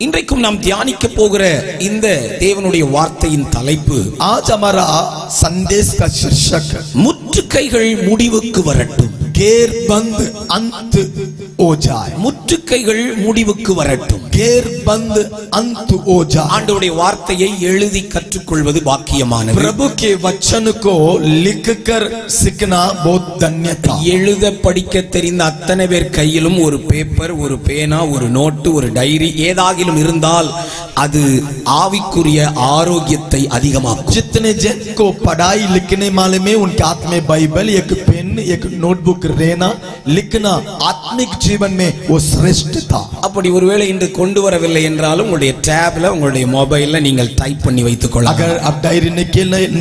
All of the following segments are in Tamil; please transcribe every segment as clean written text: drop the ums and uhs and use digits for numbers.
இன்றைக்கும் நாம் தியானிக்க போகிற இந்த தேவனுடைய வார்த்தையின் தலைப்பு, आज हमारा संदेश का शीर्षक முற்றுகைகள் முடிவுக்கு வரட்டும். घेर बंद अंत हो जाए. முற்றுகைகள் முடிவுக்கு வரட்டும். घेर बंद अंत हो जाए. ஆண்டவருடைய வார்த்தையை எழுதி கற்றுக்கொள்வது பாக்கியமானது. प्रभु के वचन को लिखकर सीखना बहुत धन्यता. எழுத படிக்க தெரிந்த அத்தனை பேர் கையிலும் ஒரு பேப்பர், ஒரு பேனா, ஒரு நோட்டு, ஒரு டைரி ஏதாகிலும் இருந்தால் அது ஆவிக்குரிய ஆரோக்கியத்தை அதிகமாக்கும். जितने जन को पढ़ाई लिखने वाले में उनके हाथ में बाइबल, एक पेन, एक नोटबुक रहना, लिखना आत्मिक जीवन में वो श्रेष्ठ था. அப்படி ஒருவேளை இன்று கொண்டு வரவில்லை என்றாலும் உங்களுடைய டேப்ல, உங்களுடைய மொபைல்ல நீங்கள் டைப் பண்ணி வைத்துக் கொள்ளலாம். अगर आप डायरी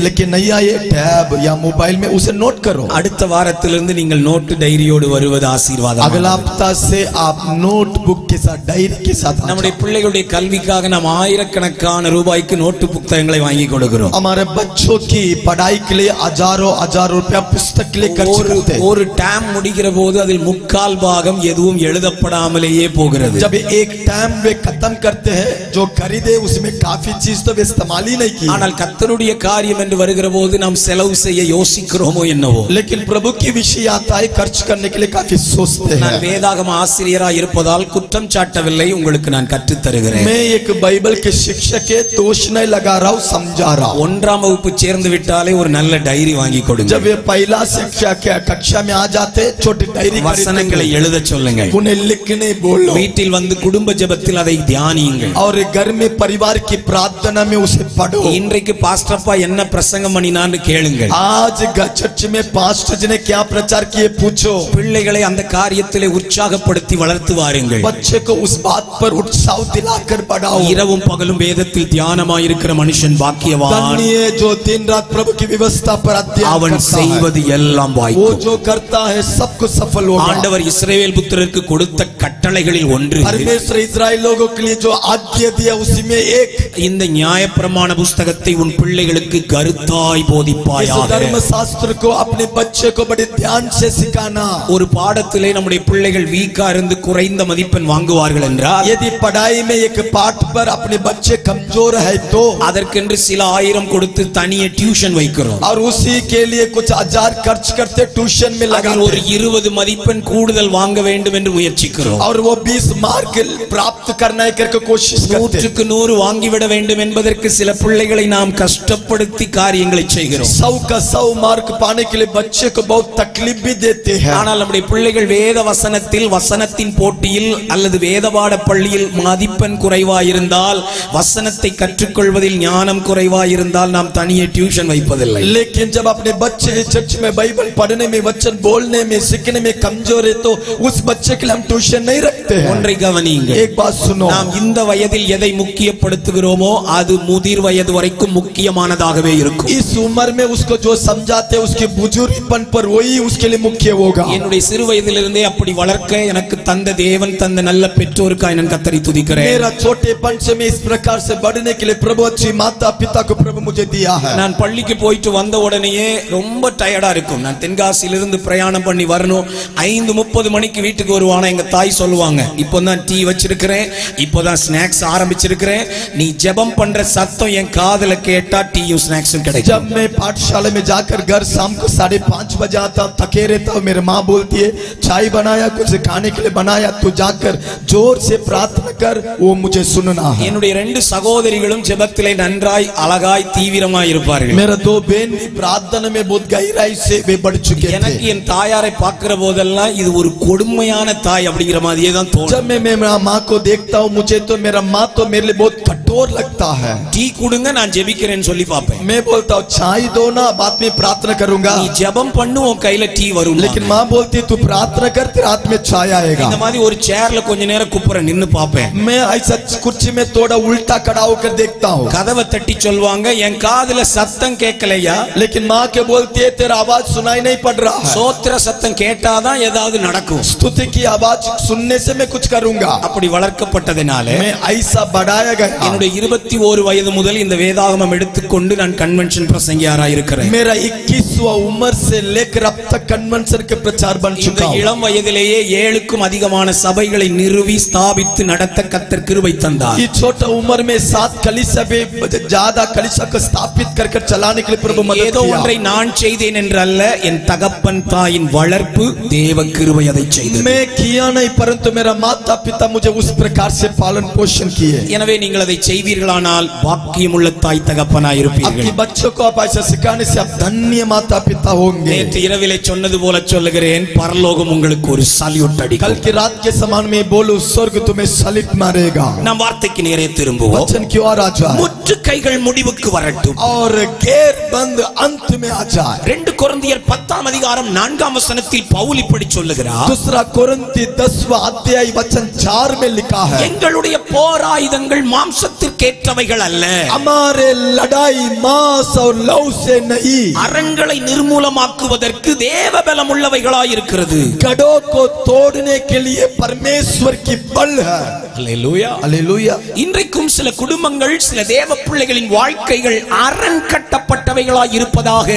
लेके नहीं आए, टैब या मोबाइल में उसे नोट करो. அடுத்த வாரத்திலிருந்து நீங்கள் நோட்டு டைரியோடு வருவது ஆசீர்வாதம். अगला हफ्ता से आप नोटबुक के साथ, डायरी के साथ. நம்முடைய பிள்ளைகளுடைய கல்விக்காக நாம் ஆயிரக்கணக்கான ரூபாய்க்கு நோட்டு புத்தகங்களை வாங்கி கொடுக்கிறோம். हमारे बच्चों की पढ़ाई के लिए हजारों रुपया पुस्तक के लिए खर्च करते हैं. ஒரு டேம் முடிகிற போது அதில் முக்கால் பாகம் எதுவும் எழுதப்படாமலேயே போகிறது. जब एक टैम वे खत्म करते हैं, जो खरीदे उसमें काफी चीज तो वे इस्तेमाल ही नहीं की. ஆனால் கர்த்தருடைய காரியம் என்று வருகிற போது நாம் செலவு செய்ய யோசிக்கிறோமோ என்னவோ. लेकिन प्रभु की विषय आता है, खर्च करने के लिए काफी सोचते हैं. நான் வேதாகம ஆசிரியராக இருப்பதால் குற்றம் சாட்டவில்லை, உங்களுக்கு நான் கற்றுத் தருகிறேன். मैं एक बाइबल के शिक्षक है, दोष नहीं लगा रहा हूँ, समझा रहा हूँ. 1ஆம் வகுப்பு சேர்ந்து விட்டாலே ஒரு நல்ல டைரி வாங்கி கொடுங்க. जब वे पहला शिक्षा कक्षा में आ जाते, छोटी डायरी வசனங்களை எழுதச் சொல்லுங்கள். उन्हें लिखने बोलो. வீட்டில் வந்து குடும்ப ஜெபத்தில் அதை தியானியுங்கள். और घर में परिवार की प्रार्थना में उसे पढ़ो. இன்றைக்கு பாஸ்டர்ப்பா என்ன பிரசங்கம் பண்ணினான்னு கேளுங்கள். आज चर्च में पास्टर जी ने क्या प्रचार किए पूछो. பிள்ளைகளை அந்த காரியத்திலே உற்சாகப்படுத்தி வளர்த்து வாருங்கள். बच्चे को उस बात पर उत्साह दिलाकर बढ़ाओ. இரவும் பகலும் வேதத்தில் தியானமாயிருக்கிற மனுஷன் பாக்கியவான். धन्य जो दिन रात प्रभु की व्यवस्था पर अध्ययन அவன் करता है. செய்வது எல்லாம் वो வாய்க்கும். जो करता है सबको सफल होगा. ஆண்டவர் இஸ்ரவேல் புத்திரருக்கு கொடுத்த கட்டளைகளில் ஒன்று, परमेश्वर इस्राएल लोगों के लिए जो आज्ञा दिया उसी में एक, இந்த நியாயப்பிரமாண புஸ்தகத்தை உன் பிள்ளைகளுக்கு கருத்தாய் इस போதிப்பாயாக. धर्मशास्त्र को अपने बच्चे को बड़े ध्यान से सिखाना. ஒரு பாடத்திலே நம்முடைய பிள்ளைகள் வீக்கா இருந்து குறைந்த மதிப்பெண் வாங்குவார்கள் என்றால், यदि पढ़ाई में एक पाठ पर अपने बच्चे कमजोर है तो அதற்கென்று சில ஆயிரம் கொடுத்து தனியே டியூஷன் வைக்கிறோம். और उसी के लिए कुछ हजार खर्च करते, ट्यूशन में அதில் ஒரு लगाते 20 மதிப்பெண் கூடுதல் வாங்க வேண்டும் என்று முயற்சிக்கிறோம். और वो 20 मार्क प्राप्त करना है करके कोशिश करते. 100க்கு 100 வாங்கிவிட வேண்டும் என்பதற்கு சில பிள்ளைகளை நாம் கஷ்டப்படுத்தி காரியங்களை செய்கிறோம். 100 का 100 मार्क पाने के लिए बच्चे को बहुत तकलीफ भी देते हैं. ஆனால் நம்முடைய பிள்ளைகள் வேத வசனத்தில், வசனத்தின் போட்டியில் அல்லது வேதபாட பள்ளியில் மதிப்பெண் குறைவாயிருந்தால், வசனத்தை கற்றுக்கொள்வதில் ஞானம் குறைவாயிருந்தால் நாம் தனியே டியூஷன் வைப்பதில்லை. लेकिन जब अपने बच्चे चर्च में बाइबल पढ़ने में, वचन बोलने में, सीखने में कमजोर है तो उस बच्चे के लिए हम ट्यूशन नहीं रखते हैं. ஒன்றை கவனியுங்கள். एक बात सुनो. நாம் இந்த வயதில் எதை முக்கியப்படுத்துகிறோமோ அது முதிர் வயது வரைக்கும் முக்கியமானதாகவே இருக்கும். इस उम्र में उसको जो समझाते हैं उसके बुजुर्गपन पर वही उसके लिए मुख्य होगा. என்னுடைய சிறு வயதிலிருந்தே அப்படி வளர்க்க எனக்கு தந்த தேவன் தந்த நல்ல பெற்றோருக்காய் நான் கர்த்தரை துதிக்கிறேன். मेरा छोटेपन से मैं इस प्रकार से बढ़ने के लिए प्रभु अच्छी माता पिता को प्रभु मुझे दिया है. நான் பள்ளிக்கு போயிட்டு வந்த உடனேயே ரொம்ப டயர்டா இருக்கும். நான் தென்காசியிலிருந்து பிரயாணம் பண்ணி வரணும். 5:30 மணிக்கு வீட்டுக்கு வருவானா எங்க தாய் சொல்லுவாங்க, இப்போதான் டீ வச்சிருக்கிறேன், இப்போதான் ஸ்நாக்ஸ் ஆரம்பிச்சிருக்கிறேன், நீ ஜெபம் பண்ற சத்தம் என் காதுல கேட்டா டீயும் ஸ்நாக்ஸும் கிடைக்கும். जब मैं पाठशाला में जाकर घर शाम को 5:30 बजे आता, थके रहता हूँ, मेरी माँ बोलती है चाय बनाया, कुछ खाने के लिए बनाया, तू जाकर जोर से प्रार्थना कर, वो मुझे सुनना है. என்னுடைய 2 சகோதரிகளும் ஜெபத்திலே நன்றாய் அழகாய் தீவிரமாய் இருப்பார்கள். मेरा 2 बहन भी प्रार्थना में बहुत गहराई से वे बढ़ चुके எனக்கு थे. என் தாயாரை பார்க்கிற போதெல்லாம் இது ஒரு கொடுமையான தாய் அப்படிங்கிற மாதிரியே தான் தோணும். जब मैं मेरा माँ को देखता हूँ, मुझे तो मेरा माँ तो मेरे लिए बहुत कठोर लगता है. டீ கொடுங்க நான் ஜெபிக்கிறேன்னு சொல்லி பாப்பேன். मैं बोलता हूँ चाय दो ना, बाद में प्रार्थना करूंगा. நீ ஜெபம் பண்ணு உன் கையில டீ வரும். लेकिन माँ बोलती तू प्रार्थना कर, तेरे हाथ में चाय आएगा. இந்த மாதிரி ஒரு சேர்ல கொஞ்ச நேரம் குப்புற நின்னு பாப்பேன். मैं ऐसा कुर्सी में थोड़ा उल्टा खड़ा होकर देखता हूँ. கதவை தட்டி சொல்வாங்க, என் காதுல சத்தம் கேட்கலையா? लेकिन माँ के बोलती है तेरा आवाज सुनाई नहीं पड़ रहा है. சோத்திர சத்தம் கேட்டாதான் ஏதாவது நடக்கும். स्तुति की आवाज सुनने से मैं कुछ करूंगा. அப்படி வளர்க்கப்பட்டதனால मैं ऐसा बढ़ाया गया. என்னுடைய 21 வயது முதல் இந்த வேதாகமம் எடுத்துக்கொண்டு நான் கன்வென்ஷன் பிரசங்கியாராக இருக்கிறேன். मेरा 21वां उम्र से लेकर अब तक कन्वेंशन के प्रचार बन चुका हूं. இளம் வயதிலேயே 7க்கும் அதிகமான சபைகளை நிறுவி ஸ்தாபித்து நடத்த கர்த்தர் கிருபை தந்தார். इस छोटा उम्र में 7 कलीसिया में ज्यादा कलीसिया को स्थापित कर चलाने के लिए प्रभु मदद ஏதோ ஒன்றை நான் செய்தேன் என்றல்ல, என் தகப்பன் தாயின் வளர்ப்பு தேவ கிருபை அதை செய்தது. मैं किया नहीं, परंतु मेरा माता पिता मुझे उस प्रकार से पालन पोषण किए. எனவே நீங்கள் அதை செய்வீர்களானால் பாக்கியமுள்ள தாய் தகப்பனாய் இருப்பீர்கள். आपके बच्चों को आप ऐसा सिखाने से आप धन्य माता पिता होंगे. நேற்று இரவிலே சொன்னது போல சொல்லுகிறேன், பரலோகம் உங்களுக்கு ஒரு சல்யூட் அடிக்கும். कल की रात के समान में बोलूं, स्वर्ग तुम्हें सल्यूट मारेगा. நாம் வார்த்தைக்கு நேரே திரும்புவோம். वचन की ओर आ जाए முற்றுகைகள் முடிவுக்கு வரட்டும் और घेर बंद अंत में आ जाए. 2 கொரிந்தியர் 10ஆம் அதிகாரம் 4ஆம் வசனத்தில் பவுல் இப்படி சொல்லுகிறார். दूसरा कोरिन्थी 10वां अध्याय वचन 4 में लिखा है, எங்களுடைய போராயுதங்கள் மாம்சத்திற்கேற்றவைகள் அல்ல, हमारे लड़ाई मांस और लहू से नहीं, அரண்களை நிர்மூலமாக்குவதற்கு தேவ பலம் உள்ளவைகளாய் இருக்கிறது. गढ़ों को तोड़ने के लिए परमेश्वर की बल है. அல்லேலூயா. हालेलुया. இன்றைக்கும் சில குடும்பங்கள், சில தேவ பிள்ளைகளின் வாழ்க்கைகள் அரண் கட்டப்பட்டவைகளாய் இருப்பதாக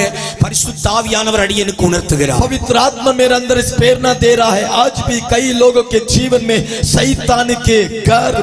பரிசுத்த ஆவியானவர் அடியேனுக்கு உணர்த்துகிறார். पवित्र आत्मा मेरे अंदर इस प्रेरणा दे रहा है, आज भी कई लोगों के जीवन में शैतान के घर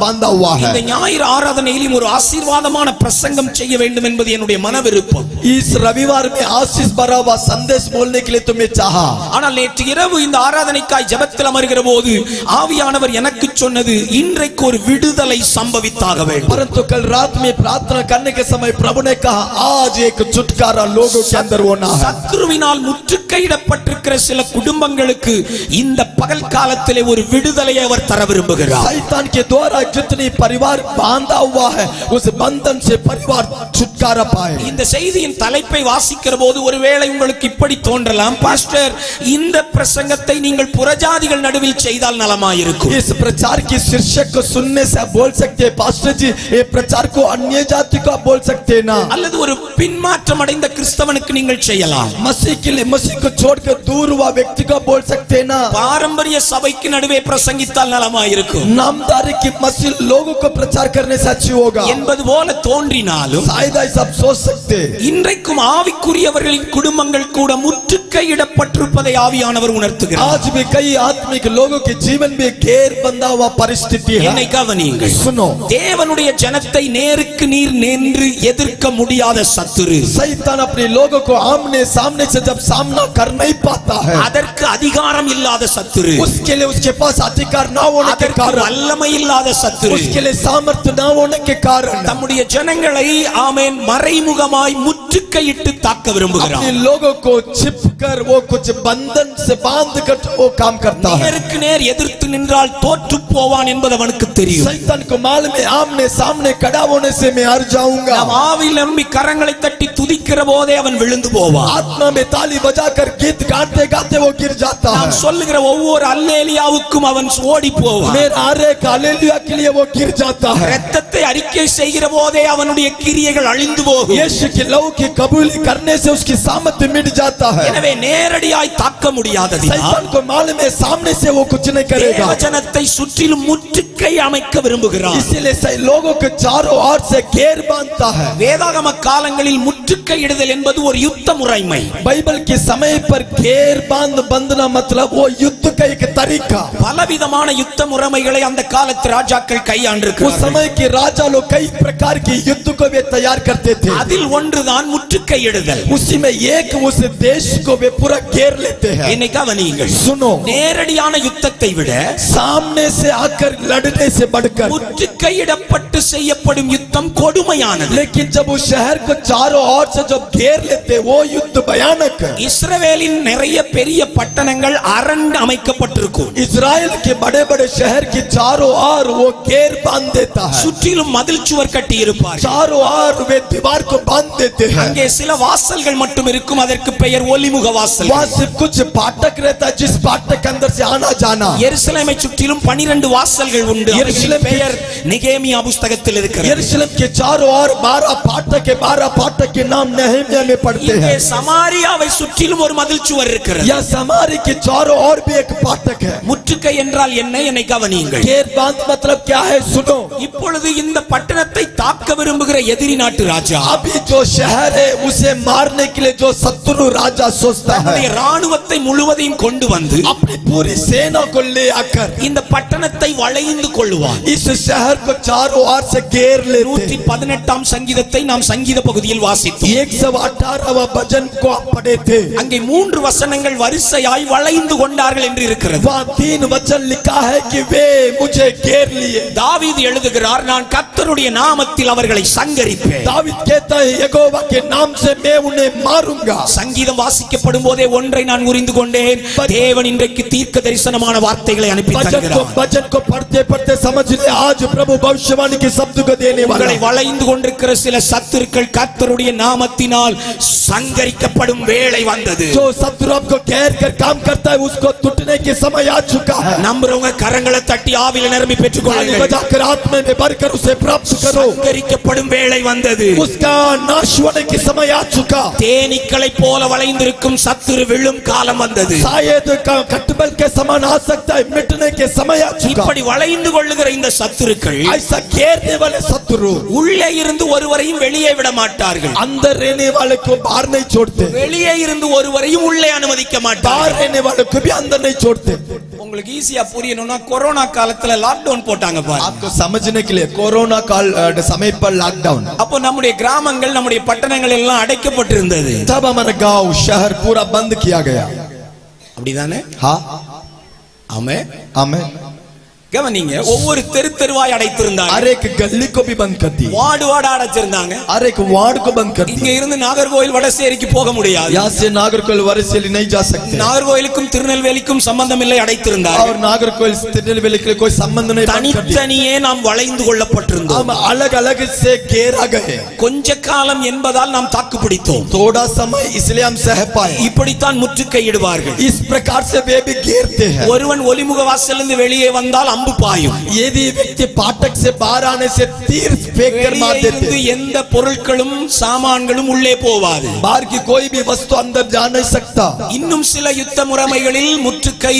बांधा हुआ है. இந்த ஞாயிறு ஆராதனையிலும் ஒரு ஆசீர்வாதமான பிரசங்கம் செய்ய வேண்டும் என்பது என்னுடைய மன விருப்பம். इस रविवार में आशीष भरा हुआ संदेश बोलने के लिए तुम्हें चाहा. ஆனால் நேற்று இரவு இந்த ஆராதனைக்காய் ஜெபத்தில் அமர்கிற போது ஆவியானவர் எனக்கு சொன்னது, இன்றைக்கு ஒரு விடுதலை சம்பவித்தாக வேண்டும். परंतु कल रात में प्रार्थना करने के समय प्रभु ने कहा, आज एक छुटकारा लोगों के अंदर होना है. சத்ருவினால் முற்றுகையிடப்பட்டிருக்கிற சில குடும்பங்களுக்கு இந்த பகல் காலத்திலே ஒரு விடுதலையை அவர் தர விரும்புகிறார். शैतान के द्वारा जितनी परिवार बांधा हुआ है, उस बंधन से परिवार छुटकारा पाए. இந்த செய்தியின் தலைப்பை வாசிக்கிற போது ஒருவேளை உங்களுக்கு இப்படி தோன்றலாம், பாஸ்டர் இந்த பிரசங்கத்தை நீங்கள் புறஜாதிகள் நடுவில் செய்தால் நலமாயிருக்கும். इस प्रचार की शीर्षक को सुनने से आप बोल सकते हैं, पास्टर जी ये प्रचार को अन्य जाति को आप बोल सकते हैं ना. அல்லது ஒரு பின்மாற்றம் அடைந்த கிறிஸ்தவனுக்கு நீங்கள் செய்யலாம். मसीह के लिए, मसीह को छोड़कर दूर हुआ व्यक्ति को बोल सकते हैं ना. பாரம்பரிய சபைக்கு நடுவே பிரசங்கித்தால் நலமாயிருக்கும் नामधारी की मसीह लोगों को प्रचार करने से अच्छी होगा என்பது போல தோன்றினாலும் शायद ऐसा आप सोच सकते हैं. இன்றைக்கும் ஆவிக்குரியவர்களின் குடும்பங்கள் கூட முற்றுகையிடப்பட்டிருப்பதை ஆவியானவர் உணர்த்துகிறார். आज भी कई आत्मिक लोगों के जीवन में घेर बंधा हुआ परिस्थिति है. என்னை கவனியுங்கள். सुनो, தேவனுடைய ஜனத்தை நேருக்கு நீர் நின்று எதிர்க்க முடியாத சத்துரு, शैतान अपने लोगों को आमने सामने से जब सामना कर नहीं पाता है, அதற்கு அதிகாரம் இல்லாத சத்துரு, उसके लिए उसके पास अधिकार ना होने के அதற்கு कारण, வல்லமை இல்லாத சத்துரு उसके लिए सामर्थ्य ना होने के कारण தம்முடைய ஜனங்களை ஆமென் மறைமுகமாய் முற்றுகையிட்டு தாக்க விரும்புகிறார். अपने लोगों को छिप कर वो कुछ बंधन से बांध कर वो काम करता है. நேருக்கு நேர் எதிர்த்து நின்றால் தோற்று போவான் என்பது அவனுக்கு தெரியும். शैतान को मालूम है, आमने सामने खड़ा होने से मैं हार जाऊंगा. நாம் ஆவியில் நம்பி கரங்களை தட்டி துதிக்கிற போதே அவன் விழுந்து போவான். आत्मा में ताली बजाकर गीत गाते गाते वो गिर जाता है. நாம் சொல்லுகிற ஒவ்வொரு அல்லேலியாவுக்கும் அவன் ஓடி போவான். मेरे आरे का हालेलुया के लिए वो गिर जाता है. இரத்தத்தை அறிக்கை செய்கிற போதே அவனுடைய கிரியைகள் அழிந்து போகும். यीशु के लहू की कबूली करने से उसकी सामर्थ्य मिट जाता है. எனவே நேரடியாய் தாக்க முடியாதது. शैतान को मालूम है सामने से वो कुछ नहीं करेगा. தேவஜனத்தை சுற்றிலும் முற்றுகை அமைக்க விரும்புகிறான். इसीलिए सही लोगों के चारों ओर से घेर बांधता है. வேதாகம காலங்களில் முற்றுகையிடுதல் என்பது ஒரு யுத்த முறைமை. बाइबल के समय पर घेर बंधना मतलब वो युद्ध का एक तरीका. பலவிதமான யுத்த முறைமைகளை அந்த காலத்து ராஜாக்கள் उस கையாண்டிருக்கிறார்கள். समय के राजा लोग कई प्रकार के युद्ध को वे तैयार करते थे. அதில் ஒன்றுதான் முற்றுகையிடுதல். उसी में एक उस देश को वे पूरा घेर लेते हैं. என்னை கவனியுங்கள். सुनो, நேரடியான யுத்தத்தை விட सामने से आकर लड़ने से बढ़कर, முற்றுகையிடப்பட்டு செய்யப்படும் யுத்தம் கொடுமையானது. लेकिन जब उस शहर को चारों ओर से जब घेर लेते वो युद्ध भयानक है. இஸ்ரவேலின் நிறைய பெரிய பட்டணங்கள் அரண் அமைக்கப்பட்டிருக்கும். इजराइल के बड़े बड़े शहर के चारों ओर वो घेर बांध देता है. சுற்றிலும் மதில் சுவர் கட்டி இருப்பார்கள். चारों ओर वे दीवार को बांध देते हैं. அங்கே சில வாசல்கள் மட்டும் இருக்கும். அதற்கு பெயர் ஒலிமுக வாசல். वहाँ सिर्फ कुछ फाटक रहता है, जिस फाटक के अंदर से आना जाना. எருசலேமை சுற்றிலும் 12 வாசல்கள் உண்டு. எருசலேம் பெயர் நிகேமியா புத்தகத்தில் இருக்கிறது. यरूशलेम के चारों ओर 12 फाटक है. 12 फाटक के नाम नहम्या में पढ़ते இங்கே हैं. சமாரியாவை சுற்றிலும் ஒரு மதில் சுவர் இருக்கிறது. या समारी के चारों ओर भी एक फाटक है. முற்றுகை என்றால் என்ன? என்னை கவனியுங்கள். घेर बांध मतलब क्या है? सुनो, இப்பொழுது இந்த பட்டணத்தை தாக்க விரும்புகிற எதிரி நாட்டு ராஜா अभी जो शहर है उसे मारने के लिए जो शत्रु राजा सोचता है ராணுவத்தை முழுவதையும் கொண்டு வந்து अपनी पूरी सेना को ले आकर இந்த பட்டணத்தை வளைந்து கொள்ளுவான் इस शहर को चारों ओर से घेर लेते 118ஆம் சங்கீதத்தை நாம் சங்கீத பகுதியில் வாசித்தோம் 118वां भजन को आप पढ़े थे அங்கே 3 வசனங்கள் வரிசையாய் வளைந்து கொண்டார்கள் என்று இருக்கிறது वहाँ 3 वचन लिखा है कि वे मुझे घेर लिए தாவீது எழுதுகிறார் நான் கர்த்தருடைய நாமத்தில் அவர்களை சங்கரிப்பேன் दावीद कहता है यहोवा के नाम से मैं उन्हें मारूंगा சங்கீதம் வாசிக்கப்படும் போதே ஒன்றை நான் உரிந்து கொண்டேன் தேவன் இன்றைக்கு தீர்க்க தரிசனமான வார்த்தைகளை அனுப்பி தருகிறார் वचन को पढ़ते पढ़ते समझ ले आज प्रभु भविष्यवाणी के शब्द को देने वाला உங்களை வளைந்து கொண்டிருக்கிற சில சத்துருக்கள் கர்த்தருடைய நாமத்தினால் சங்கரிக்கப்படும் வேளை வந்தது जो शत्रु आपको घेर कर काम करता है उसको टूटने के समय आ चुका है நம்புறவங்க கரங்களை தட்டி ஆவியில நிரம்பி பெற்றுக்கொள்ளுங்கள் बजाकर आत्मा में भरकर उसे प्राप्त करो சங்கரிக்கப்படும் வேளை வந்தது उसका नाश होने के समय आ चुका தேனீக்களை போல வளைந்திருக்கும் சத்துரு விழும் காலம் வந்தது शायद कटबल के समान आ सकता है मिटने के समय आ चुका இப்படி வளைந்து கொள்ளுகிற இந்த சத்துருக்கள் ऐसा घेरने वाले शत्रु உள்ளே இருந்து ஒருவரையும் வெளியே விட மாட்டார்கள் अंदर रहने वाले को बाहर नहीं छोड़ते வெளியே இருந்து ஒருவரையும் உள்ளே அனுமதிக்க बाहर மாட்டார்கள் रहने वाले को भी अंदर नहीं छोड़ते உங்களுக்கு ஈஸியா புரியணும்னா கொரோனா காலத்துல லாக்டவுன் போட்டாங்க பாருங்க आपको समझने के लिए कोरोना काल समय पर लॉकडाउन அப்போ நம்முடைய கிராமங்கள் நம்முடைய பட்டணங்கள் எல்லாம் அடைக்கப்பட்டிருந்தது तब हमारा गांव शहर पूरा बंद किया गया அப்படிதானே हाँ ஆமே आमें கவனிங்க ஒவ்வொரு தெருவாய் அடைத்திருந்தாங்க हर एक गली को भी बंद कर दी வார்டு வார்டு அடைச்சிருந்தாங்க हर एक वार्ड को बंद कर இங்க दी இருந்து நாகர்கோவில் வடசேரிக்கு போக முடியாது यहाँ से नागरकोइल वरसेली नहीं जा सकते நாகர்கோவிலுக்கும் திருநெல்வேலிக்கும் சம்பந்தம் இல்லை அடைத்திருந்தார்கள் और नागरकोइल तिरुनेलवेली के लिए कोई संबंध नहीं बंद कर दिया தனித்தனியே நாம் வளைந்து கொள்ளப்பட்டிருந்தோம் हम अलग अलग से घेरा गए கொஞ்ச காலம் என்பதால் நாம் தாக்கு பிடித்தோம் थोड़ा समय इसलिए हम सह पाए இப்படித்தான் முற்றுகையிடுவார்கள் इस प्रकार से वे भी घेरते हैं ஒருவன் ஒலிமுக வாசலிருந்து வெளியே வந்தால் அம்பு பாயும் यदि व्यक्ति फाटक से बाहर आने से तीर फेंक कर मार देते வெளியே எந்த பொருட்களும் சாமான்களும் உள்ளே போவாது बाहर की कोई भी वस्तु अंदर जा नहीं सकता இன்னும் சில யுத்த முறைமைகளில் முற்றுகை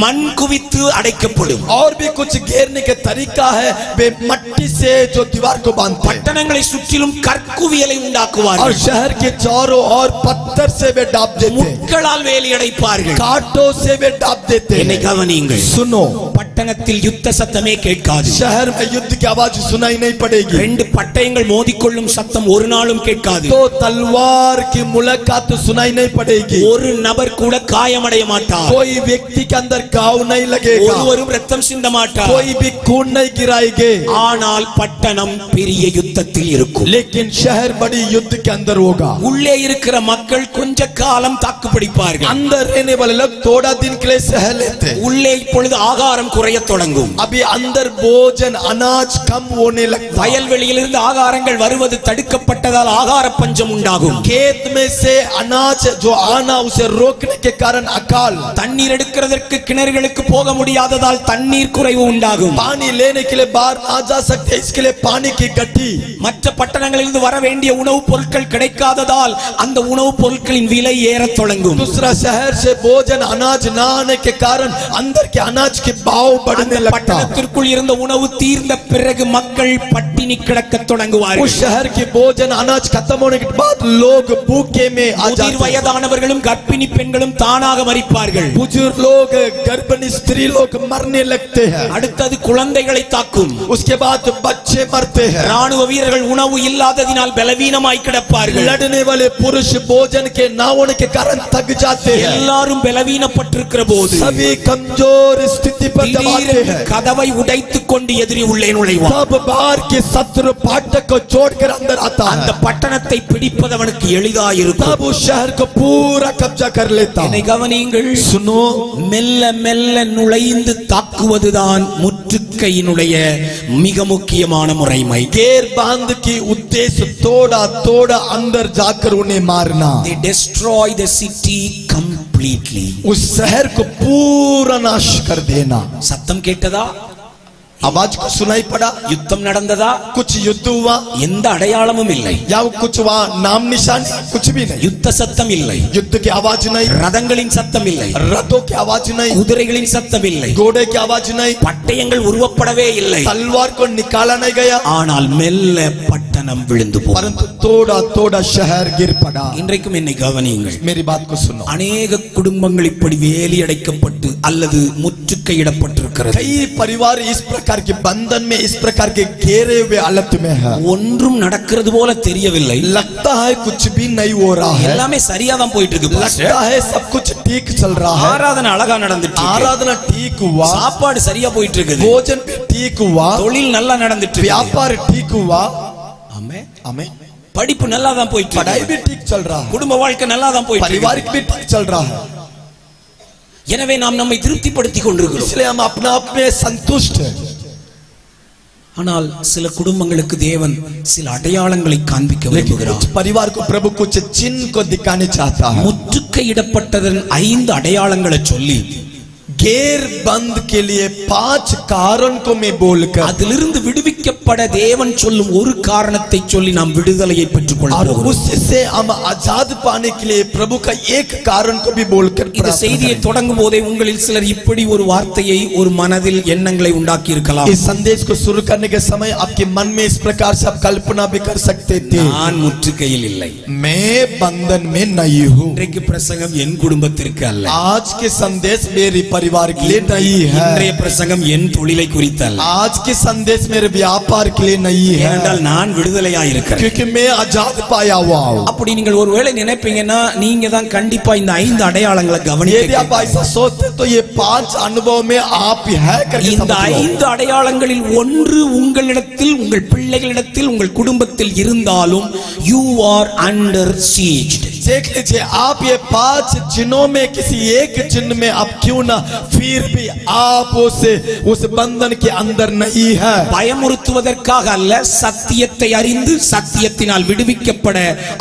மண் குவித்து அடைக்கப்படும் और भी कुछ घेरने का तरीका है वे मट्टी से जो दीवार को बांधते हैं பட்டணங்களை சுற்றிலும் கற்குவியலை और உண்டாக்குவார்கள் शहर के चारों ओर पत्थर से वे डाप देते हैं முட்களால் வேலி அடைப்பார்கள் कांटों से वे डाप देते என்னை हैं கவனியுங்கள் सुनो பட்டணத்தில் யுத்த சத்தமே கேட்காது शहर में युद्ध की आवाज सुनाई नहीं पड़ेगी ரெண்டு பட்டயங்கள் மோதிக்கொள்ளும் சத்தம் ஒரு நாளும் கேட்காது तो तलवार की मुलाकात तो सुनाई नहीं पड़ेगी ஒரு நபர் கூட காயமடைய மாட்டார் कोई व्यक्ति के अंदर घाव नहीं लगेगा ஒருவரும் ரத்தம் சிந்த மாட்டார் कोई भी खून नहीं गिराएंगे ஆனால் பட்டணம் பெரிய யுத்தத்தில் இருக்கும் लेकिन शहर बड़ी युद्ध के अंदर होगा உள்ளே இருக்கிற மக்கள் கொஞ்ச காலம் தாக்கு பிடிப்பார்கள் अंदर रहने वाले लोग थोड़ा दिन के लिए सह लेते हैं உள்ளே இப்பொழுது ஆகாரம் குறையத் தொடங்கும் अभी अंदर भोजन अनाज कम होने लगता है வயல்வெளியிலிருந்து ஆகாரங்கள் வருவது தடுக்கப்பட்டதால் ஆகார பஞ்சம் உண்டாகும் खेत में से अनाज जो आना उसे रोकने के कारण अकाल தண்ணீர் எடுக்கிறதற்கு கிணறுகளுக்கு போக முடியாததால் தண்ணீர் குறைவு உண்டாகும் पानी लेने के लिए बाहर ना जा सकते इसके लिए पानी की गड्ढी மற்ற பட்டணங்களிலிருந்து வர வேண்டிய உணவுப் பொருட்கள் கிடைக்காததால் அந்த உணவுப் பொருட்களின் விலை ஏறத் தொடங்கும் दूसरा शहर से भोजन अनाज ना आने के कारण अंदर के अनाज के भाव बढ़ने लगता பட்டணத்திற்குள் இருந்த உணவு தீர்ந்த பிறகு மக்கள் பட்டினி கிடக்கத் தொடங்குவார்கள் उस शहर के भोजन अनाज खत्म होने के बाद लोग भूखे में आ முதிர் जाते हैं வயதானவர்களும் கர்ப்பிணி பெண்களும் தானாக மரிப்பார்கள் बुजुर्ग लोग गर्भिणी स्त्री लोग मरने लगते हैं அடுத்தது குழந்தைகளை தாக்கும் उसके बाद बच्चे मरते हैं ராணுவ வீரர்கள் உணவு இல்லாததினால் பலவீனமாய் கிடப்பார்கள் लड़ने वाले पुरुष भोजन के ना होने के कारण थक जाते हैं எல்லாரும் பலவீனப்பட்டிருக்கிற போது सभी कमजोर स्थिति पर जब आते திடீரென்று हैं கதவை உடைத்துக் கொண்டு எதிரி உள்ளே நுழைவான் तब बाहर के शत्रु फाटक को छोड़कर अंदर आता அந்த है பட்டணத்தை பிடிப்பது அவனுக்கு எளிதாயிருக்கும் तब उस शहर को पूरा कब्जा कर लेता என்னை கவனியுங்கள் सुनो மெல்ல மெல்ல நுழைந்து தாக்குவதுதான் முற்றுகையினுடைய மிக முக்கியமான முறைமை घेर बांध की उद्देश्य थोड़ा थोड़ा अंदर जाकर उन्हें मारना they destroy the city completely उस शहर को पूरा नाश कर देना சத்தம் கேட்டதா आवाज को सुनाई पड़ा, யுத்தம் நடந்ததா? कुछ युद्ध हुआ, எந்த அடையாளமும் இல்லை. या कुछ वहाँ नाम निशान कुछ भी नहीं, யுத்த சத்தம் இல்லை. युद्ध की आवाज नहीं, ரதங்களின் சத்தம் இல்லை. रथों की आवाज नहीं, குதிரைகளின் சத்தம் இல்லை. घोड़े की आवाज नहीं, பட்டயங்கள் உருவப்படவே இல்லை. तलवार को निकाला नहीं गया, ஆனால் மெல்ல பட்டணம் விழுந்து போனது. परंतु थोड़ा थोड़ा शहर गिर पड़ा। இன்றைக்கும் என்னை கவனியுங்கள். मेरी बात को सुनो, அநேக குடும்பங்கள் இப்படி வேலி அடைக்கப்பட்டு அல்லது முற்றுகையிடப்பட்டிருக்கிறது. कई परिवार इस प्रकार के बंधन में, इस प्रकार के घेरे हुए हालत में है, ஒன்றும் நடக்கிறது போல தெரியவில்லை. लगता है कुछ भी नहीं हो रहा है, எல்லாமே சரியா தான் போயிட்டு இருக்கு. लगता है सब कुछ ठीक चल रहा है, ஆராதனை அழகா நடந்துட்டு இருக்கு. आराधना ठीक हुआ, சாப்பாடு சரியா போயிட்டு இருக்குது. भोजन भी ठीक हुआ, தொழில் நல்லா நடந்துட்டு இருக்கு. व्यापार ठीक हुआ, ஆமென். हमें படிப்பு நல்லா தான் போயிட்டு पढ़ाई இருக்கு. भी ठीक चल रहा है, குடும்ப வாழ்க்கை நல்லா தான் போயிட்டு இருக்கு. पारिवारिक भी ठीक चल रहा है, எனவே நாம் நம்மை திருப்திப்படுத்திக் கொண்டிருக்கிறோம். इसलिए हम अपना आप में संतुष्ट हैं। ஆனால் சில குடும்பங்களுக்கு தேவன் சில அடையாளங்களை காண்பிக்க लेकिन விரும்புகிறார். कुछ परिवार को प्रभु कुछ चिन्ह को दिखाने चाहता है, முற்றுகையிடப்பட்டதன் 5 அடையாளங்களை சொல்லி घेर बंद के लिए 5 कारण को मैं बोलकर அதிலிருந்து விடுவிக்கப்பட தேவன் சொல்லும் ஒரு காரணத்தை சொல்லி நாம் விடுதலையை பெற்றுக் और கொள்கிறோம். उससे हम आजाद पाने के लिए प्रभु का एक कारण को भी बोलकर இந்த செய்தியை தொடங்கும் போதே உங்களில் சிலர் இப்படி ஒரு வார்த்தையை ஒரு மனதில் எண்ணங்களை உண்டாக்கி இருக்கலாம். इस संदेश को शुरू करने के समय आपके मन में इस प्रकार से आप कल्पना भी कर सकते थे, நான் முற்றுகையில் இல்லை. मैं बंधन में नहीं हूँ। இன்றைக்கு பிரசங்கம் என் குடும்பத்திற்கு அல்ல. आज के संदेश मेरे परिवार के लिए नहीं है, இன்றைய பிரசங்கம் என் தொழிலை குறித்து அல்ல. आज के संदेश मेरे व्यापार के लिए नहीं है, ஏனென்றால் நான் விடுதலையா இருக்கிறேன். क्योंकि मैं आजाद पाया हुआ हूँ। அப்படி நீங்கள் ஒருவேளை நினைப்பீங்கன்னா நீங்க தான் கண்டிப்பா இந்த 5 அடையாளங்களை यदि கவனிக்க. आप ऐसा सोचते तो ये 5 अनुभव में आप ही है करके இந்த समझ लो। 5 அடையாளங்களில் ஒன்று உங்களிடத்தில், உங்கள் பிள்ளைகளிடத்தில், உங்கள் குடும்பத்தில் இருந்தாலும் you are under siege. देख लीजिए, आप ये 5 चिन्हों में किसी एक चिन्ह में आप क्यों ना, फिर भी आप उस बंधन के अंदर नहीं है। பயமுறுத்துவதற்காக அல்ல, சத்தியத்தை அறிந்து சத்தியத்தினால் விடுவிக்கப்பட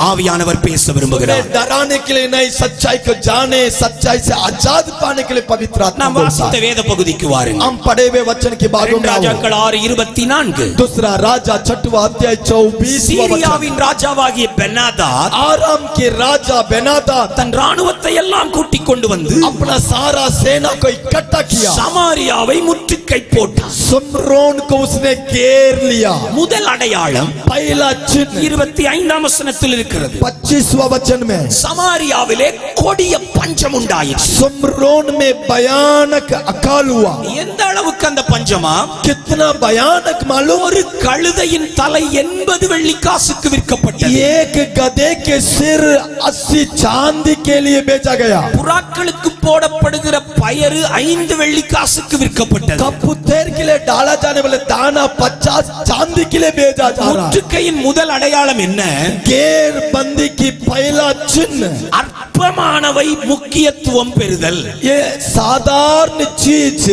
ஆவியானவர் பேச விரும்புகிறார். डराने के लिए नहीं, सच्चाई को जाने, सच्चाई से आजाद पाने के लिए पवित्र आत्मा நாம் बोलता வாசித்த है। வேத பகுதிக்கு வாருங்கள். हम पढ़े हुए वचन के बाद ராஜாக்கள் 6:24. दूसरा राजा 6वां अध्याय 24वां वचन। சீரியாவின் ராஜாவாகிய பெனாதாத் आराम के राजा बेनादाद தன் ராணுவத்தை எல்லாம் கூட்டிக் கொண்டு வந்து अपना सारा सेना को इकट्ठा किया, சமாரியாவை முற்றுகை போட்டான். सुमरोन को उसने घेर लिया। முதல் அடையாளம் पहला चिन्ह 25ஆம் வசனத்தில் இருக்கிறது. 25वां वचन में சமாரியாவிலே கொடிய பஞ்சம் உண்டாயிற்று. सुमरोन में भयानक अकाल हुआ। எந்த அளவுக்கு அந்த பஞ்சமா? कितना भयानक मालूम? ஒரு கழுதையின் தலை 80 வெள்ளிக்காசுக்கு விற்கப்பட்டது. एक गधे के सिर 80 चांदी के लिए बेचा गया। புறாக்களுக்கு போடப்படுகிற பயறு 5 வெள்ளிக்காசுக்கு விற்கப்பட்டது. कबूतर के लिए डाला जाने वाला दाना 50 चांदी के लिए बेचा जा रहा है। முற்றுகையின் முதல் அடையாளம் என்ன? घेर बंदी की पहला चिन्ह அற்பமானவை முக்கியத்துவம் பெறுதல். ये साधारण चीज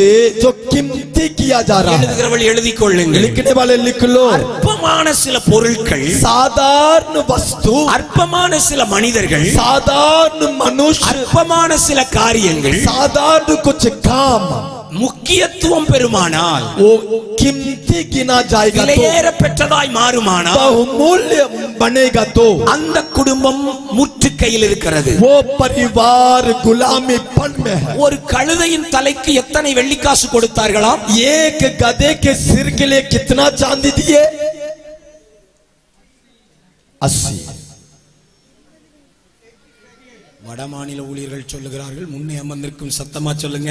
जो कीमती किया जा रहा है। எழுதுகிறவள் எழுதிக் கொள்ளுங்கள். लिखने वाले लिख लो, அற்பமான சில பொருட்கள், साधारण वस्तु, அற்பமான சில மனிதர்கள், साधारण मनुष्य, அற்பமான சில காரியங்கள் साधारण कुछ काम முக்கியத்துவம் பெறுமானால், वो कीमती गिना जाएगा, तो விலையேற பெற்றதாய் மாறுமானால், बहुमूल्य बनेगा, तो அந்த குடும்பம் முற்றுகையில் இருக்கிறது. वो परिवार गुलामीपन में है। ஒரு கழுதையின் தலைக்கு எத்தனை வெள்ளிக்காசு கொடுத்தார்களாம்? एक गधे के सिर के लिए कितना चांदी दिए? 80। வடமாநில ஊழியர்கள் சொல்லுகிறார்கள், முன்னே அமர்ந்திருக்கும் சத்தமா சொல்லுங்க,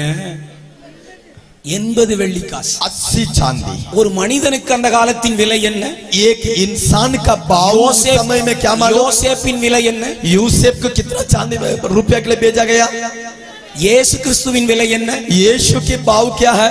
80 வெள்ளிக்காசு. 80 चांदी। ஒரு மனிதனுக்கு அந்த காலத்தின் விலை என்ன? एक इंसान का भाव उस समय में क्या मालूम? யோசேப்பின் விலை என்ன? यूसुफ को कितना चांदी रुपया के लिए भेजा गया? இயேசு கிறிஸ்துவின் விலை என்ன? यीशु के भाव क्या है?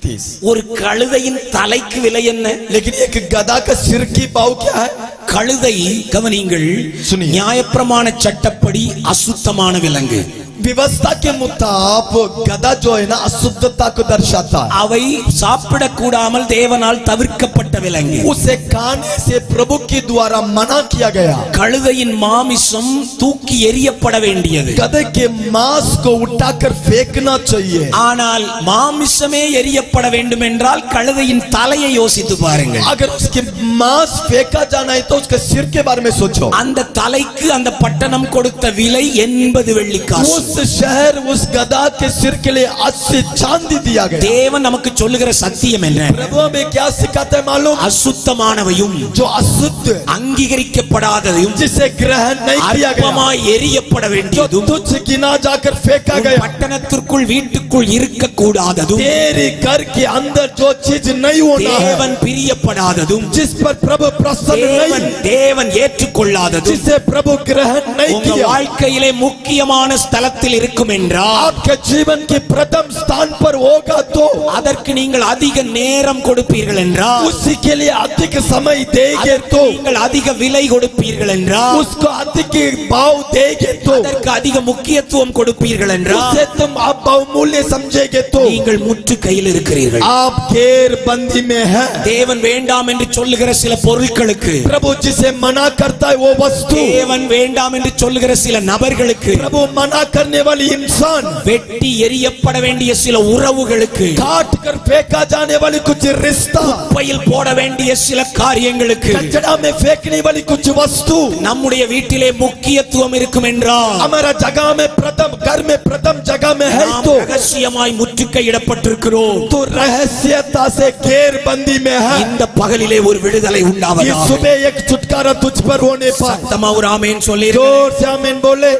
30। ஒரு கழுதையின் தலைக்கு விலை என்ன? लेकिन एक गधा का सिर की भाव क्या है? கழுதை, கவனிங்கள், सुनिए। நியாயப்பிரமாண சட்டப்படி அசுத்தமான விலங்கு. व्यवस्था के मुताबिक गधा जो है ना अशुद्धता को दर्शाता है। அவை சாப்பிடக்கூடாமல் தேவனால் தவிர்க்கப்பட்ட விலங்கு. उसे खाने से प्रभु के द्वारा मना किया गया। கழுதையின் மாமிசம் தூக்கி எறியப்பட வேண்டியது. गधे के मांस को उठाकर फेंकना चाहिए। ஆனால் மாமிசமே எறியப்பட வேண்டும் என்றால் கழுதையின் தலையை யோசித்து பாருங்கள். अगर उसके मांस फेंका जाना है तो उसके सिर के बारे में सोचो। அந்த தலைக்கு அந்த பட்டணம் கொடுத்த விலை 80 வெள்ளிக்காசு. उस शहर उस गधा के सिर के लिए 80 चांदी दिया गया। தேவன் நமக்கு சொல்லுகிற சத்தியம் என்ன? प्रभु हमें क्या सिखाता है मालूम? அசுத்தமானவையும் जो अशुद्ध அங்கீகரிக்கப்படாததையும் जिसे ग्रहण नहीं किया गया, அற்பமாய் எறியப்பட जो வேண்டியதும் तुच्छ गिना जाकर फेंका गया, பட்டணத்திற்குள் வீட்டுக்குள் இருக்க கூடாததும் तेरे घर के अंदर जो चीज नहीं होना है, தேவன் பிரியப்படாததும் जिस पर प्रभु प्रसन्न नहीं, தேவன் ஏற்றுக்கொள்ளாததும் जिसे प्रभु ग्रहण नहीं உங்க किया, வாழ்க்கையிலே முக்கியமான ஸ்தலத்தில் இருக்கும் என்றால் आपके जीवन के प्रथम स्थान पर होगा तो அதற்கு நீங்கள் அதிக நேரம் கொடுப்பீர்கள் என்றால் उसी के लिए अधिक समय देंगे तो நீங்கள் அதிக விலை கொடுப்பீர்கள் என்றால் उसको अधिक भाव देंगे तो அதற்கு அதிக முக்கியத்துவம் கொடுப்பீர்கள் என்றால் उसे तुम आप बहुमूल्य समझेगे तो நீங்கள் முற்று கையில் இருக்கிறீர்கள். आप गैर बंदी में है। தேவன் வேண்டாம் என்று சொல்லுகிற சில பொருட்களுக்கு, प्रभु जिसे मना करता है वो वस्तु, தேவன் வேண்டாம் என்று சொல்லுகிற சில நபர்களுக்கு, प्रभु मना करने वाली इंसान, வெட்டி எறியப்பட வேண்டிய சில உறவுகளுக்கு, काट कर फेंका जाने वाली कुछ रिश्ता, குப்பையில் போட வேண்டிய சில காரியங்களுக்கு कचरा में फेंकने वाली कुछ वस्तु நம்முடைய வீட்டிலே முக்கியத்துவம் இருக்கும் என்றால் हमारा जगह में प्रथम घर में प्रथम जगह में है நாம் तो ரகசியமாய் முற்றுகையிடப்பட்டிருக்கிறோம். तो रहस्यता से गैर बंदी में है। இந்த பகலிலே ஒரு விடுதலை ये உண்டாவதாக. सुबह एक छुटकारा तुझ पर होने पर சத்தமா ஒரு ஆமென் சொல்லிரு. जोर से आमीन बोले।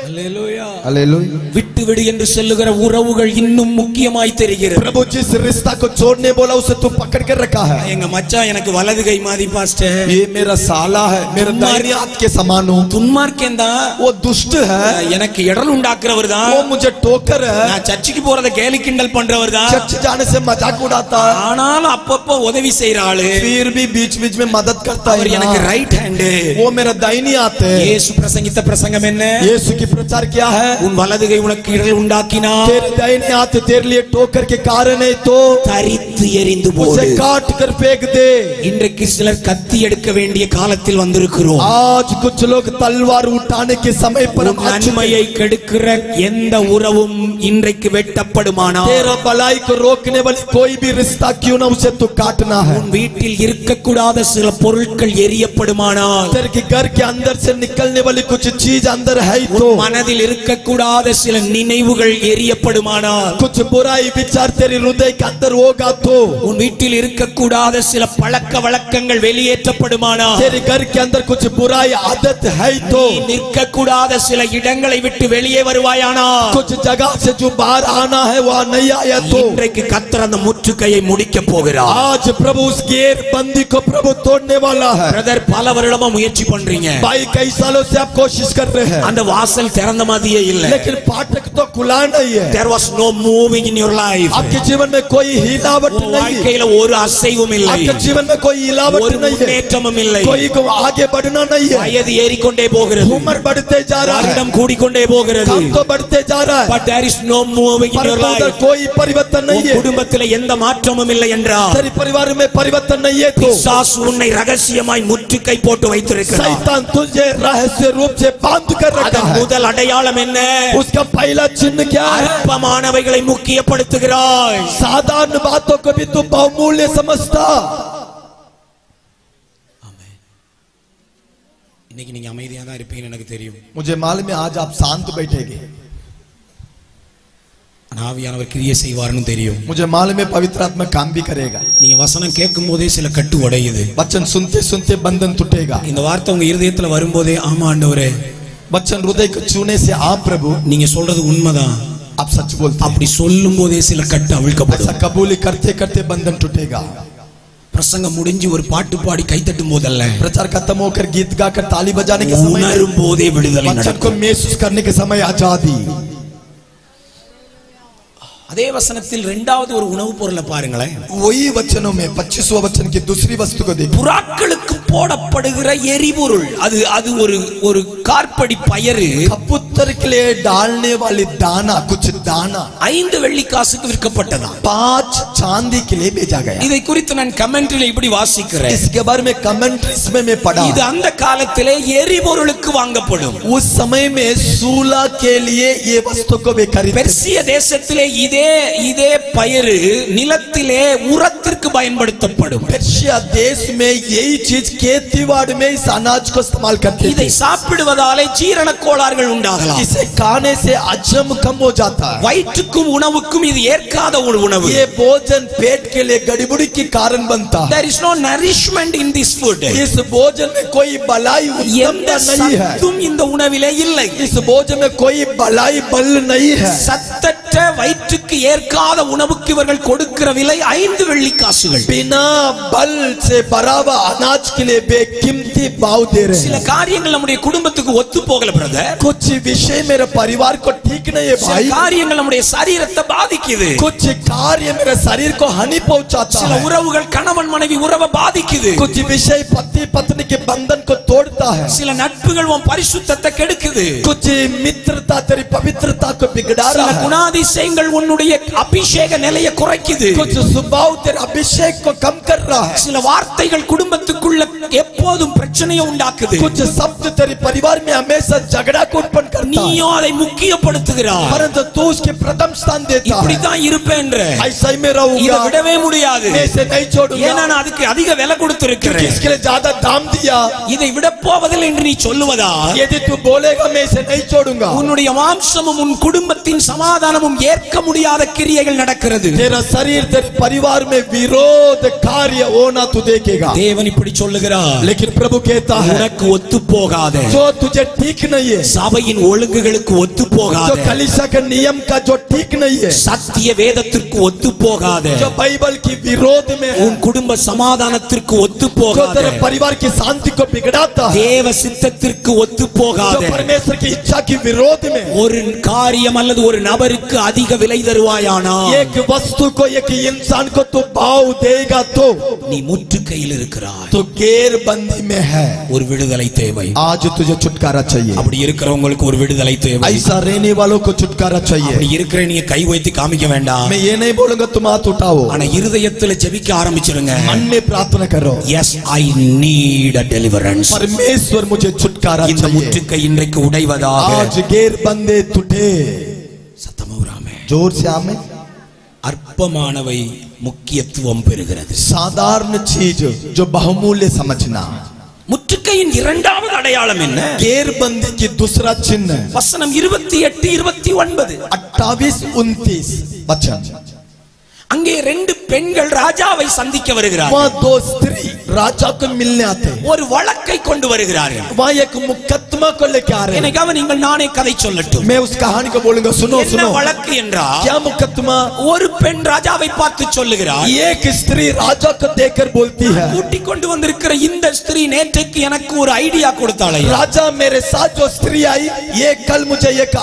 அல்லேலூயா. हालेलुया। விட்டு விடு என்று சொல்லுகிற உறவுகள் இன்னும் முக்கியமாய் தெரிகிறது. प्रभु जिस रिश्ता को छोड़ने बोला उसे तू पकड़ कर रखा है। எங்க மச்சான் எனக்கு வலது கை மாதிரி பாஸ்டர். ये मेरा साला है, मेरा दाहिने हाथ के समान हूँ। துன்மார்க்கன் தான், वो दुष्ट है, எனக்கு இடர் உண்டாக்குறவர் தான், वो मुझे टोकर है, நான் சர்ச்சுக்கு போறத கேலி கிண்டல் பண்றவர் தான். चर्च जाने से मजाक उड़ाता है, ஆனாலும் அப்பப்போ உதவி செய்யற ஆளு. फिर भी बीच बीच में मदद करता அவர் है எனக்கு ना। Right hand. वो मेरा दाहिनी हाथ है। இயேசு பிரசங்கித்த பிரசங்கம் என்ன? यीशु की प्रचार क्या है? உன் வலது கை உனக்கு இடர் உண்டாக்கினா तेरे दाहिने हाथ तेरे लिए टोकर के कारण है तो தரித்து எறிந்து उसे போடு. काट कर फेंक दे। இன்றைக்கு சிலர் கத்தி எடுக்க வேண்டிய காலத்தில் வந்திருக்கிறோம். आज कुछ लोग तलवार उठाने के समय पर हम आ चुके நன்மையை கெடுக்கிற எந்த உறவும் இன்றைக்கு வெட்டப்படுமானால், तेरा भलाई को रोकने वाली कोई भी रिश्ता क्यों ना उसे तू काटना है। உன் வீட்டில் இருக்கக்கூடாத சில பொருட்கள் எரியப்படுமானால், तेरे के घर के अंदर से निकलने वाली कुछ चीज अंदर है तो மனதில் இருக்கக்கூடாத சில நினைவுகள் எரியப்படுமானால், कुछ बुराई विचार तेरे हृदय के अंदर होगा तो உன் வீட்டில் இருக்கக்கூடாத சில பழக்க வழக்கங்கள் வெளியேற்றப்படுமானால், तेरे घर के अंदर कुछ बुराई आदत है तो நீ நிற்கக்கூடாத சில இடங்களை விட்டு வெளியே வருவாயானால், कुछ जगह से जो बाहर आना है वहाँ नहीं आया तो இன்றைக்கு கர்த்தர் அந்த முற்றுகையை முடிக்க போகிறார். आज प्रभु उस गैर बंदी को प्रभु तोड़ने वाला है। பிரதர், பல வருடமா முயற்சி பண்றீங்க, भाई कई सालों से आप कोशिश कर रहे हैं அந்த வாசல் திறந்த மாதிரியே இல்ல. लेकिन फाटक तो खुला नहीं है। There was no moving in your life. आपके जीवन में कोई हिलावट உன் नहीं है, வாழ்க்கையில ஒரு அசைவும் இல்லை, आपके जीवन में कोई हिलावट ஒரு नहीं है, முன்னேற்றமும் இல்லை. कोई को आगे बढ़ना नहीं है। வயது ஏறிக்கொண்டே போகிறது, उम्र बढ़ते जा रहा है, வருடம் கூடிக்கொண்டே போகிறது. काम तो बढ़ते जा रहा है, But there is no moving in पर your उधर life. कोई परिवर्तन नहीं உன் है। குடும்பத்திலே எந்த மாற்றமும் இல்லை என்றால், तेरे परिवार में परिवर्तन नहीं है तो பிசாசு உன்னை ரகசியமாய் முற்றுகை போட்டு வைத்திருக்கிறார். शैतान तुझे रहस्य रूप से बांध कर रखा அதன் है। முதல் அடையாளம் என்ன? उसका पहला चिन्ह क्या है? அற்பமானவைகளை முக்கியப்படுத்துகிறாய். साधारण बातों को भी तू बहुमूल्य समझता। இன்னைக்கு நீங்க அமைதியா தான் இருப்பீங்கன்னு எனக்கு தெரியும். मुझे मालूम है आज आप शांत बैठेंगे, ஆவியானவர் கிரியை செய்வார்னு தெரியும். मुझे मालूम है पवित्र आत्मा काम भी करेगा। நீங்க வசனம் கேட்கும் போதே சில கட்டு உடையுது. वचन सुनते सुनते बंधन टूटेगा। இந்த வார்த்தை உங்க இருதயத்துல வரும்போதே, ஆமா ஆண்டவரே, वचन हृदय को छूने से आप प्रभु நீங்க சொல்றது உண்மைதான், आप सच बोलते हैं। அப்படி சொல்லும் போதே சில கட்டு ऐसा அவிழ்க்கப்படும். कबूली करते करते बंधन टूटेगा। பிரசங்கம் முடிஞ்சு ஒரு பாட்டு பாடி கைத்தட்டும் போதல்ல, प्रचार खत्म होकर गीत गाकर ताली बजाने के समय, உணரும் போதே விடுதலை वचन को நடக்கும். महसूस करने के समय आजादी। அதே வசனத்தில் இரண்டாவது ஒரு உணவு பொருளை பாருங்களேன். वही वचनों में 25वां वचन की दूसरी वस्तु को देखिए. புறாக்களுக்கு போடப்படுகிற எரிபொருள், அது அது ஒரு கார்படி பயறு. कबूतर के लिए डालने वाली दाना, कुछ दाना 5 வெள்ளிக்காசுக்கு விற்கப்பட்டதா. 5 चांदी के लिए भेजा गया. இதை குறித்து நான் கமெண்ட்ரியில இப்படி வாசிக்கிறேன். इसके बारे में कमेंट्रीज में मैं पढ़ा. இது அந்த காலத்திலே எரிபொருளுக்கு வாங்கப்படும். उस समय में सूला के लिए ये वस्तु को वे खरीदते. பெர்சிய தேசத்திலே இதே பயறு நிலத்திலே உரத்திற்கு பயன்படுத்தப்படும். पर्शिया देश में यही चीज खेतीबाड़ी में इस अनाज को इस्तेमाल करते थे. இதை சாப்பிடுவதாலே ஜீரண கோளாறுகள் உண்டாகலாம். इसे खाने से हजम कम हो जाता है. வயிற்றுக்கும் உணவுக்கும் இது ஏற்காத ஒரு உணவு. ये भोजन पेट के लिए गड़बड़ी के कारण बनता है. There is no nourishment in this food. इस भोजन में कोई भलाई எந்த नहीं है. சத்தும் இந்த உணவிலே இல்லை. इस भोजन में कोई भलाई बल नहीं है. சத்தற்ற வயிற்றுக்கு ஏற்காத உணவுக்கு இவர்கள் கொடுக்கிற விலை 5 வெள்ளிக்காசுகள். बिना बल से बराबर अनाज के लिए बेकीमती भाव दे रहे சில हैं. காரியங்கள் நம்முடைய குடும்பத்துக்கு ஒத்து போகல பிரதர். कुछ विषय मेरे परिवार को ठीक नहीं है சில भाई. காரியங்கள் நம்முடைய சரீரத்தை பாதிக்குது. कुछ कार्य मेरे शरीर को हानि पहुंचाता சில है. உறவுகள் கணவன் மனைவி உறவை பாதிக்குது. कुछ विषय पति पत्नी के बंधन को तोड़ता है. சில நட்புகள் உன் பரிசுத்தத்தை கெடுக்குது. कुछ मित्रता तेरी पवित्रता को बिगड़ा சில रहा है. குணாதிசயங்கள் உன்னுடைய அபிஷேக நிலையை குறைக்குது. कुछ स्वभाव तेरे अभिषेक को कम कर रहा है. சில வார்த்தைகள் குடும்பத்துக்குள்ள எப்போதும் பிரச்சனையை உண்டாக்குது. कुछ शब्द तेरे परिवार में हमेशा झगड़ा को उत्पन्न करता है. நீயோ அதை முக்கியப்படுத்துகிறாய். परंतु तू उसके प्रथम स्थान देता है. இப்படித்தான் இருப்பேன்ற. ऐसा ही मैं இதை रहूंगा. விடவே முடியாது. मैं इसे नहीं छोड़ूंगा. ஏன்னா நான் அதுக்கு அதிக விலை கொடுத்திருக்கிறேன். इसके लिए ज्यादा दाम दिया. இதை விட போவதில்லை என்று நீ சொல்லுவதா? यदि तू बोलेगा मैं इसे नहीं छोड़ूंगा. உன்னுடைய மாம்சமும் உன் குடும்பத்தின் சமாதானமும் ஏற்க முடியாத கிரியைகள் நடக்கிறது. तेरा शरीर तेरे परिवार में विरोध कार्य होना तू देखेगा. தேவன் இப்படி சொல்லுகிறார். लेकिन प्रभु कहता है உனக்கு ஒத்து போகாத, जो तुझे ठीक नहीं है, சபையின் ஒழுங்குகளுக்கு ஒத்து जो போகாத, कलीसिया के नियम का जो ठीक नहीं है, சத்திய வேதத்திற்கு ஒத்து போகாத, जो बाइबल की विरोध में है, உன் குடும்ப சமாதானத்திற்கு ஒத்து जो போகாத, तेरे परिवार की शांति को बिगड़ाता है, தேவ சித்தத்திற்கு ஒத்து जो போகாத परमेश्वर की इच्छा की विरोध में ஒரு காரியம் அல்லது ஒரு நபருக்கு அதிக விலை தருவாயானா एक वस्तु को एक इंसान को तू भाव देगा तो நீ முற்றுகையில் இருக்கிறாய். तो गैर बंदी में है. ஒரு விடுதலை தேவை. आज तुझे छुटकारा चाहिए. அப்படி இருக்கிறவங்களுக்கு ஒரு விடுதலை தேவை. ऐसा रहने वालों को छुटकारा அப்படி चाहिए. இருக்கிற நீங்க கை வைத்து காமிக்க வேண்டாம். मैं ये नहीं बोलूंगा तुम हाथ उठाओ. ஆனா இருதயத்துல ஜெபிக்க ஆரம்பிச்சிருங்க. मन में प्रार्थना करो. Yes, I need a deliverance. परमेश्वर मुझे छुटकारा இந்த चाहिए. முற்றுகை இன்றைக்கு உடைவதாக. आज गैर बंदे टूटे. சத்தமௌராமே. जोर से आमें. அற்பமானவை முக்கியத்துவம் பெறுகிறது. साधारण चीज जो बहुमूल्य समझना. முற்றுகையின் இரண்டாவது அடையாளம் என்ன? गैर बंदी की दूसरा चिन्ह வசனம் 28 29. 28-29 वचन. அங்கே 2 பெண்கள் ராஜாவை சந்திக்க வருகிறார்கள். वहाँ 2 स्त्री राजा को मिलने आते हैं. ஒரு வழக்கை கொண்டு வருகிறார்கள். वहाँ एक मुकदमा को लेके आ रहे என்னை हैं. கவனிங்கள், நானே கதை சொல்லட்டும். मैं उस कहानी को बोलूंगा. सुनो என்ன सुनो. வழக்கு என்றால், क्या मुकदमा? ஒரு பெண் ராஜாவை பார்த்து சொல்லுகிறார், एक स्त्री राजा को देखकर बोलती है, கூட்டிக் கொண்டு வந்திருக்கிற இந்த ஸ்திரீ நேற்றைக்கு எனக்கு ஒரு ஐடியா கொடுத்தாளே. राजा मेरे साथ जो स्त्री आई ये कल मुझे एक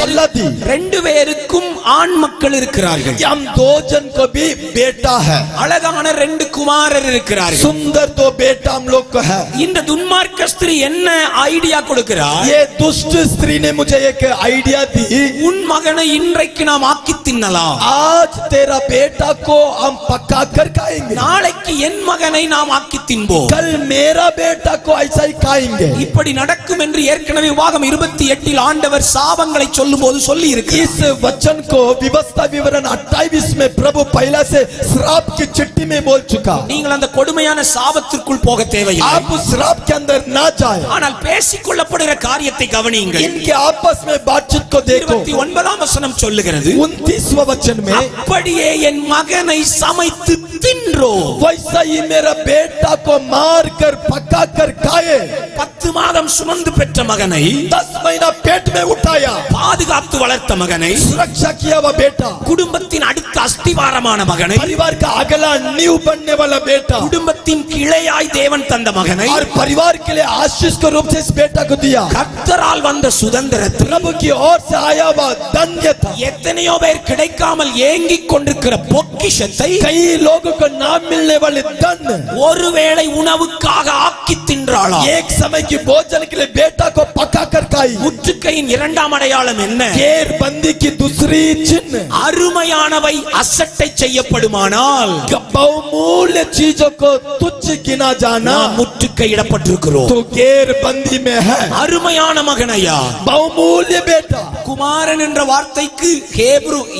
सलाह दी. 2 பேருக்கும் ஆண் மக்கள் இருக்கிறார்கள். हम 2 जन को भी बेटा है. அழகான 2 குமாரர் இருக்கிறார்கள். सुंदर 2 बेटा हम लोग को है. இந்த துன்மார்க்க ஸ்திரீ என்ன ஐடியா கொடுக்கிறார்? ये दुष्ट स्त्री ने मुझे एक आइडिया दी. உன் மகனை இன்றைக்கு நாம் ஆக்கி தின்னலாம். आज तेरा बेटा को हम पका कर खाएंगे. நாளைக்கு என் மகனை நாம் ஆக்கி தின்போம். कल मेरा बेटा को ऐसा ही खाएंगे. இப்படி நடக்கும் என்று ஏற்கனவே உபாகம் 28 ஆண்டவர் சாபங்களை சொல்லும்போது சொல்லி இருக்கிறார். इस वचन को व्यवस्था विवरण 28 में प्रभु पहला से श्राप की चिट्ठी में बोल चुका. நீங்கள் அந்த கொடுமையான சாபத்திற்குள் போக தேவையில்லை. आप उस श्राप के अंदर ना जाए. ஆனால் பேசிக் கொள்ளப்படுகிற காரியத்தை கவனியுங்கள். इनके आपस में बातचीत को देखो. 29ஆம் வசனம் சொல்லுகிறது, 29वां वचन में அப்படியே என் மகனை சமைத்து தின்றோ. वैसा ही मेरा बेटा को मार कर पका कर खाए. 10 மாதம் சுமந்து பெற்ற மகனை, 10 महीना पेट में उठाया, பாதுகாத்து வளர்த்த மகனை, सुरक्षा किया हुआ बेटा, குடும்பத்தின் அடுத்த அஸ்திவாரமான மகனை, परिवार का अगला नींव बनने वाला बेटा, குடும்பத்தின் கிளையாய் தேவன் தந்த மகனை, और परिवार के लिए आशीष के रूप से इस बेटा को दिया. கர்த்தரால் வந்த சுதந்திரத்தை प्रभु की ओर से आया हुआ धन्य था. எத்தனையோ பேர் கிடைக்காமல் ஏங்கிக் கொண்டிருக்கிற பொக்கிஷத்தை कई लोगों को नाम मिलने वाले धन ஒருவேளை உணவுக்காக ஆக்கி தின்றாளா. एक समय की भोजन के लिए बेटा को पका कर खाई. முற்றுகையின் இரண்டாம் அடையாளம் என்ன? गैर बंदी की दूसरी चिन्ह, அருமையானவை அசட்டை செய்யப்படுமானால் बहुमूल्य चीजों को तुच्छ गिना जाना, நாம் முற்றுகையிடப்பட்டிருக்கிறோம். तो गैर बंदी में है. அருமையான மகனையா, बहुमूल्य बेटा. குமாரன் என்ற வார்த்தைக்கு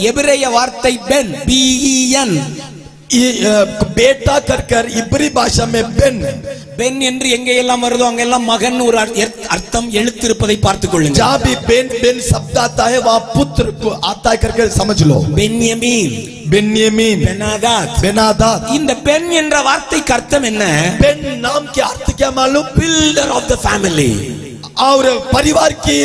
எபிரேய வார்த்தை பென், BEN. बेटा कर कर इब्री भाषा में बेन. பென் என்று எங்கே எல்லாம் வருதோ அங்கெல்லாம் மகன் ஒரு அர்த்தம் எழுத்து இருப்பதை பார்த்துக் கொள்ளுங்க. जहाँ भी बेन बेन शब्द आता है वहाँ पुत्र को आता है करके समझ लो. பென்யமீன், बेन्यामीन, பெனாதாத். बेनादात. இந்த பென் என்ற வார்த்தைக்கு அர்த்தம் என்ன? बेन नाम के अर्थ क्या मालूम? பில்டர் ஆஃப் த ஃபேமிலி, और परिवार की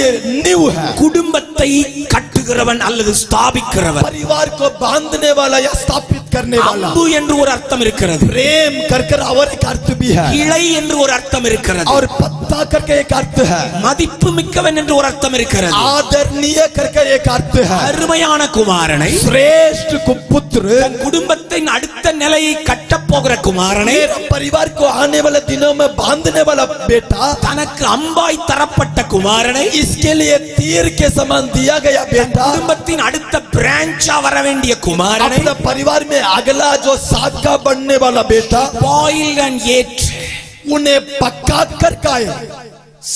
नींव है. குடும்பத்தை கட்டுகிறவன் அல்லது ஸ்தாபிக்கிறவன். परिवार को बांधने वाला या स्थापित करने वाला. அன்பு என்று ஒரு அர்த்தம் இருக்கிறது. प्रेम कर कर और एक अर्थ भी है. கிளை என்று ஒரு அர்த்தம் இருக்கிறது. और पत्ता करके एक अर्थ है. மதிப்பு மிக்கவன் என்று ஒரு அர்த்தம் இருக்கிறது. आदरणीय करके एक अर्थ है. அருமையான குமாரனை, श्रेष्ठ पुत्र, தன் குடும்பத்தின் அடுத்த நிலையை கட்டப் போகிற குமாரனை, मेरा परिवार को आने वाले दिनों में बांधने वाला बेटा, தனக்கு அம்பாய் தரப்பட்ட குமாரனை, इसके लिए तीर के समान दिया गया बेटा, குடும்பத்தின் அடுத்த பிரான்ச்சா வர வேண்டிய குமாரனை, अपने परिवार में अगला जो शाखा बनने वाला बेटा, பாயில் அண்ட் ஏட், उन्हें पका कर खाए.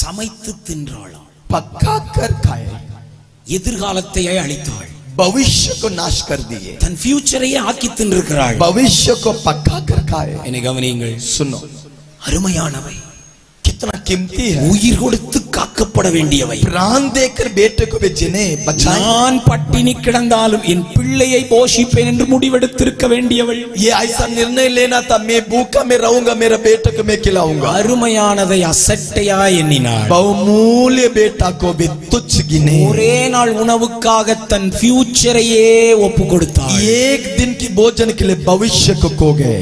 சமைத்து தின்றாளாம். पका कर खाए, எதிர்காலத்தையே அழித்தாள். भविष्य को नाश कर दिए. தன் ஃபியூச்சரையே ஆக்கி தின்றிருக்கிறாள். भविष्य को पका कर खाए. என்னை கவனியுங்கள். सुनो, அருமையானவை, कितना कीमती है. உயிர் கொடுத்து காக்கப்பட வேண்டியவை. प्राण देकर बेटे को भी जिन्हें बचाए. நான் பட்டினி கிடந்தாலும் என் பிள்ளையை போஷிப்பேன் என்று முடிவெடுத்திருக்க வேண்டியவள். ये ऐसा निर्णय लेना था, मैं भूखा में रहूंगा, मेरे बेटे को मैं खिलाऊंगा. அருமையானதை அசட்டையா எண்ணினாள். बहुमूल्य बेटा को भी तुच्छ गिने. ஒரே நாள் உணவுக்காக தன் ஃபியூச்சரையே ஒப்பு கொடுத்தாள். एक दिन की भोजन के लिए भविष्य को खो गए.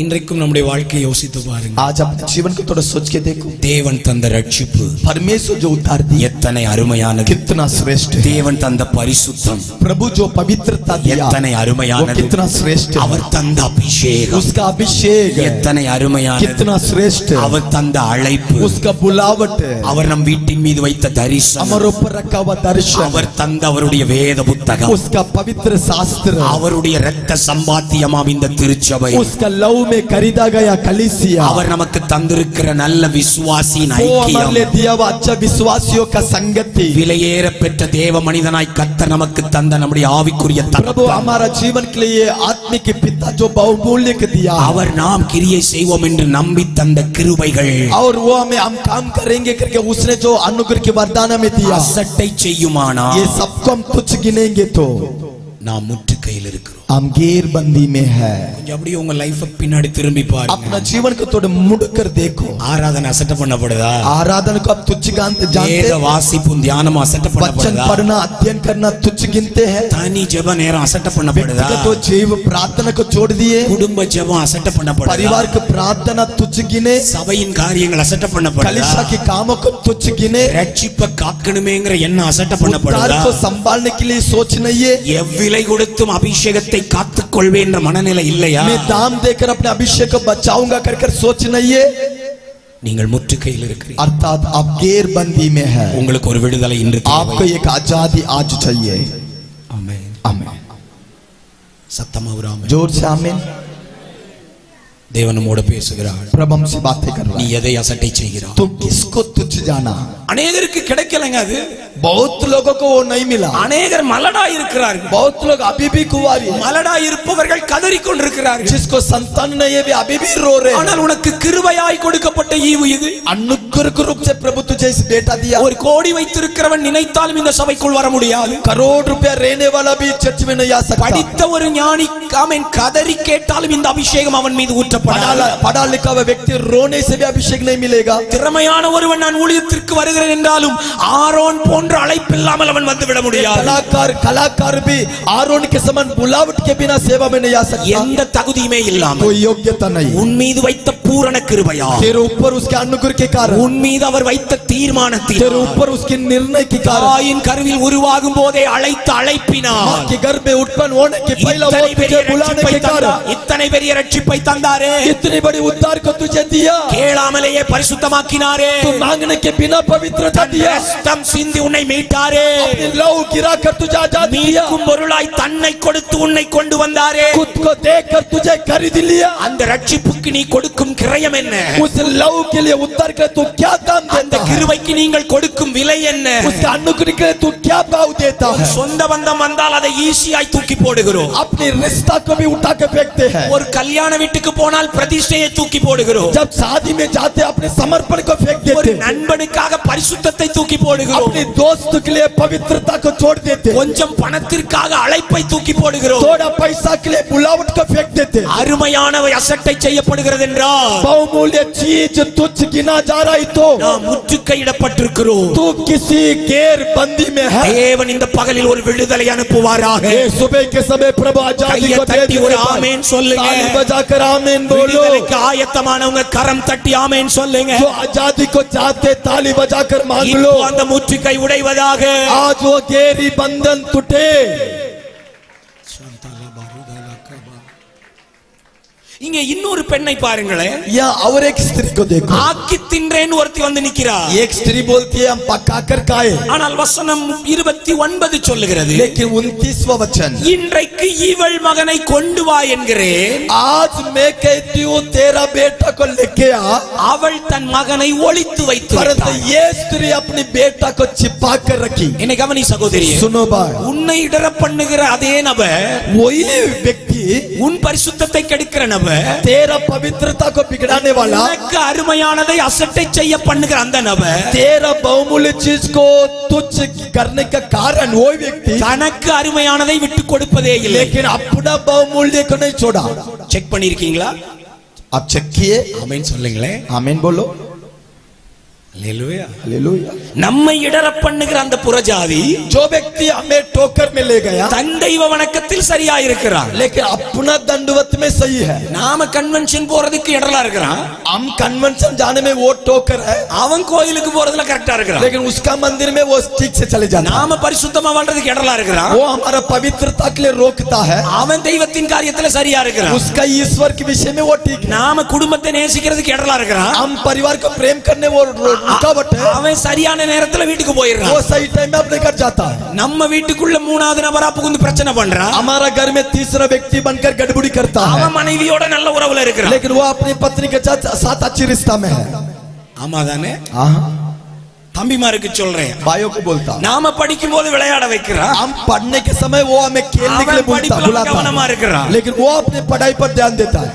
இன்றைக்கும் நம்முடைய வாழ்க்கையை யோசித்து பாருங்க. आज अपने जीवन को थोड़ा सोच के देखो. தேவன் தந்த ரட்சிப்பு परमेश्वर जो उतार दिया எத்தனை அருமையானது. कितना श्रेष्ठ है. தேவன் தந்த பரிசுத்தம் प्रभु जो पवित्रता दिया எத்தனை वो அருமையானது. कितना श्रेष्ठ है. அவர் தந்த அபிஷேகம் उसका अभिषेक எத்தனை அருமையானது. कितना श्रेष्ठ है. அவர் தந்த அழைப்பு, उसका बुलावट, அவர் நம் வீட்டின் மீது வைத்த தரிசனம், हमारे ऊपर रखा हुआ दर्शन, அவர் தந்த அவருடைய வேத புத்தகம், उसका पवित्र शास्त्र, அவருடைய இரத்த சம்பாத்தியமாம் இந்த திருச்சபை, उसका लव में खरीदा गया कलीसिया, அவர் நமக்கு தந்திருக்கிற நல்ல விசுவாசியின் वो हमारे ஐக்கியம், लिए दिया हुआ अच्छा विश्वासियों का संगति, விலையேற பெற்ற தேவ மனிதனாய் கர்த்தர் நமக்கு தந்த நம்முடைய ஆவிக்குரிய प्रभु தகப்பன், हमारा जीवन के लिए आत्मिक पिता जो बहुमूल्य के दिया, அவர் நாம் கிரியை செய்வோம் என்று நம்பி தந்த கிருபைகள், और वो हमें हम काम करेंगे करके उसने जो अनुग्रह के वरदान में दिया, அசட்டை செய்யுமானால் ये सबको हम तुच्छ गिनेंगे तो நாம் முற்றுகையில் இருக்கிறோம். हम गैर बंदी में है. கொஞ்சம் அப்படியே உங்க லைஃப் பின்னாடி திரும்பி பாருங்க. अपना जीवन को थोड़ा मुड़ कर देखो. ஆராதனை அசட்டை பண்ணப்படுதா? आराधना को आप तुच्छ जानते வேத வாசிப்பும் தியானமும் அசட்டை वचन பண்ணப்படுதா? पढ़ना अध्ययन करना तुच्छ गिनते हैं. தனி ஜெப நேரம் அசட்டை பண்ணப்படுதா? तो जीव प्रार्थना को छोड़ दिए, குடும்ப ஜெபம் அசட்டை பண்ணப்படுதா? परिवार की प्रार्थना तुच्छ गिने, சபையின் காரியங்கள் அசட்டை பண்ணப்படுதா? कलीसिया के कामों को तुच्छ गिने, ரட்சிப்ப காக்கணுமேங்கிற எண்ணம் அசட்டை उद्धार பண்ணப்படுதா? को संभालने के लिए सोच नहीं है. எவ்விலை கொடுத்தும் அபிஷேகத்தை காத்துக் கொள்வேன்ற மனநிலை இல்லையா? मैं दाम देकर अपने अभिषेक को बचाऊंगा कर सोच नहीं है. நீங்கள் முற்றுகையில் இருக்கிறீர்கள். अर्थात आप गैर बंदी में है. உங்களுக்கு ஒரு விடுதலை இன்று தேவை. आपको एक आजादी आज चाहिए. ஆமென். आमीन. சத்தமா ஒரு ஆமென். जोर से आमीन. தேவன் நம்மோடு பேசுகிறார். प्रभु हमसे बातें कर रहा நீ है. எதை அசட்டை செய்கிறாய்? तो किसको तुच्छ जाना? அநேகருக்கு கிடைக்கலங்க அது. बहुत लोगों को वो नहीं मिला. அநேகர் மலடா இருக்கிறார்கள். बहुत लोग अभी भी कुंवारी हैं. மலடா இருப்பவர்கள் கதறிக் கொண்டிருக்கிறார்கள். जिसको संतान नहीं है वे अभी भी रो रहे हैं. ஆனால் உனக்கு கிருபையாய் கொடுக்கப்பட்ட ஈவு இது. अनुग्रह रूप से प्रभु तुझे इस बेटा दिया. ஒரு கோடி வைத்திருக்கிறவன் நினைத்தாலும் இந்த சபைக்குள் வர முடியாது. करोड़ रुपया रहने वाला भी चर्च में नहीं आ सकता. படித்த ஒரு ஞானி அவன் கதறி கேட்டாலும் இந்த அபிஷேகம் அவன் மீது ஊற்றப்படாது. पढ़ा लिखा हुआ व्यक्ति रोने से भी अभिषेक नहीं मिलेगा. திறமையான ஒருவன் நான் ஊழியத்திற்கு வருகிறேன் என்றாலும் ஆரோன் போன்ற அழைப்பில்லாமல் அவன் வந்துவிட முடியாது. कलाकार भी आरोन के समान बुलावट के बिना सेवा में नहीं आ सकता. எந்த தகுதியுமே இல்லாமல் कोई योग्यता नहीं. உன் மீது வைத்த பூரண கிருபையா, तेरे ऊपर उसके अनुग्रह के कारण, உன் மீது அவர் வைத்த தீர்மானத்தில், तेरे ऊपर उसके निर्णय के कारण, தாயின் கருவில் உருவாகும் போதே அழைத்த அழைப்பினால், मां के गर्भ में उत्पन्न होने के पहले वो तुझे बुलाने के कारण, இத்தனை பெரிய ரட்சிப்பை தந்தாரே, इतनी बड़ी उद्धार को तुझे दिया. கேளாமலேயே பரிசுத்தமாக்கினாரே, तू मांगने के बिना पवित्रता दिया. ரத்தம் சிந்தி உன்னை மீட்டாரே, अपने लहू गिराकर तुझे आजाद किया. மீட்கும் பொருளாய் தன்னை கொடுத்து உன்னை கொண்டு வந்தாரே, खुद को देकर तुझे खरीद लिया. அந்த ரட்சிப்புக்கு நீ கொடுக்கும் கிரயம் என்ன? उस लहू के लिए उद्धार के तू क्या दाम அந்த देता है? கிருபைக்கு நீங்கள் கொடுக்கும் விலை என்ன? उसके अनुग्रह के लिए तू क्या भाव देता है? சொந்த பந்தம் வந்தால் அதை ஈஸியாய் தூக்கி போடுகிறோம். अपनी रिश्ता को भी उठा के फेंकते हैं. ஒரு கல்யாண வீட்டுக்கு போனால் பிரதிஷ்டையை தூக்கி போடுகிறோம். जब शादी में जाते अपने समर्पण को फेंक ஒரு देते. நண்பனுக்காக பரிசுத்தத்தை தூக்கி போடுகிறோம். अपने दोस्त के लिए पवित्रता को छोड़ देते. கொஞ்சம் பணத்திற்காக அழைப்பை தூக்கி போடுகிறோம். थोड़ा पैसा के लिए बुलावट को फेंक देते. அருமையானவை அசட்டை செய்யப்படுகிறது என்றால் बहुमूल्य चीज तुच्छ गिना जा रहा है तो நாம் முற்றுகையிடப்பட்டிருக்கிறோம். तू किसी गैर बंदी में है. தேவன் இந்த பகலில் ஒரு விடுதலை அனுப்புவாராக. ये सुबह के समय प्रभु आजादी கையை को दे தட்டி ஒரு देने पर ஆமென் சொல்லுங்க. ताली बजाकर आमीन बोलो. விடுதலைக்கு ஆயத்தமானவங்க கரம் தட்டி ஆமென் சொல்லுங்க. जो आजादी को चाहते ताली बजाकर मांग लो. இப்போ அந்த முற்றுகை உடைவதாக. आज वो गहरी बंधन टूटे. இங்க இன்னொரு பெண்ணை பாருங்களேன். या और एक स्त्री को देखो. ஆக்கி தின்றேன்னு ஒருத்தி வந்து நிக்கிறா. एक स्त्री बोलती है हम पका कर खाए. ஆனால் வசனம் 29 சொல்லுகிறது, लेकिन 29वां वचन, இன்றைக்கு இவள் மகனை கொண்டு வா என்கிறேன். आज मैं कहती हूँ तेरा बेटा को लेके आ. அவள் தன் மகனை ஒளித்து வைத்து परंतु விட்டாள். ये स्त्री अपनी बेटा को छिपा कर रखी. என்னை கவனி சகோதரி, सुनो बात, உன்னை இடற பண்ணுகிற அதே நபர், वही व्यक्ति உன் பரிசுத்தத்தை கெடுக்கிற நபர், तेरा पवित्रता को बिगड़ाने वाला, உனக்கு அருமையானதை அசட்டை செய்ய பண்ணுகிற அந்த நபர், तेरा बहुमूल्य चीज को तुच्छ करने का कारण वो व्यक्ति தனக்கு அருமையானதை விட்டு கொடுப்பதே இல்லை. लेकिन अपना बहुमूल्य को नहीं छोड़ा. செக் பண்ணிருக்கீங்களா? आप चेक किए? ஆமென் சொல்லுங்களேன். आमीन बोलो. அல்லேலூயா. हालेलुया. நம்மை இடற பண்ணுகிற அந்த புறஜாதி जो व्यक्ति हमें ठोकर में ले गया தன் தெய்வ வணக்கத்தில் சரியா இருக்கிறான். लेकिन अपना दंडवत में सही है. நாம கன்வென்ஷன் போறதுக்கு இடரலா இருக்கிறான். हम कन्वेंशन जाने में वो ठोकर है, அவன் கோயிலுக்கு போறதுல கரெக்டா இருக்கிறான். लेकिन उसका मंदिर में वो ठीक से चले जाता है. நாம பரிசுத்தமா வாழ்றதுக்கு இடரலா இருக்கிறான். वो हमारा पवित्रता के लिए रोकता है. அவன் தெய்வத்தின் காரியத்துல சரியா இருக்கிறான். उसका ईश्वर के विषय में वो ठीक है. நாம குடும்பத்தை நேசிக்கிறதுக்கு இடரலா இருக்கிறான். हम परिवार को प्रेम करने वो रुकावट है. அவன் சரியான நேரத்துல வீட்டுக்கு போயிடுறான். वो सही टाइम में अपने घर जाता है. நம்ம வீட்டுக்குள்ள மூணாவது நபரா புகுந்து பிரச்சனை பண்றான். हमारा घर में तीसरा व्यक्ति बनकर गड़बड़ी करता है, அவன் மனைவியோட நல்ல உறவுல இருக்கிறான். लेकिन वो अपनी पत्नी के साथ अच्छी रिश्ता में है. ஆமா தானே? हाँ, தம்பிமாருக்கு சொல்றேன், भाइयों को बोलता हूं. நாம படிக்கும் போது விளையாட வைக்கிறான். हम पढ़ने के समय वो हमें खेलने के लिए बुलाता கவனமா है, இருக்கிறான். लेकिन वो अपनी पढ़ाई पर ध्यान देता है.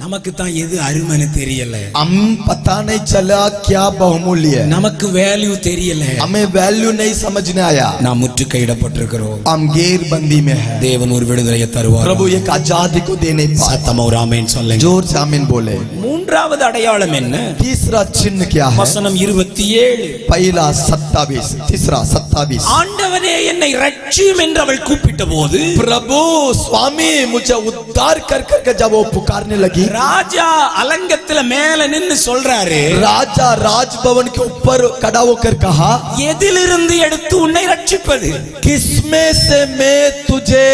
நமக்கு தான் எது அருமைன்னு தெரியல. हम पता नहीं चला क्या बहुमूल्य है. நமக்கு வேல்யூ தெரியல. हमें वैल्यू नहीं समझने आया. நாம் முற்றுகையிடப்பட்டிருக்கிறோம். हम गैर बंदी में है. தேவன் ஒரு விடுதலையை தருவார். प्रभु एक आजादी को देने पाए. சத்தமா ஒரு ஆமென் சொல்லுங்க. जोर से आमीन बोले. மூன்றாவது அடையாளம் என்ன? तीसरा चिन्ह क्या है? வசனம் 27. पहला 27, तीसरा 27. ஆண்டவரே என்னை ரட்சியும் என்று அவள் கூப்பிட்ட போது, प्रभु स्वामी मुझे उद्धार कर करके जब वो पुकारने लगी, ராஜா அலங்கத்துல மேல நின்னு சொல்றாரு, राजा राजभवन के ऊपर खड़ा होकर कहा, எதிலிருந்து எடுத்து உன்னை ரட்சிப்பது? किसमें से मैं तुझे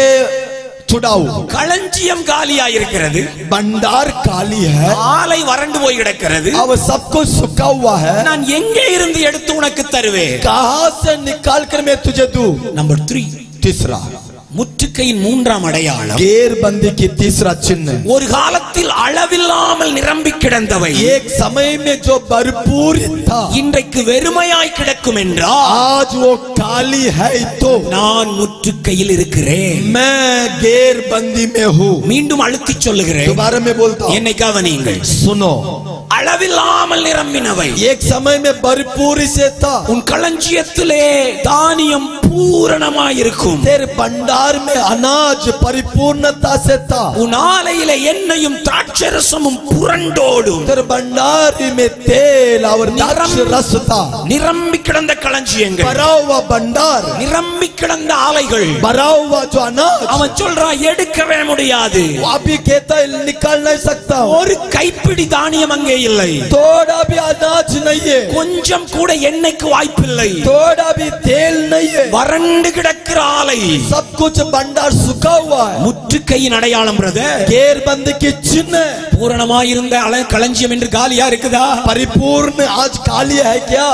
छुड़ाऊं? களஞ்சியம் காலியா இருக்கிறது, भंडार खाली है, ஆலை வறண்டு போய் கிடக்கிறது, अब सब कुछ सूखा हुआ है, நான் எங்கே இருந்து எடுத்து உனக்கு தருவேன்? कहां से निकाल कर मैं तुझे दूं? नंबर 3, तीसरा முற்றுகையின் மூன்றாம் அடையாளம் घेरबंदी की तीसरा चिन्ह, ஒரு காலத்தில் அளவில்லாமல் நிரம்பி கிடந்தவை एक समय में जो भरपूर था இன்றைக்கு வெறுமையாய் கிடக்கும் என்றால் आज वो खाली है। तो நான் முற்றுகையில் இருக்கிறேன், मैं घेरबंदी में हूँ। மீண்டும் அழுத்தி சொல்லுகிறேன், दोबारा में बोलता हूँ, என்னை கவனியுங்கள், सुनो। அளவில்லாமல் நிரம்பினவை एक समय में भरपूर से था, உன் களஞ்சியத்திலே தானியம் பூரணமாய் இருக்கும், तेरे भंडार में अनाज परिपूर्णता से था, உன் ஆலையிலே எண்ணெயும் திராட்சரசமும் புரண்டோடும், तेरे भंडार में तेल और द्राक्ष रस था। நிரம்பி கிடந்த களஞ்சியங்கள், भरा हुआ भंडार, நிரம்பி கிடந்த ஆலைகள், भरा हुआ जो अनाज, அவன் சொல்றான் எடுக்கவே முடியாது, वो अभी कहता है निकाल नहीं सकता, ஒரு கைப்பிடி தானியம் அங்கே இல்லை, थोड़ा भी अनाज नहीं है, கொஞ்சம் கூட எண்ணெய்க்கு வாய்ப்பில்லை, थोड़ा भी तेल नहीं है, வறண்டு கிடக்கிற ஆலை, सब कुछ भंडार सूखा हुआ है। முற்றுகையின் அடையாளம் பிரதர், घेरबंदी की चिन्ह, பூரணமாயிருந்த களஞ்சியம் என்று காலியா இருக்குதா? परिपूर्ण आज खाली है क्या?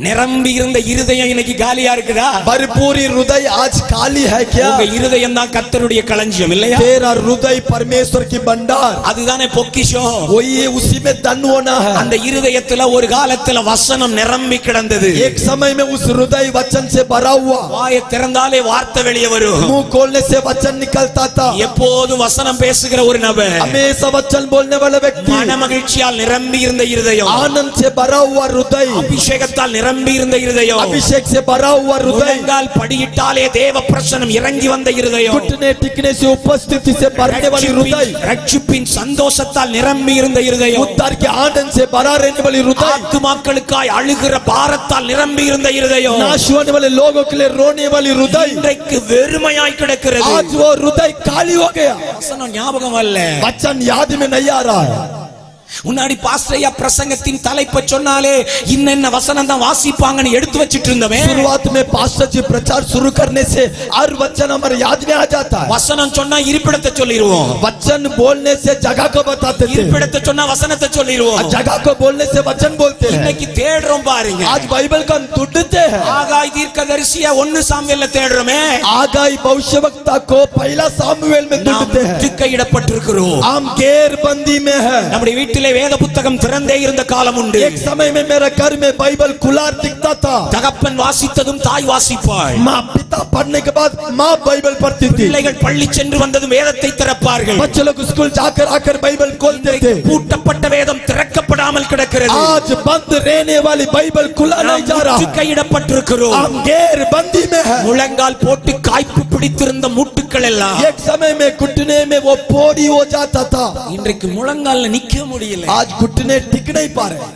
நிரம்பி இருந்த இருதயம் இன்னைக்கு காலியா இருக்குதா? भरपूरी हृदय आज खाली है क्या? உங்க இருதயம் தான் கர்த்தருடைய களஞ்சியம் இல்லையா? तेरा हृदय परमेश्वर की भंडार, அதுதானே பொக்கிஷம். वही है, उसी में धन होना है। அந்த இருதயத்துல ஒரு காலத்துல வசனம் நிரம்பி கிடந்தது, एक समय में उस हृदय वचन से भरा हुआ, வாயை திறந்தாலே வார்த்தை வெளியே வரும், मुंह खोलने से वचन निकलता था। எப்போதும் வசனம் பேசுகிற ஒரு நபர், हमेशा वचन बोलने वाला व्यक्ति, மன மகிழ்ச்சியால் நிரம்பி இருந்த இருதயம், आनंद से भरा हुआ हृदय, அபிஷேகத்தால் நிரம்பி இருந்த இருதயம், अभिषेक से भरा हुआ हृदय, முழங்கால் படியிட்டாலே தேவ பிரசன்னம் இறங்கி வந்த இருதயம், घुटने टिकने से उपस्थिति से भरने वाली हृदय, ரட்சிப்பின் சந்தோஷத்தால் நிரம்பி இருந்த இருதயம், उद्धार के आनंद से भरा रहने वाली हृदय, ஆத்துமாக்களுக்காய் அழுகிற பாரத்தால் நிரம்பி இருந்த இருதயம், नाश होने वाले लोगों के लिए रोने वाली हृदय, இன்றைக்கு வெறுமையாய் கிடக்கிறது. आज वो हृदय खाली हो गया। வசனம் ஞாபகம் அல்ல, वचन याद में नहीं आ रहा है। முன்னாடி பாஸ்டரையா பிரசங்கத்தின் தலைப்பை சொன்னாலே இன்னென்ன வசனம் தான் வாசிப்பாங்கன்னு எடுத்து வச்சிட்டு இருந்தவே, शुरुआत में पास्टर जी प्रचार शुरू करने से हर वचन हमारे याद में आ जाता है। வசனம் சொன்னா இருப்பிடத்தை சொல்லிடுவோம், वचन बोलने से जगह को बताते थे, இருப்பிடத்தை சொன்னா வசனத்தை சொல்லிடுவோம், जगह को बोलने से वचन बोलते हैं। இன்னைக்கு தேடுறோம் பாருங்க, आज बाइबल को हम ढूंढते हैं, ஆகாய் தீர்க்கதரிசியா 1 சாமுவேல்ல தேடுறோமே, आगाई भविष्यवक्ता को पहला सामुएल में ढूंढते हैं। முற்றுகையிடப்பட்டிருக்கிறோம், हम घेरबंदी में है। நம்முடைய வீட்டிலே வேத புத்தகம் திறந்தே இருந்த காலம் உண்டு, एक समय में मेरे घर में बाइबल खुला दिखता था, தகப்பன் வாசித்ததும் தாய் வாசிப்பாள், माँ पिता पढ़ने के बाद माँ बाइबल पढ़ती थी, பிள்ளைகள் பள்ளி சென்று வந்ததும் வேதத்தை திறப்பார்கள், बच्चे लोग स्कूल जाकर आकर बाइबल खोलते थे। பூட்டப்பட்ட வேதம் திறக்கப்படாமல் கிடக்கிறது, आज बंद रहने वाली बाइबल खुला नहीं जा रहा, முற்றுகையிடப்பட்டிருக்கிறோம், हम घेरबंदी में है। முழங்கால் போட்டு காய்ப்பு பிடித்திருந்த மூட்டுக்கள் எல்லாம் एक समय में घुटने में वो पोड़ी हो जाता था, இன்றைக்கு முழங்கால்ல நிக்க முடியல, आज घुटने टिक नहीं पा रहे।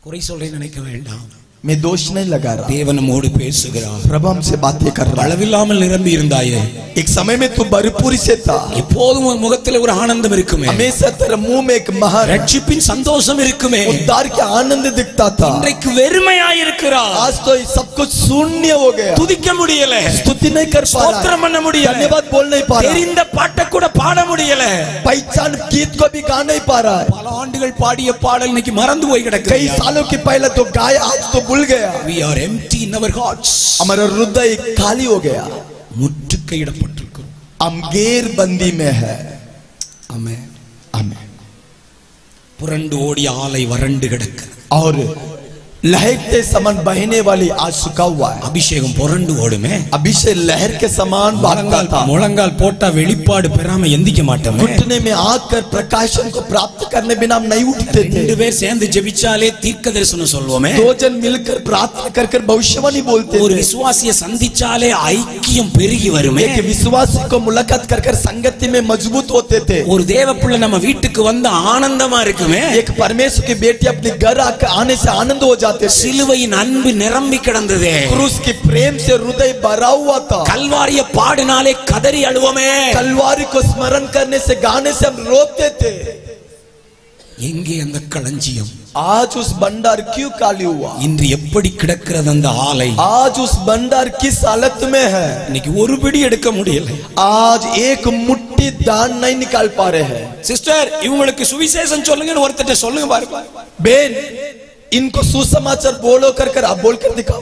குறை சொல்றேன் நினைக்க வேண்டாம், मैं दोष नहीं लगा रहा, தேவன் நம்மோடு பேசுகிறார். प्रभु हमसे बातें कर रहा है। அளவில்லாமல் நிரம்பி இருந்தாயே, एक समय में तू भरपूरी से था, எப்போதும் உன் முகத்தில் ஒரு ஆனந்தம் இருக்குமே, हमेशा तेरे मुंह में एक महर, ரட்சிப்பின் சந்தோஷம் இருக்குமே, उद्धार के आनंद दिखता था। இன்றைக்கு வெறுமையாய் இருக்கிறார், आज तो सब कुछ शून्य हो गया, துதிக்க முடியல, स्तुति नहीं कर पा रहा, ஸ்தோத்திரம் பண்ண முடியல, धन्यवाद बोल नहीं पा रहा, தெரிந்த பாட்டை கூட பாட முடியல, पहचान गीत को भी गा नहीं पा रहा है। பல ஆண்டுகள் பாடிய பாடல் இன்னைக்கு மறந்து போய் कई கிடக்கு, सालों की पहले तो गाया, आज तो भूल गया। we are empty in our hearts, हमारा हृदय खाली हो गया, முற்றுகையிடப்பட்டிருக்கிறோம். हम घेरबंदी में है। ஆமென். आमीन। புரண்டு ஓடிய ஆலை வறண்டு கிடக்கு, और लहरते समान बहने वाली आज सूखा हुआ है। அபிஷேகம் புரண்டு ஓடுமே, अभिषेक लहर के समान भागता था, முழங்கால் போட்டா வெளிப்பாடு பெறாம எந்திக்க மாட்டோமே, घुटने में आकर प्रकाशन को प्राप्त करने बिना हम नहीं उठते थे। 2 பேர் சேர்ந்து ஜெபிச்சாலே தீர்க்க தரிசனம் சொல்வோமே, 2 जन मिलकर प्रार्थना कर भविष्यवाणी बोलते ஒரு थे। விசுவாசியை சந்திச்சாலே ஐக்கியம் பெருகி வருமே, एक विश्वासी को मुलाकात कर संगति में मजबूत होते थे। ஒரு தேவ பிள்ளை நம்ம வீட்டுக்கு வந்து ஆனந்தமா இருக்குமே, एक परमेश्वर की बेटी अपने घर आकर आने से आनंद हो जाते थे। சிலுவையின் அன்பு நிரம்பி கிடந்ததே, क्रूस की प्रेम से हृदय भरा हुआ था। கல்வாரிய பாடினாலே கதறி அழுவோமே, कलवारी को स्मरण करने से गाने से हम रोते थे। எங்கே அந்த களஞ்சியம்? आज उस भंडार क्यों खाली हुआ? இன்று எப்படி கிடக்கிறது அந்த ஆலை? आज उस भंडार किस हालत में है? இன்னைக்கு ஒரு பிடி எடுக்க முடியல. आज एक मुट्ठी दान नहीं निकाल पा रहे हैं। சிஸ்டர், இவங்களுக்கு சுவிசேஷம் சொல்லுங்கன்னு ஒருத்தட்ட சொல்லுங்க பாருங்க. बेन, इनको सुसमाचार बोलो कर आप बोल कर दिखाओ।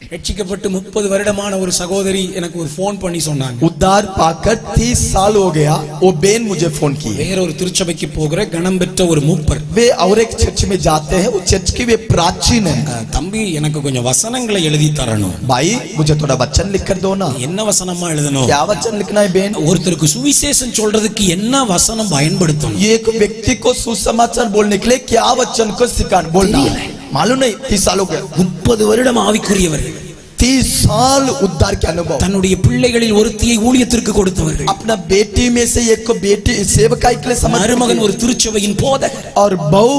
ரட்சிக்கப்பட்டு 30 வருடமான ஒரு சகோதரி எனக்கு ஒரு ஃபோன் பண்ணி சொன்னாங்க. उद्धार पाकर 30 साल हो गया, वो बेन मुझे फोन की. வேற ஒரு திருச்சபைக்கு போகிற கணம் பெற்ற ஒரு மூப்பர். वे और एक चर्च में जाते हैं, वो चर्च की वे प्राचीन है. தம்பி எனக்கு கொஞ்சம் வசனங்களை எழுதி தரணும். भाई मुझे थोड़ा वचन लिख कर दो ना. என்ன வசனமா எழுதணும்? क्या वचन लिखना है बेन? ஒருத்தருக்கு சுவிசேஷம் சொல்றதுக்கு என்ன வசனம் பயன்படுத்தணும்? ये एक व्यक्ति को सुसमाचार बोलने के लिए क्या वचन को सिखाना बोलना है, मालूम नहीं. 30 साल हो गए. 30 வருடம் ஆவிக்குரியவர்கள், 30 साल उद्धार के अनुभव. தன்னுடைய பிள்ளைகளில் ஒருத்தியை ஊழியத்திற்கு கொடுத்தவர்கள். अपना बेटी में से एक को बेटी सेवकाई के लिए समर्पित. மருமகன் ஒரு திருச்சபையின் போதகர். और बहू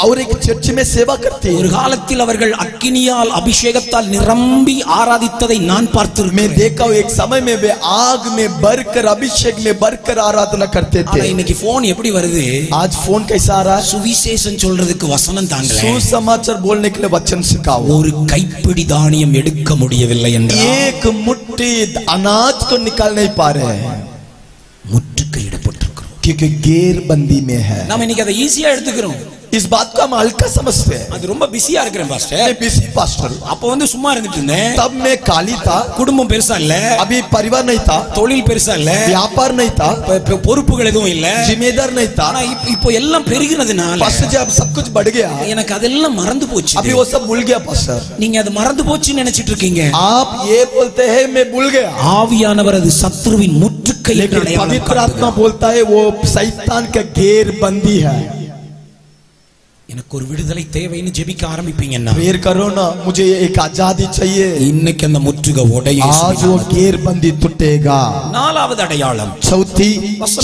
और एक चर्च में सेवा करती है. ஒரு காலத்தில் அவர்கள் அக்கினியால் அபிஷேகத்தால் நிரம்பி ஆராதித்ததை நான் मैं பார்த்திருக்கிறேன். देखा हूं एक समय में वे आग में भरकर अभिषेक में भरकर आराधना करते ஆனா थे. இன்னைக்கு போன் எப்படி வருது? आज फोन कैसा आ रहा है? சுவிசேஷம் சொல்றதுக்கு வசனம் தாங்களே. सुसमाचार बोलने के लिए वचन सिखाओ. ஒரு கைப்பிடி தானியம் எடுக்க முடியவில்லை என்றால், एक मुट्ठी अनाज को निकाल नहीं पा रहे हैं முற்றுகையிடப்பட்டிருக்கிறோம். क्योंकि घेरबंदी में है. நாம இன்னைக்கு அதை ஈஸியா எடுத்துக்கிறோம். इस बात को हम हल्का समझते हैं. அது ரொம்ப பிஸியா இருக்கிறேன் பாஸ்டர். मैं बिजी पास्टर. அப்ப வந்து சும்மா இருந்துட்டு இருந்தேன். तब मैं खाली था. குடும்பம் பெருசா இல்ல, अभी परिवार नहीं था, தொழில் பெருசா இல்ல, व्यापार नहीं था, பொறுப்புகள் எதுவும் இல்ல, जिम्मेदार नहीं था. ஆனா இப்போ எல்லாம் பெருகினதுனால पास्टर जी अब सब कुछ बढ़ गया, எனக்கு அதெல்லாம் மறந்து போச்சு. अभी वो सब भूल गया पास्टर. நீங்க அது மறந்து போச்சுன்னு நினைச்சிட்டு இருக்கீங்க. आप ये बोलते हैं मैं भूल गया, ஆவியானவர் அது சத்துருவின் முற்றுகை என்று लेकिन அடையாளம் पवित्र आत्मा காட்டுகிறார். बोलता है वो शैतान का घेरबंदी है. எனக்கு ஒரு விடுதலை தேவைன்னு ஜெபிக்க ஆரம்பிப்பீங்கன்னா, प्रेयर करो ना, मुझे एक आजादी चाहिए. இன்னைக்கு அந்த முற்றுகை உடைய आज वो घेरबंदी टूटेगा. நாலாவது அடையாளம் चौथी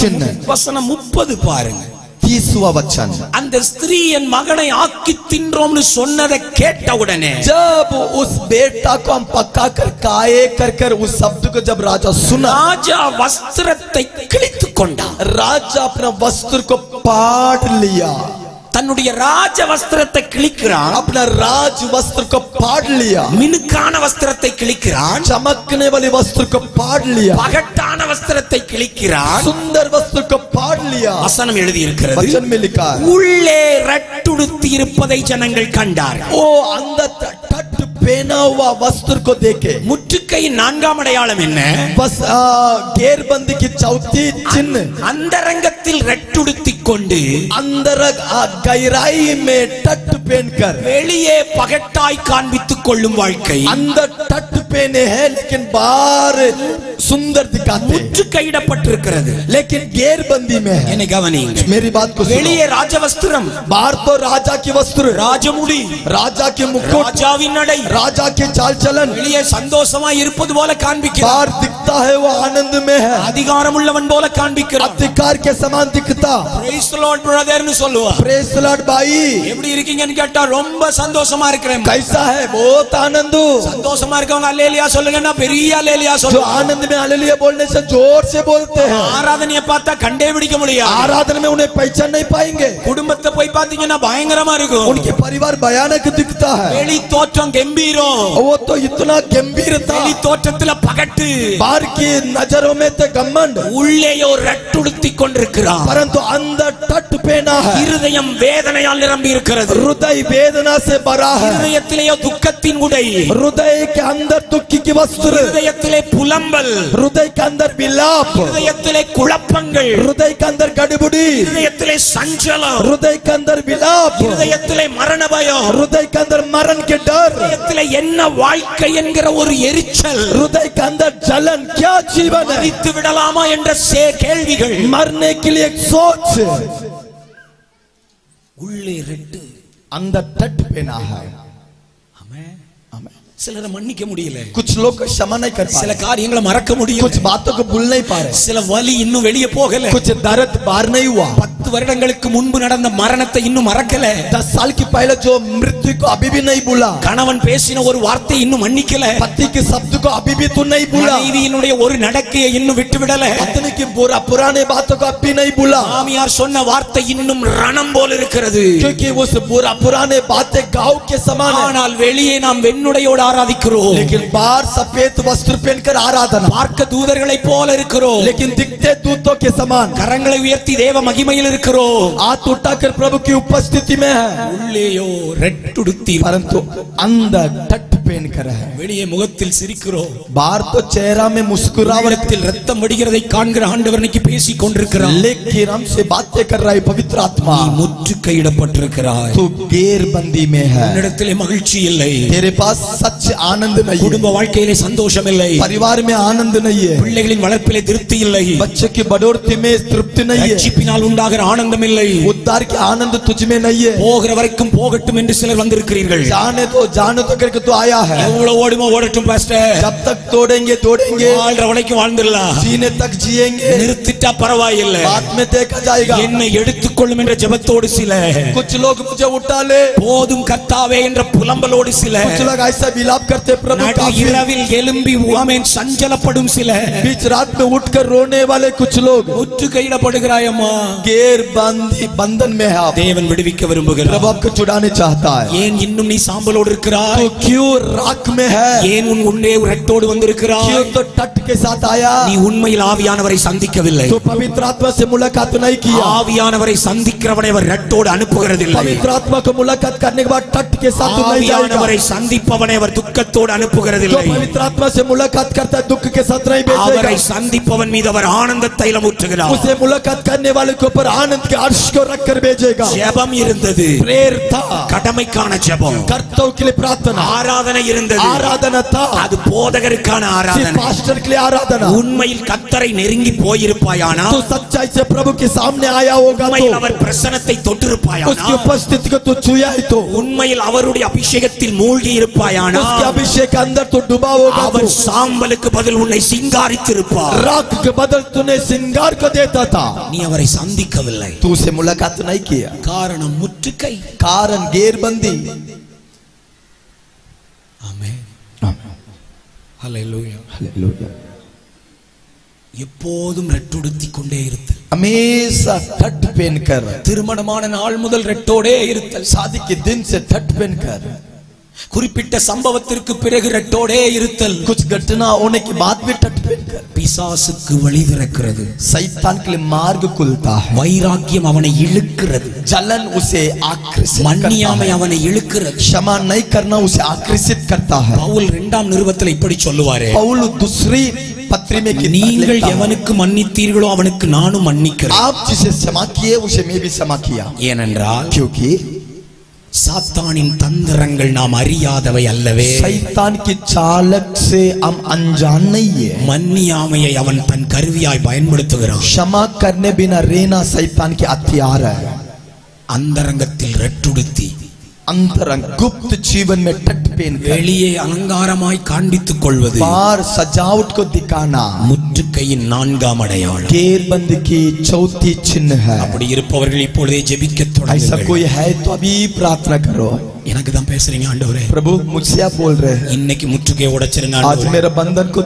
चिन्ह, வசனம் 30 பாருங்க. 30वां वचन. அந்த ஸ்திரீ என் மகனை ஆக்கி தின்றோம்னு சொன்னதை கேட்ட உடனே, जब उस बेटा को हम पका कर काये कर कर उस शब्द को जब राजा सुना, ராஜா வஸ்திரத்தை கிழித்துக் கொண்டான். राजा अपना वस्त्र को पाट लिया. தன்னுடைய ராஜ வஸ்திரத்தை கிழிக்கிறான். अपना राज वस्त्र को पाट लिया. மினுக்கான வஸ்திரத்தை கிழிக்கிறான். चमकने वाले वस्त्र को पाट लिया. பகட்டான வஸ்திரத்தை கிழிக்கிறான். सुंदर वस्त्र को पाट लिया. வசனம் எழுதி இருக்கிறது, वचन में लिखा है, உள்ளே ரட்டுடுத்தி இருப்பதை ஜனங்கள் கண்டார்கள். ओ अंदर टट पहना हुआ वस्त्र को देखे. முற்றுகையின் நான்காம் அடையாளம் என்ன? बस घेरबंदी की चौथी चिन्ह, அந்தரங்கத்தில் ரட்டுடுத்தி கொண்டு अंदर गहराई में टट पहनकर வெளியே பகட்டாய் காண்பித்துக் கொள்ளும் வாழ்க்கை. अंदर टट पहने हैं लेकिन बाहर सुंदर दिखाते हैं. முற்றுகையிடப்பட்டிருக்கிறது. लेकिन घेरबंदी में है. என்னை கவனியுங்க. मेरी बात को सुनो. வெளியே ராஜவஸ்திரம், बाहर तो राजा की वस्त्र, ராஜமுடி, राजा के मुकुट, ராஜாவின் நடை, राजा के चाल चलन, வெளியே சந்தோஷமா இருப்பது போல காண்பிக்கிறார். बाहर दिखता है वो आनंद में है, அதிகாரம் உள்ளவன் போல காண்பிக்கிறார். अधिकार के समान दिखता. Praise the Lord brother னு சொல்லுவா. प्रेज द लॉर्ड भाई, எப்படி இருக்கீங்கன்னு கேட்டா ரொம்ப சந்தோஷமா இருக்கிறேன். कैसा है? बहुत आनंद. சந்தோஷமா இருக்கவங்க அல்லேலியா சொல்லுங்கன்னா பெரிய அல்லேலியா जो சொல்லுங்க. आनंद में हालेलुया बोलने से जोर से बोलते हैं. ஆராதனையை பார்த்தா கண்டே பிடிக்க முடியாது. आराधना में उन्हें पहचान नहीं पाएंगे. குடும்பத்தை போய் பாத்தீங்கன்னா பயங்கரமா இருக்கும். उनके परिवार भयानक दिखता है. வெளி தோற்றம் கம்பீரம், वो तो इतना गंभीर था, வெளி தோற்றத்துல பகட்டு, बाहर की नजरों में तो घमंड, உள்ளேயோ ரட்டுடுத்தி கொண்டிருக்கிறான். परंतु अंदर टट पहना है. இருதயம் வேதனையால் நிரம்பி இருக்கிறது. हृदय वेदना से भरा है. இருதயத்திலேயோ துக்கத்தின் உடை, हृदय के अंदर दुख की वस्त्र, இருதயத்திலே புலம்பல், हृदय के अंदर विलाप, இருதயத்திலே குழப்பங்கள், हृदय के अंदर गड़बड़ी, இருதயத்திலே சஞ்சலம், हृदय के अंदर विलाप, இருதயத்திலே மரண பயம், हृदय के अंदर मरण के डर, இருதயத்திலே என்ன வாழ்க்கை என்கிற ஒரு எரிச்சல், हृदय के अंदर जलन, क्या जीवन है, மரித்து விடலாமா என்ற கேள்விகள், मरने के लिए एक सोच. உள்ளே ரெட்டு, अंदर टट पहना है. சிலரை மன்னிக்க முடியல, कुछ लोग क्षमा नहीं कर पा சில रहे, காரியங்களை மறக்க முடியல, कुछ बातों को भूल नहीं पा रहे, சில வலி இன்னும் வெளியே போகல, कुछ दर्द बाहर नहीं हुआ, 10 வருடங்களுக்கு முன்பு நடந்த மரணத்தை இன்னும் மறக்கல, 10 साल की पहले जो मृत्यु को अभी भी नहीं भूला, கணவன் பேசின ஒரு வார்த்தை இன்னும் மன்னிக்கல, पति के शब्द को अभी भी तू नहीं भूला, மனைவியினுடைய ஒரு நடக்கையை இன்னும் விட்டு விடல, पत्नी की पुराने बातों को अभी नहीं भूला, மாமியார் சொன்ன வார்த்தை இன்னும் ரணம் போல இருக்கிறது, क्योंकि उस पुराने बातें गाँव के समान है, ஆனால் வெளியே நாம் வெண்ணுடையோடு ஆராதிக்கிறோம், लेकिन बाहर सफेद वस्त्र पहनकर आराधना, பார்க்க தூதர்களை போல இருக்கிறோம், लेकिन दिखते दूतों के समान, கரங்களை உயர்த்தி தேவ மகிமையில் இருக்கிறோம், हाथ उठाकर प्रभु की उपस्थिति में है, உள்ளேயோ ரெட்டுடுத்தி, परंतु अंदर टट पहनकर है। வெளியே முகத்தில் சிரிக்கிறோம், बाहर तो चेहरा में मुस्कुरावट, உள்ளத்தில் ரத்தம் வடிகிறதை காண்கிற ஆண்டவர் இன்னைக்கு பேசிக் கொண்டிருக்கிறார். लेकिन हमसे बातें कर रहा है पवित्र आत्मा। நீ முற்றுகையிடப்பட்டிருக்கிறாய், तू घेरबंदी में है, உன்னிடத்திலே மகிழ்ச்சி இல்லை, तेरे पास सच आनंद नहीं है, குடும்ப வாழ்க்கையிலே சந்தோஷம் இல்லை, परिवार में आनंद नहीं है, பிள்ளைகளின் வளர்ப்பிலே திருப்தி இல்லை, बच्चे की बढ़ोतरी में तृप्ति नहीं है, ரட்சிப்பினால் உண்டாகிற ஆனந்தம் இல்லை, उद्धार के आनंद तुझ में नहीं है। போகிற வரைக்கும் போகட்டும் என்று சிலர் வந்திருக்கிறீர்கள். जाने तो करके तो आया है, எவ்வளவு ஓடுமோ ஓடட்டும் பாஸ்டர், जब तक तोड़ेंगे तोड़ेंगे, வாழ்ற வரைக்கும் வாழ்ந்துடலாம், जीने तक जिएंगे, நிறுத்திட்டா பரவாயில்லை, बाद में देखा जाएगा। என்னை எடுத்துக்கொள்ளும் என்ற ஜெபத்தோடு சில, कुछ लोग मुझे उठा ले, போதும் கர்த்தாவே என்ற புலம்பலோடு சில, कुछ लोग ऐसा विलाप करते प्रभु நடு काफी, இரவில் எழும்பி ஆமென் சஞ்சலப்படும் சில, बीच रात में उठकर रोने वाले कुछ लोग, முற்றுகையிடப்படுகிறாயம்மா, घेरबंदी बंधन में है। தேவன் விடுவிக்க விரும்புகிறார். प्रभु आपको छुड़ाने चाहता है। ஏன் இன்னும் நீ சாம்பலோடு இருக்கிறாய்? तो क्यों राख में है? ஏன் உன் உன்னே ரெட்டோடு வந்திருக்கிறாய்? क्यों तो टट के साथ आया? நீ உண்மையில் ஆவியானவரை சந்திக்கவில்லை. तो पवित्र आत्मा से मुलाकात नहीं किया। ஆவியானவரை சந்திக்கிறவனை அவர் ரெட்டோடு அனுப்புகிறதில்லை. पवित्र आत्मा को मुलाकात करने के बाद टट के साथ नहीं जाएगा। ஆவியானவரை சந்திப்பவனை அவர் துக்கத்தோடு तो அனுப்புகிறதில்லை. पवित्र आत्मा से मुलाकात करता है, दुख के साथ नहीं भेजेगा। அவரை சந்திப்பவன் மீது அவர் ஆனந்த தைலம் ஊற்றுகிறார். उसे मुलाकात करने वाले के ऊपर आनंद के अर्श को रखकर भेजेगा। ஜெபம் இருந்தது, प्रेयर था, கடமைக்கான ஜெபம், कर्तव्य के लिए प्रार्थना, ஆராதனை இருந்தது, आराधना था, அது போதகருக்கான ஆராதனை. पास्टर के लिए आराधना। உண்மையில் கர்த்தரை நெருங்கி போயிருப்பாயானா, तो सच्चाई से प्रभु के सामने आया होगा, உண்மையில் तो அவர் பிரசன்னத்தை தொட்டிருப்பாயானா, उसकी उपस्थिति को तो छुआ ही, तो உண்மையில் அவருடைய அபிஷேகத்தில் மூழ்கி இருப்பாயானா, उसके अभिषेक के अंदर तो डूबा होगा, அவர் तो சாம்பலுக்கு பதில் உன்னை சிங்காரித்திருப்பார். राख के बदल तूने सिंगार को देता था। நீ அவரை சந்திக்கவில்லை, तू उसे मुलाकात नहीं किया, காரணம் முற்றுகை. कारण घेरबंदी। ஆமென், ஹல்லேலூயா. हालेलुया। எப்போதும் ரெட்டுடுத்திக் கொண்டே இருத்தல், हमेशा ठट पहनकर, திருமணமான நாள் முதல் ரெட்டோடே இருத்தல், शादी के दिन से ठट पहनकर, குறிப்பிட்ட சம்பவத்திற்கு பிறகு ரெட்டோடே இருத்தல், कुछ घटना होने के बाद भी ठट पहनकर, பிசாசுக்கு வழி திறக்கிறது, शैतान के लिए मार्ग खुलता है, வைராக்கியம் அவனை இழுக்கிறது, जलन उसे आकर्षित करता மன்னியாமை है, அவனை இழுக்கிறது. क्षमा नहीं करना उसे आकर्षित करता है। பவுல் 2ஆம் நிருபத்தில் இப்படி சொல்லுவாரே, पौल दूसरी पत्री में நீங்கள் लिखता है, எவனுக்கு மன்னித்தீர்களோ அவனுக்கு நானும் மன்னிக்கிறேன். आप जिसे क्षमा किए उसे मैं भी क्षमा किया, ஏனென்றால் क्योंकि சாத்தானின் தந்திரங்கள் நாம் அறியாதவை அல்லவே. शैतान की चालक से हम अनजान नहीं है। மன்னியாமையை அவன் தன் கருவியாய் பயன்படுத்துகிறான். क्षमा करने बिना रहना शैतान के हथियार है। அந்தரங்கத்தில் ரெட்டுடுத்தி अंतरंग गुप्त जीवन में ठट पहनकर, வெளியே அலங்காரமாய் காண்பித்துக் கொள்வது बाहर सजावट को दिखाना முற்றுகையின் 4ஆம் அடையாளம். घेरबंदी की चौथी चिन्ह है। அப்படி இருப்பவர்கள் இப்பொழுதே ஜெபிக்க ऐसा தொடங்குங்கள். कोई है तो अभी प्रार्थना करो। எனக்கு தான் பேசுறீங்க ஆண்டவரே, प्रभु मुझसे आप बोल रहे हैं, இன்னைக்கு முற்றுகையை உடைச்சிருங்க आज ஆண்டவரே. मेरा बंधन को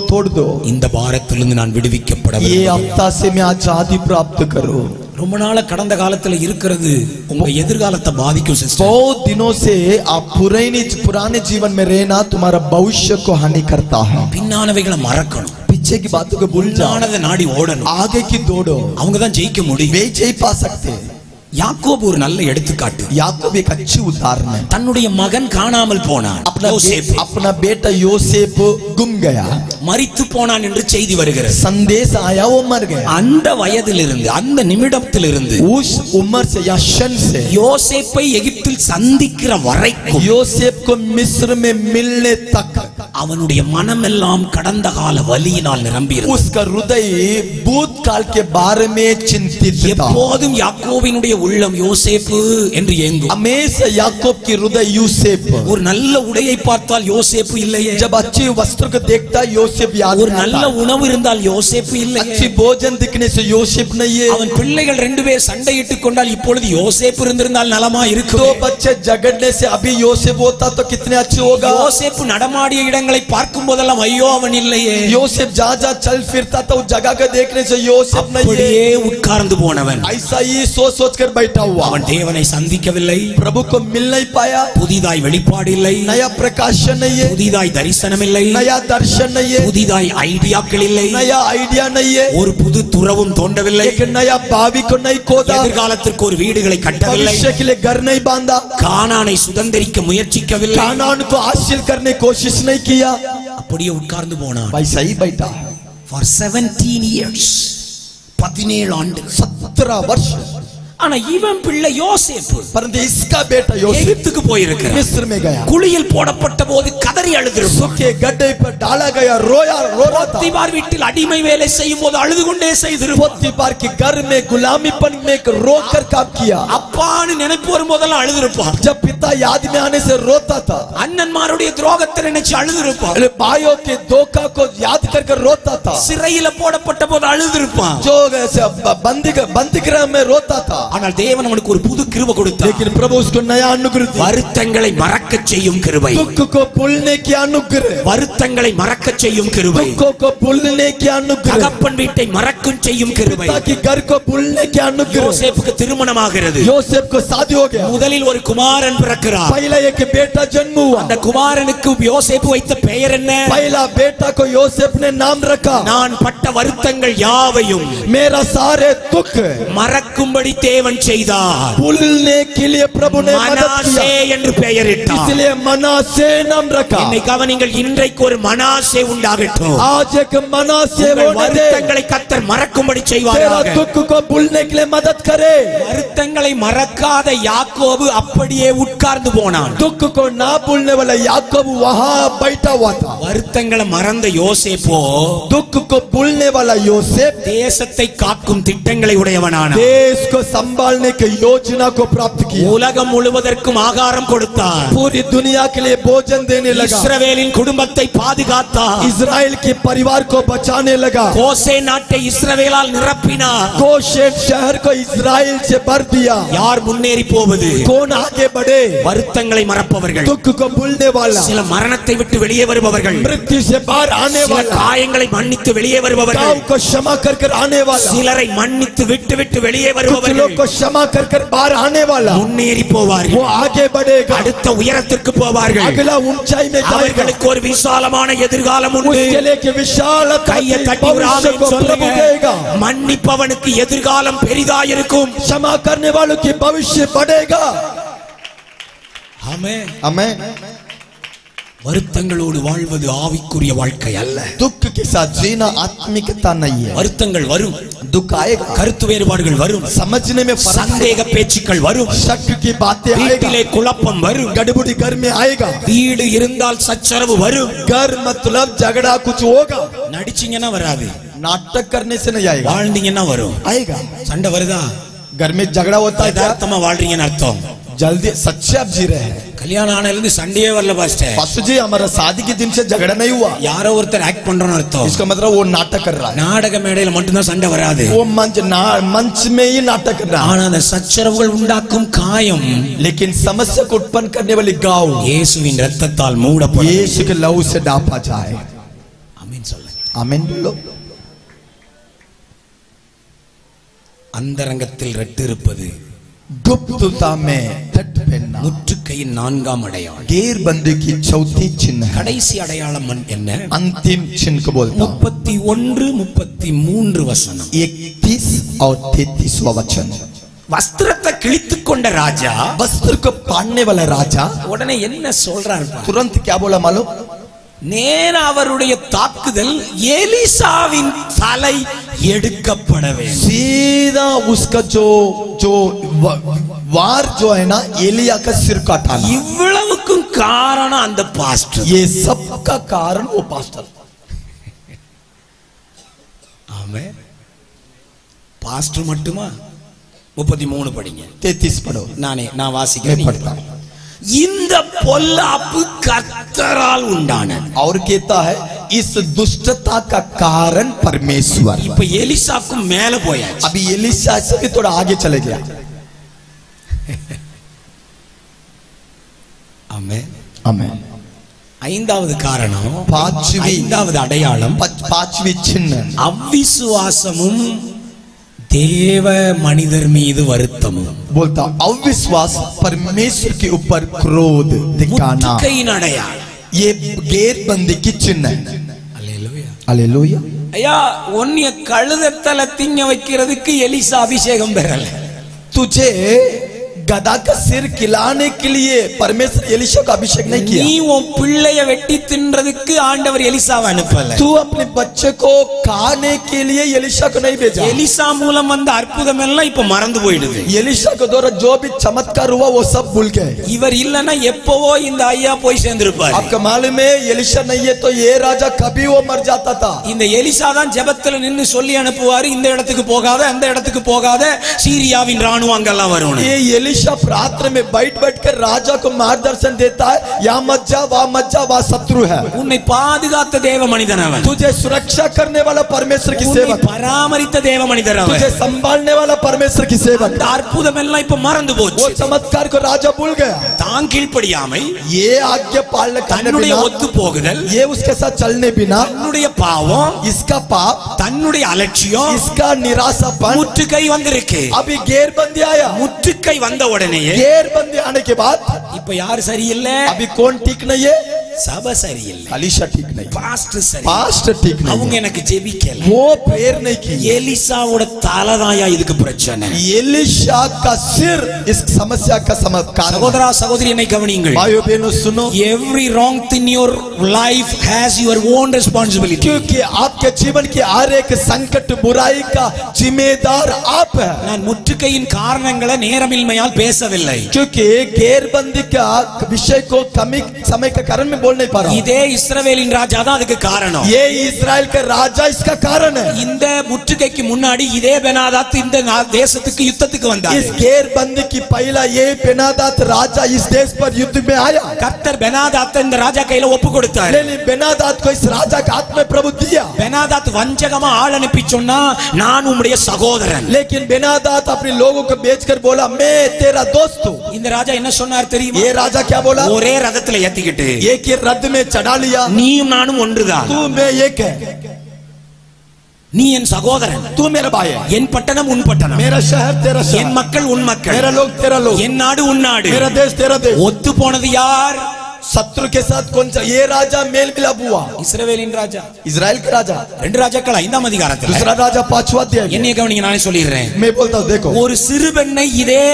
तोड़ दो, இந்த பாரத்திலிருந்து நான் விடுவிக்கப்பட ये விரும்புகிறேன். हफ्ता से मैं आजादी प्राप्त करो। ரொம்ப நாள கடந்த காலத்துல இருக்கிறது உங்க எதிர்காலத்தை பாதிக்கும் சிஸ்டர். बहुत दिनों से आप पुराने जीवन में रहना तुम्हारा भविष्य को हानि करता है। பின்னானவைகளை மறக்கணும், पीछे की बातों को भूल जाओ, பின்னானதை நாடி ஓடணும். आगे की दौड़ो, அவங்க தான் ஜெயிக்க முடியும். वे ही पा सकते। யாக்கோபு ஒரு நல்ல எடுத்துக்காட்டு. याकूब एक अच्छी उदाहरण है। தன்னுடைய மகன் காணாமல் போனான், யோசேப்பு. अपना बेटा योसेफ गुम गया, மரித்து போனான் என்று செய்தி வருகிறது. संदेश आया वो मर गया। அந்த வயதிலிருந்து அந்த நிமிடத்திலிருந்து उस उम्र से या क्षण से யோசேப்பை எகிப்தில் சந்திக்கிற வரைக்கும் योसेफ को मिस्र में मिलने तक அவனுடைய மனம் எல்லாம் கடந்த கால வலியினால் நிரம்பி இருந்தது. उसका हृदय भूतकाल के बारे में चिंतित था। எப்போதும் யாக்கோபினுடைய உள்ளம் யோசேப்பு என்று ஏங்கும். हमेशा याकूब की हृदय यूसेफ, ஒரு நல்ல உடையை பார்த்தால் யோசேப்பு இல்லையே, जब अच्छे वस्त्र को देखता யோசேப் याद ஒரு நல்ல உணவு இருந்தால் யோசேப்பு இல்லையே, अच्छी भोजन दिखने से யோசேப் नहीं है। அவன் பிள்ளைகள் 2 பேர் சண்டையிட்டுக் கொண்டால் இப்பொழுது யோசேப்பு இருந்திருந்தால் நலமா இருக்கும். 2 बच्चे झगड़ने से अभी யோசேப் होता तो कितने अच्छे होगा। யோசேப்பு நடமாடிய இடங்கள் காரியங்களை பார்க்கும் போதெல்லாம் ஐயோ அவன் இல்லையே. योसेफ जहाँ जहाँ चल फिरता था उस जगह को देखने से योसेफ नहीं है, அப்படியே உட்கார்ந்து போனவன் ऐसा ही सोच सोच कर बैठा हुआ। அவன் தேவனை சந்திக்கவில்லை, प्रभु को मिल नहीं पाया, புதிதாய் வெளிப்பாடு இல்லை, नया प्रकाशन नहीं है, புதிதாய் தரிசனம் இல்லை, नया दर्शन नहीं है, புதிதாய் ஐடியாக்கள் இல்லை, नया आइडिया नहीं है, ஒரு புது துறவும் தோண்டவில்லை, एक नया भावी को नहीं खोदा, எதிர்காலத்திற்கு ஒரு வீடுகளை கட்டவில்லை, भविष्य के लिए घर नहीं बांधा, கானானை சுதந்திரிக்க முயற்சிக்கவில்லை, कानान को हासिल करने की कोशिश नहीं किया, அப்படியே உட்கார்ந்து போனான். भाई सही बैठा for 17 years 17 ஆண்டு 17 वर्ष। ஆனா இவன் பிள்ளை யோசேப்பு परंतु इसका बेटा योसेफ எகிப்துக்கு போயிருக்கிறான். मिस्र में गया, குழியில் போடப்பட்ட போது கதறி அழுதிருப்பான். सूखे गड्ढे पर डाला गया, रोया रो रहा था। போத்திபார் வீட்டில் அடிமை வேலை செய்யும் போது அழுது கொண்டே செய்திருப்பான். पोतीफार के घर में गुलामीपन में रोकर काम किया, அப்பான்னு நினைப்பு வரும்போதெல்லாம் அழுதிருப்பான். जब पिता याद में आने से रोता था, அண்ணன்மாருடைய துரோகத்தை நினைச்சு அழுதிருப்பான். भाइयों के धोखा को याद कर रोता था, சிறையில போடப்பட்ட போது அழுதிருப்பான். जो बंदीगृह में रोता था, ஆனால் தேவன் அவனுக்கு ஒரு புது கிருபை கொடுத்தார். लेकिन प्रभु उसको नया अनुग्रह दिया, வருத்தங்களை மறக்கச் செய்யும் கிருபை, दुख को भूलने की अनुग्रह, வருத்தங்களை மறக்கச் செய்யும் கிருபை, दुखों को भूलने की अनुग्रह, தகப்பன் வீட்டை மறக்கும் செய்யும் கிருபை. ताकि घर को भूलने की अनुग्रह। யோசேப்புக்கு திருமணமாகிறது. योसेफ को शादी हो गया, முதலில் ஒரு குமாரன் பிறக்கிறார். पहला एक बेटा जन्म हुआ, அந்த குமாரனுக்கு யோசேப்பு வைத்த பெயர் என்ன? पहला बेटा को योसेफ ने नाम रखा, நான் பட்ட வருத்தங்கள் யாவையும் मेरा सारे दुख மறக்கும்படி தேவன் செய்தார். भूलने के लिए प्रभु ने मदद மனாசே किया, என்று பெயரிட்டார். इसलिए मनासे नाम रखा। என்னை கவனிங்கள், இன்றைக்கு ஒரு மனாசே உண்டாகட்டும். आज एक मनासे உங்கள் होने दे, வருத்தங்களை கர்த்தர் மறக்கும்படி तेरा செய்வாராக. दुख को भूलने के लिए मदद करे। வருத்தங்களை மறக்காத யாக்கோபு அப்படியே உட்கார்ந்து போனான். दुख को ना भूलने वाला याकूब वहां बैठा हुआ था, வருத்தங்களை மறந்த யோசேப்போ दुख को भूलने वाला योसेफ தேசத்தை காக்கும் திட்டங்களை உடையவனானான். देश को संभालने की योजना को प्राप्त किया, உலகம் முழுவதற்கும் ஆகாரம் கொடுத்தார். पूरी दुनिया के लिए भोजन देने लगा, இஸ்ரவேலின் குடும்பத்தை பாதுகாத்தார். इजराइल के परिवार को बचाने लगा, கோசே நாட்டை இஸ்ரவேலால் நிரப்பினார். गोशेन शहर को इजराइल से भर दिया। யார் முன்னேறி போவது? कौन आगे बढ़े? வருத்தங்களை மறப்பவர்கள், दुख को भूलने वाला, சில மரணத்தை விட்டு வெளியே வருபவர்கள், मृत्यु से बाहर आने சில वाला, காயங்களை மன்னித்து வெளியே வருபவர்கள், गाँव को क्षमा कर कर आने वाला, சிலரை மன்னித்து விட்டு விட்டு வெளியே कुछ வருபவர்கள் लोग को क्षमा कर कर बाहर आने वाला, முன்னேறி वो போவார்கள். आगे बढ़ेगा, அடுத்த உயரத்திற்கு போவார்கள். अगला ऊंचाई में जाएगा, அவர்களுக்கு ஒரு விசாலமான எதிர்காலம் உண்டு. उसके लिए कि विशाल கையை தட்டி ஒரு भविष्य ஆமென் को சொல்லுங்க. प्रभु देगा। மன்னிப்பவனுக்கு எதிர்காலம் பெரிதாயிருக்கும். क्षमा करने वालों की भविष्य बढ़ेगा। ஆமென். आमेन। வருத்தங்களோடு வாழ்வது ஆவிக்குரிய வாழ்க்கை அல்ல. दुख के साथ जीना आत्मिकता नहीं है। வருத்தங்கள் வரும், दुख आएगा, கருத்து வேறுபாடுகள் வரும், समझने में फर्क, சந்தேக பேச்சுக்கள் வரும், शक की बातें வீட்டிலே आएगा, குழப்பம் வரும், गड़बड़ी घर में आएगा, வீடு இருந்தால் சச்சரவு வரும். घर मतलब झगड़ा कुछ होगा, நடிச்சீங்கன்னா வராது, नाटक करने से नहीं आएगा, வாழ்ந்தீங்கன்னா வரும். आएगा। சண்டை வருதா? घर में झगड़ा होता है क्या? யதார்த்தமா வாழ்றீங்கன்னு அர்த்தம். जल्दी सच्चे आप जी रहे हैं। கல்யாணம் ஆனதுல இருந்து சண்டையே வரல பாஸ்டர். पास्टर जी हमारा शादी के दिन से झगड़ा नहीं हुआ, யாரோ ஒருத்தர் ஆக்ட் பண்றோம்னு அர்த்தம். इसका मतलब वो नाटक कर रहा है, நாடக மேடையில மட்டும்தான் சண்டை வராது. वो मंच में ही नाटक कर रहा है। ஆனா அந்த சச்சரவுகள் உண்டாக்கும் காயம் लेकिन समस्या को उत्पन्न करने वाली गाँव இயேசுவின் இரத்தத்தால் மூடப்படும். यीशु के लहू से ढापा जाए। ஆமென் சொல்லுங்க. आमीन बोलो। அந்தரங்கத்தில் ரெட்டு இருப்பது गुप्तता में तट पहनना முற்றுகையின் நான்காம் அடையாளம். घेरबंदी की चौथी चिन्ह है। கடைசி அடையாளம் என்ன? अंतिम चिन्ह को बोलता हूं। 31 33 வசனம். 31 और 33वां वचन। வஸ்திரத்தை கிழித்துக் கொண்ட ராஜா, वस्त्र को पाड़ने वाला राजा உடனே என்ன சொல்றார்? तुरंत क्या बोला मालूम? நேர அவருடைய தாக்குதல் எலிசாவின் தலை எடுக்கப்பட வேண்டும். सीधा उसका जो वार जो है ना, एलिया का सिर काटाना। இவ்வளவுக்கும் காரணம் அந்த பாஸ்டர். ये सब का कारण वो पास्टर। ஆமென். பாஸ்டர் மட்டுமா? 33 படிங்க. 33 पढ़ो। நான் வாசிக்கிறேன். पढ़ता हूं। இந்த பொல்லாப்பு கர்த்தரால் உண்டானது. और कहता है इस दुष्टता का कारण परमेश्वर। இப்ப எலிசாக்கும் மேல போயாச்சு. अभी एलिशा से भी थोड़ा आगे चले गया। ஆமென். आमेन। ஐந்தாவது காரணம், पांचवी ஐந்தாவது அடையாளம், पांचवी चिन्ह அவ்விசுவாசமும் தேவ மனிதர் மீது வருத்தமும். बोलता अविश्वास परमेश्वर के ऊपर क्रोध दिखाना, முற்றுகையின் அடையாளம். ये गैरबंदी की चिन्ह है. அல்லேலூயா. हालेलुया. ஐயா, உன்னைய கழுதத்தல திங்க வைக்கிறதுக்கு எலிசா அபிஷேகம் பெறல. तुझे गधा का सिर खिलाने के लिए परमेश्वर एलिशा का अभिषेक नहीं किया. நீ உன் பிள்ளைய வெட்டி தின்றதுக்கு ஆண்டவர் எலிசாவை அனுப்பல. तू अपने बच्चे को खाने के लिए एलिशा को नहीं भेजा. எலிசா மூலம் வந்த அற்புதம் எல்லாம் இப்ப மறந்து போயிடுது. एलिशा के द्वारा जो भी चमत्कार हुआ वो सब भूल गए. இவர் இல்லனா எப்பவோ இந்த ஐயா போய் சேர்ந்திருப்பார். आपका मालूम है एलिशा नहीं है तो ये राजा कभी वो मर जाता था. இந்த எலிசா தான் ஜெபத்துல நின்னு சொல்லி அனுப்புவாரு, இந்த இடத்துக்கு போகாத, அந்த இடத்துக்கு போகாத, சீரியாவின் ராணுவம் அங்கெல்லாம் வரும். ये एलिशा प्रार्थना में बैठ कर राजा को मार्गदर्शन देता है, यहाँ मत जा, वहाँ मत जा, वहाँ शत्रु है. உன்னை பாதுகாத்த தேவ மனிதன் அவன். तुझे सुरक्षा करने वाला परमेश्वर की உன்னை सेवक, பராமரித்த தேவ மனிதன் அவன். तुझे संभालने वाला परमेश्वर की सेवक. அந்த அற்புதம் எல்லாம் இப்ப மறந்து वो போச்சு. चमत्कार को राजा भूल गया. தான் கீழ்ப்படியாமை, ये आज्ञा पालन करने தன்னுடைய बिना, ஒத்து போகுதல், ये उसके साथ चलने बिना, தன்னுடைய பாவம், इसका पाप, தன்னுடைய அலட்சியம், इसका निराशापन, முற்றுகை வந்திருக்கு. अभी गैरबंदी आया. முற்றுகை வந்த உடனேயே गैरबंदी आने के बाद இப்ப யார் சரியில்லை? अभी कौन ठीक नहीं है? சபை சரியில்லை, अलीशा ठीक नहीं, பாஸ்டர் சரி, पास्टर ठीक அவங்க नहीं, எனக்கு ஜெபிக்கல. वो प्रेयर नहीं की. எலிசாவோட தலைதாயா இதுக்கு பிரச்சனை. एलिशा का सिर इस समस्या का कारण. சகோதரா சகோதரி, என்னை கவனியுங்கள். भाइयों बहनों सुनो, Every wrong thing in your life has your own responsibility. क्योंकि आपके जीवन की हर एक संकट बुराई का जिम्मेदार आप है. நான் முற்றுகையின் காரணங்களை நேரமின்மையால் பேசவில்லை. क्योंकि गैरबंदी का विषय को कमी समय का कारण में बोल नहीं पा रहा. இதே இஸ்ரவேலின் ராஜா தான் அதுக்கு காரணம். ये इस्राएल का राजा इसका कारण है. இந்த முற்றுகைக்கு முன்னாடி இதே பெனாதாத் இந்த தேசத்துக்கு யுத்தத்துக்கு வந்தார். इस गैरबंदी की पहला ये बेनादात राजा इस देश पर युद्ध में आया. கர்த்தர் பெனாதாத்தை இந்த ராஜா கையில ஒப்பு கொடுத்தார். लेकिन बेनादात को इस राजा का हाथ में प्रभु दिया. பெனாதாத் வஞ்சகமா ஆள் அனுப்பி சொன்னா, நான் உம்முடைய சகோதரன். लेकिन बेनादात अपने लोगों को बेचकर बोला, मैं तेरा दोस्त हूँ. இந்த ராஜா என்ன சொன்னார் தெரியுமா? ये राजा क्या बोला? ஒரே ரதத்துல ஏத்திக்கிட்டு, एक ही रथ में चढ़ा लिया. நீயும் நானும் ஒன்றுதான், तू मैं एक है, நீ என் சகோதரன், तू मेरा भाई है, என் பட்டணம் உன் பட்டணம், मेरा शहर तेरा என் शहर, மக்கள் உன் மக்கள், मेरा लोग तेरा लोग, என் நாடு உன் நாடு. मेरा देश तेरा देश. ஒத்து போனது யார்? शत्रु के साथ कौन सा? ये राजा मेल मिलाप हुआ. இஸ்ரவேலின் ராஜா. इजराइल का राजा. ரெண்டு ராஜாக்கள் 5ஆம் அதிகாரத்துல. दूसरा राजा 5वां अध्याय. என்னைய கவனிங்க, நானே சொல்லிடுறேன். मैं बोलता हूँ देखो, ஒரு சிறு பெண்ணை இதே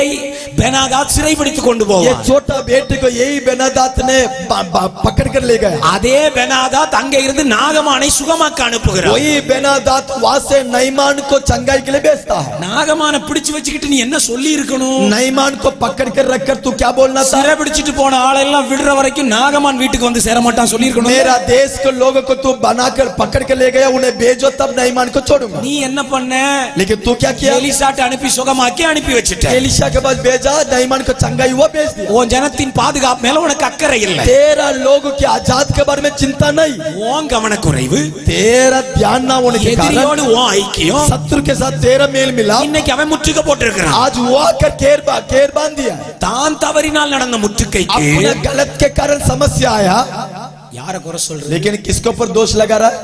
பெனாதாத் சிறைபிடித்துக் கொண்டு ये போவான். छोटा बेटे को यही बेनादात ने पकड़ कर ले गया. அதே பெனாதாத் அங்கே இருந்து நாகமானை சுகமாக்க அனுப்புகிறார். वही बेनादात वहां से नईमान को चंगाई के लिए भेजता है. நாகமானை பிடிச்சு வச்சுக்கிட்டு நீ என்ன சொல்லி இருக்கணும்? नईमान को पकड़ कर रखकर तू क्या बोलना था? சிறை பிடிச்சிட்டு போன ஆளெல்லாம் விடுற வரைக்கும் நாகமான் வீட்டுக்கு வந்து சேர மாட்டான் சொல்லி இருக்கணும். मेरा देश के लोगों को तू बनाकर पकड़ कर ले गया, उन्हें भेजो तब नईमान को छोड़ूंगा. நீ என்ன பண்ண? लेकिन तू क्या किया? எலிசாட்ட அனுப்பி சுகமாக்கி அனுப்பி வச்சிட்ட. एलिशा के पास भेजा, नईमान को चंगाई हुआ भेज दिया. உன் ஜனத்தின் பாதுகாப்பு மேல உனக்கு அக்கறை இல்லை. तेरा लोगों के आजाद के बारे में चिंता नहीं. உன் கவனக்குறைவு, तेरा ध्यान ना होने के कारण, எதிரியோடு உன் ஐக்கியம், शत्रु के साथ तेरा मेल मिला. இன்னைக்கு அவன் முற்றுகை போட்டிருக்கிறான். आज वो आकर घेर बांध दिया. தான் தவறினால் நடந்த முற்றுகைக்கு अपने गलत के कारण समस्या आया. யார குறை சொல்றது? लेकिन किसके ऊपर दोष लगा रहा है?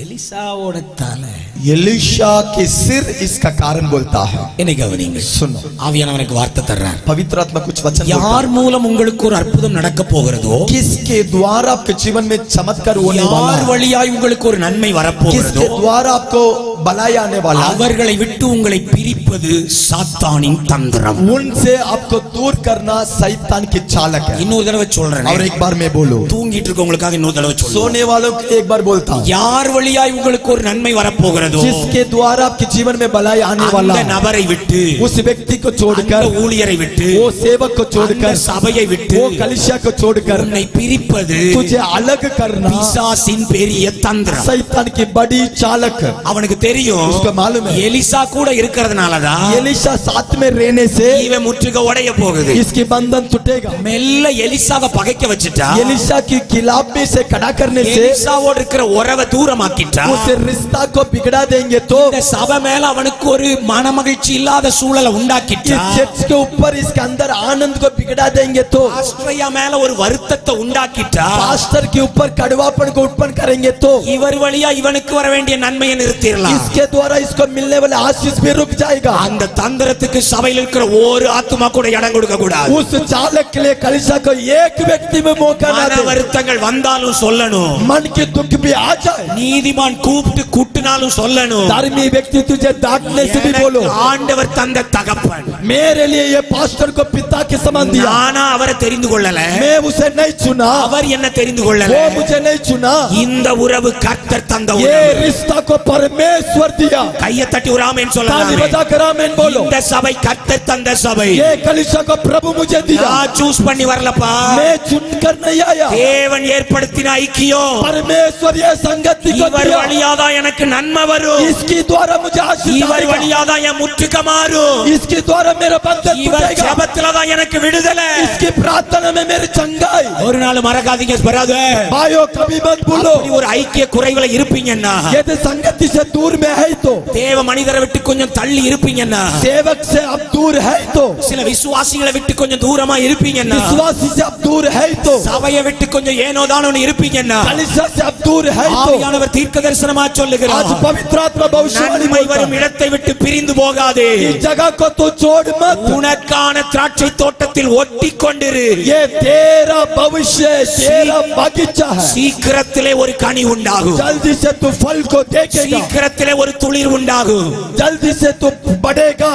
எலிசாவோட தலை. एलिशा के सिर इसका कारण बोलता है. என்னை கவனிங்க. सुनो, ஆவியானவருக்கு வார்த்தை தர்றார். पवित्र आत्मा कुछ वचन बोलता யார் மூலம் உங்களுக்கு ஒரு அற்புதம் நடக்க போகிறதோ, है. किसके द्वारा आपके जीवन में चमत्कार होने वाला யார் है, வழியாய் உங்களுக்கு ஒரு நன்மை வரப்போகிறதோ, किसके द्वारा आपको भलाई आने वाला है, அவர்களை விட்டு உங்களை பிரிப்பது சாத்தானின் தந்திரம். उनसे आपको दूर करना शैतान की चालक है. இன்னொரு தடவை சொல்றேன். और एक बार मैं बोलूं, தூங்கிட்டு இருக்கவங்களுக்காக இன்னொரு தடவை சொல்றேன். सोने वालों के एक बार बोलता हूं, யார் வழியாய் உங்களுக்கு ஒரு நன்மை வரப்போகிறதோ, जिसके द्वारा आपके जीवन में भलाई आने वाला அந்த है, நபரை விட்டு, उस व्यक्ति को छोड़कर, அந்த ஊழியரை விட்டு, वो सेवक को அந்த छोड़कर, சபையை விட்டு, वो कलीसिया को छोड़कर உன்னை பிரிப்பது तुझे अलग करना பிசாசின் பெரிய தந்திரம். शैतान की बड़ी चालक. அவனுக்கு தெரியும் उसको मालूम है எலிசா கூட இருக்கிறதுனாலதான் एलिशा साथ में रहने से இவன் முற்றுகை உடைய போகுது इसकी बंधन टूटेगा மெல்ல எலிசாவை பகைக்க வச்சுட்டா एलिशा की खिलाफी से खड़ा करने से எலிசாவோட இருக்கிற உறவை தூரமாக்கிட்டா उस रिश्ता को बिगड़ा देंगे तो இந்த சபை மேல அவனுக்கு ஒரு மனமகிழ்ச்சி இல்லாத சூழலை உண்டாக்கிட்டா इस चर्च के ऊपर इसके अंदर आनंद को बिगड़ा देंगे तो ஆஸ்திரேலியா மேல ஒரு வருத்தத்தை உண்டாக்கிட்டா पास्टर के ऊपर कड़वापन को उत्पन्न करेंगे तो இவர் வழியா இவனுக்கு வர வேண்டிய நன்மையை நிறுத்திடலாம் इसके द्वारा इसको मिलने वाले आशीष भी रुक जाएगा அந்த தந்திரத்துக்கு சபையில் இருக்கிற ஒரு ஆத்துமா கூட இடம் கொடுக்க கூடாது उस चालक के लिए कलीसिया को एक व्यक्ति में मौका ना மன दे வருத்தங்கள் வந்தாலும் சொல்லணும் मन के दुख भी आ जाए நீதிமான் கூப்பிட்டு குட்டினாலும் சொல்லணும் धर्मी व्यक्ति तुझे डांटने से भी बोलो எனக்கு ஆண்டவர் தந்த தகப்பன் मेरे लिए ये पास्टर को पिता के समान दिया நானா அவரை தெரிந்து கொள்ளல मैं उसे नहीं चुना அவர் என்ன தெரிந்து கொள்ளல वो मुझे नहीं चुना இந்த உறவு கர்த்தர் தந்த ये உறவு रिश्ता को परमेश्वर दिया கையை தட்டி ஒரு ஆமென் ताली சொல்லலாம் बजाकर आमीन बोलो இந்த சபை கர்த்தர் தந்த சபை ये कलीसिया को प्रभु मुझे दिया நான் சூஸ் பண்ணி வரலப்பா मैं चुनकर नहीं आया தேவன் ஏற்படுத்தின ஐக்கியம் परमेश्वर ये संगति को இவர் दिया வழியாதான் எனக்கு நன்மை வரும் इसके द्वारा मुझे आशीष இவர் आएगा வழியாதான் என் முற்றுகை மாறும் इसके द्वारा मेरा बंधन இவர் टूटेगा ஜெபத்துலதான் எனக்கு விடுதலை इसकी प्रार्थना में मेरी चंगाई ஒரு நாள் மறக்காதீங்க பிரதர் भाइयों कभी मत भूलो அப்படி ஒரு ஐக்கிய குறைவுல இருப்பீங்கன்னா यदि संगति से दूर में है तो தேவ மனிதரை விட்டு கொஞ்சம் தள்ளி இருப்பீங்கன்னா सेवक से अब दूर है तो சில விசுவாசிகளை விட்டு கொஞ்சம் தூரமா இருப்பீங்கன்னா विश्वासी से अब दूर है तो சபையை விட்டு கொஞ்சம் ஏனோதானோன்னு இருப்பீங்கன்னா कलीसिया से अब दूर है तो ஆவியானவர் தீர்க்க தரிசனமா சொல்லுகிறார் आज पवित्र आत्मा भविष्यवाणी நன்மை बोलता வரும் है இடத்தை விட்டு பிரிந்து போகாதே इस जगह को तो छोड़ मत உனக்கான திராட்சை தோட்டத்தில் ஒட்டி கொண்டிரு ये तेरा भविष्य तेरा बगीचा है சீக்கிரத்திலே ஒரு கனி உண்டாகும் जल्दी से तू फल को देखेगा சீக்கிரத்திலே ஒரு துளிர் உண்டாகும் जल्दी से तू बढ़ेगा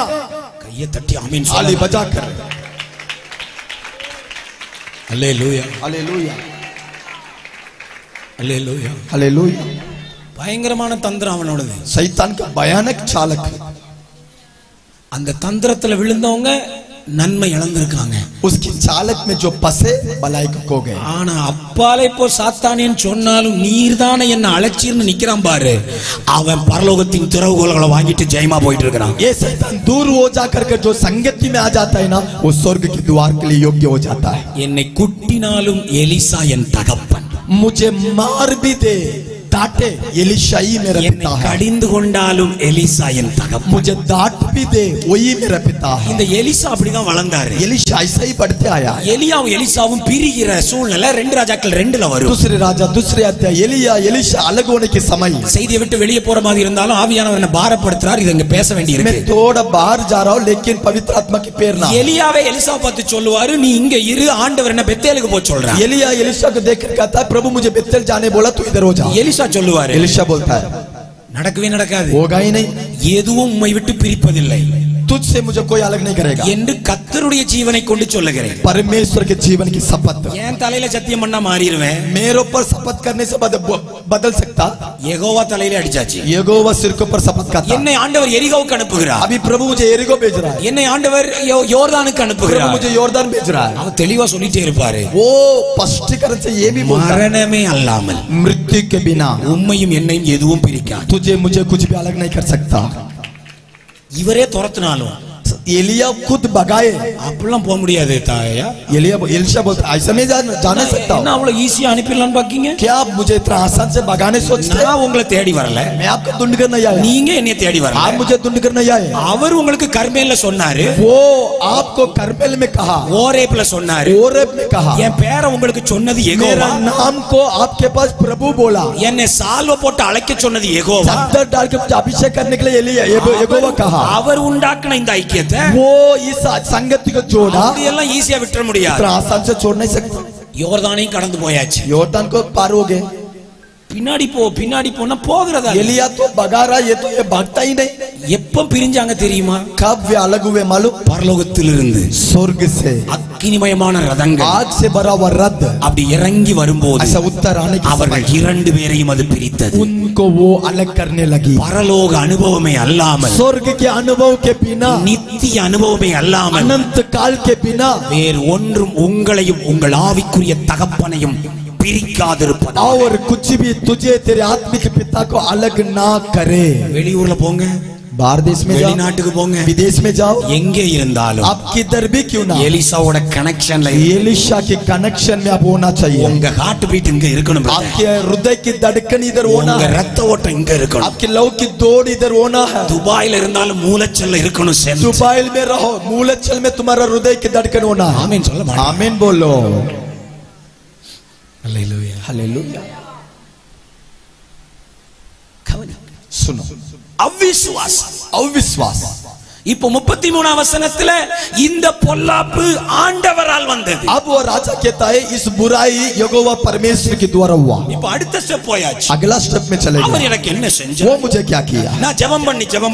கையை தட்டி ஆமென் ताली சொல்லுங்க बजाकर அல்லேலூயா हालेलुया அல்லேலூயா हालेलुया பயங்கரமான தந்திரம் அவனோடது शैतान का भयानक चालक அந்த தந்திரத்துல விழுந்தவங்க நன்மை இழந்திருக்காங்க उसकी चालक में जो फंसे भलाई को खो गए ஆனா அப்பாலே போ சாத்தானேன்னு சொன்னாலும் நீர்தானே என்ன அழைச்சிருந்து நிக்கிறான் பாரு அவன் பரலோகத்தின் திறவுகோல்களை வாங்கிட்டு ஜெயமா போயிட்டு இருக்கிறான் ये शैतान दूर हो जाकर के जो संगति में आ जाता है ना वो स्वर्ग की द्वार के लिए योग्य हो जाता है என்னை குட்டினாலும் எலிசா என் தகப்பன் मुझे मार भी दे डांटे एलीशा ही मेरा என்னை पिता है கடிந்து கொண்டாலும் எலிசா என் தகப்பன் मुझे डांट भी दे वही मेरा पिता है இந்த எலிசா அப்படிதான் வளர்ந்தாரு एलीशा ऐसा ही बढ़ते आया எலியாவும் எலிசாவும் பிரிகிற சூழ்நிலை 2 ராஜாக்கள் 2ல வரும் दूसरे राजा दूसरे अध्याय एलिया एलीशा अलग होने के समय செய்தியை விட்டு வெளியே போற மாதிரி இருந்தாலும் ஆவியானவர் என்ன பாரப்படுத்துறார் இது இங்க பேச வேண்டி मैं இருக்கு थोड़ा बाहर जा रहा हूँ लेकिन पवित्र आत्मा की प्रेरणा எலியாவே எலிசா பார்த்து சொல்லுவாரு நீ இங்க இரு ஆண்டவர் என்ன பெத்தேலுக்கு போ சொல்றார் एलिया एलीशा को देख कर कहता है प्रभु मुझे बेतेल जाने बोला तू इधर हो जा எலிசா சொல்லுவாரு एलीशा बोलता है நடக்கவே நடக்காது होगा ही नहीं எதுவும் உம்மை விட்டு பிரிப்பதில்லை तुझसे मुझे कोई अलग नहीं करेगा என்று கர்த்தருடைய ஜீவனை கொண்டு சொல்லுகிறேன் परमेश्वर के जीवन की शपथ ஏன் தலையில சத்தியம் பண்ணா மாறிடுவேன் मेरे ऊपर शपथ करने से बदल सकता யெகோவா தலையில அடிச்சாச்சு यहोवा सिर के ऊपर शपथ करता என்னை ஆண்டவர் எரிகோவுக்கு அனுப்புகிறார் अभी प्रभु मुझे एरिको भेज रहा है என்னை ஆண்டவர் யோர்தானுக்கு प्रभु அனுப்புகிறார் मुझे योरदान भेज रहा है அவன் தெளிவா சொல்லிட்டே இருப்பாரு वो स्पष्टीकरण से ये भी बोलता है மரணமே அல்லாமல் मृत्यु के बिना உம்மையும் என்னையும் எதுவும் பிரிக்காது तुझे मुझे कुछ भी अलग नहीं कर सकता இவரே துரத்தினாலும் एलिया खुद भगाए அப்படிலாம் போக முடியாது தாயா एलिशा बोलता ऐसा मैं जा नहीं सकता என்ன அவ்வளவு ஈஸியா அனுப்பிடலாம்னு பாக்கீங்க क्या आप मुझे इतना आसान से भगाने सोचते हैं நான் உங்களை தேடி வரல मैं आपको ढूंढ कर नहीं आया நீங்க என்னைய தேடி வரல आप मुझे ढूंढ कर नहीं आए அவர் உங்களுக்கு கர்மேல்ல சொன்னாரு वो आपको करमेल में कहा ஓரேப்ல சொன்னாரு ओरेब में कहा என் பேரை உங்களுக்கு சொன்னது யெகோவா मेरा नाम को आपके पास प्रभु बोला என்னை சால்வ போட்டு அழைக்க சொன்னது யெகோவா चादर डाल के मुझे अभिषेक करने के लिए यहोवा कहा அவர் உண்டாக்குன இந்த ஐக்கியத்தை वो इस संगति को जोड़ा அப்படியெல்லாம் ஈஸியா விட்டுற முடியாது इतना आसान से छोड़ नहीं सकते யோர்தானையும் கடந்து போயாச்சு योरदान को पार हो गए பின்னாடி போனா போகிறதா एलिया तो भगा रहा ये भागता ही नहीं எப்ப பிரிஞ்சாங்க தெரியுமா कब वे अलग हुए मालूम பரலோகத்திலிருந்து स्वर्ग से அக்கினிமயமான ரதங்கள் आग से भरा हुआ रथ அப்படி இறங்கி வரும்போது ऐसा उत्तर आने के அவர்கள் இரண்டு பேரையும் அது பிரித்தது उनको वो अलग करने लगी பரலோக அனுபவமே அல்லாமல் स्वर्ग के अनुभव के बिना நித்திய அனுபவமே அல்லாமல் अनंत काल के बिना வேறு ஒன்றும் உங்களையும் உங்கள் ஆவிக்குரிய தகப்பனையும் பிரிக்காதிருப்பதா. और कुछ भी तुझे तेरे आत्मिक पिता को अलग ना करे। வெளியூர்ல போங்க, बाहर देश में जाओ, வெளிநாட்டுக்கு போங்க, विदेश में जाओ, எங்கே இருந்தாலும் आप किधर भी क्यों ना, எலிசாவோட கனெக்ஷன்ல एलिशा के कनेक्शन में आप होना चाहिए। உங்க ஹார்ட் பீட் இங்க இருக்கணும், आपके हृदय की धड़कन इधर होना உங்க है, ரத்த ஓட்டம் இங்க இருக்கணும். आपके लहू की दौड़ इधर होना है। துபாயில இருந்தாலும் மூலச்சல்ல இருக்கணும். दुबई में रहो, मूलचल में तुम्हारा हृदय की धड़कन होना है। ஆமென் சொல்ல மாட்டேன். आमीन बोलो। அல்லேலூயா. हालेलुया। கவனம். सुनो, அவிசுவாசம், अविश्वास। இப்போ 33ஆம் வசனத்துல இந்த பொல்லாப்பு ஆண்டவரால் வந்தது. अब वो राजा कहता है इस बुराई यहोवा परमेश्वर के द्वारा हुआ। இப்போ அடுத்த ஸ்டெப் போயாச்சு. अगला स्टेप में चले அவர் गए। எனக்கு என்ன செஞ்சார்? वो मुझे क्या किया? நான் ஜெபம்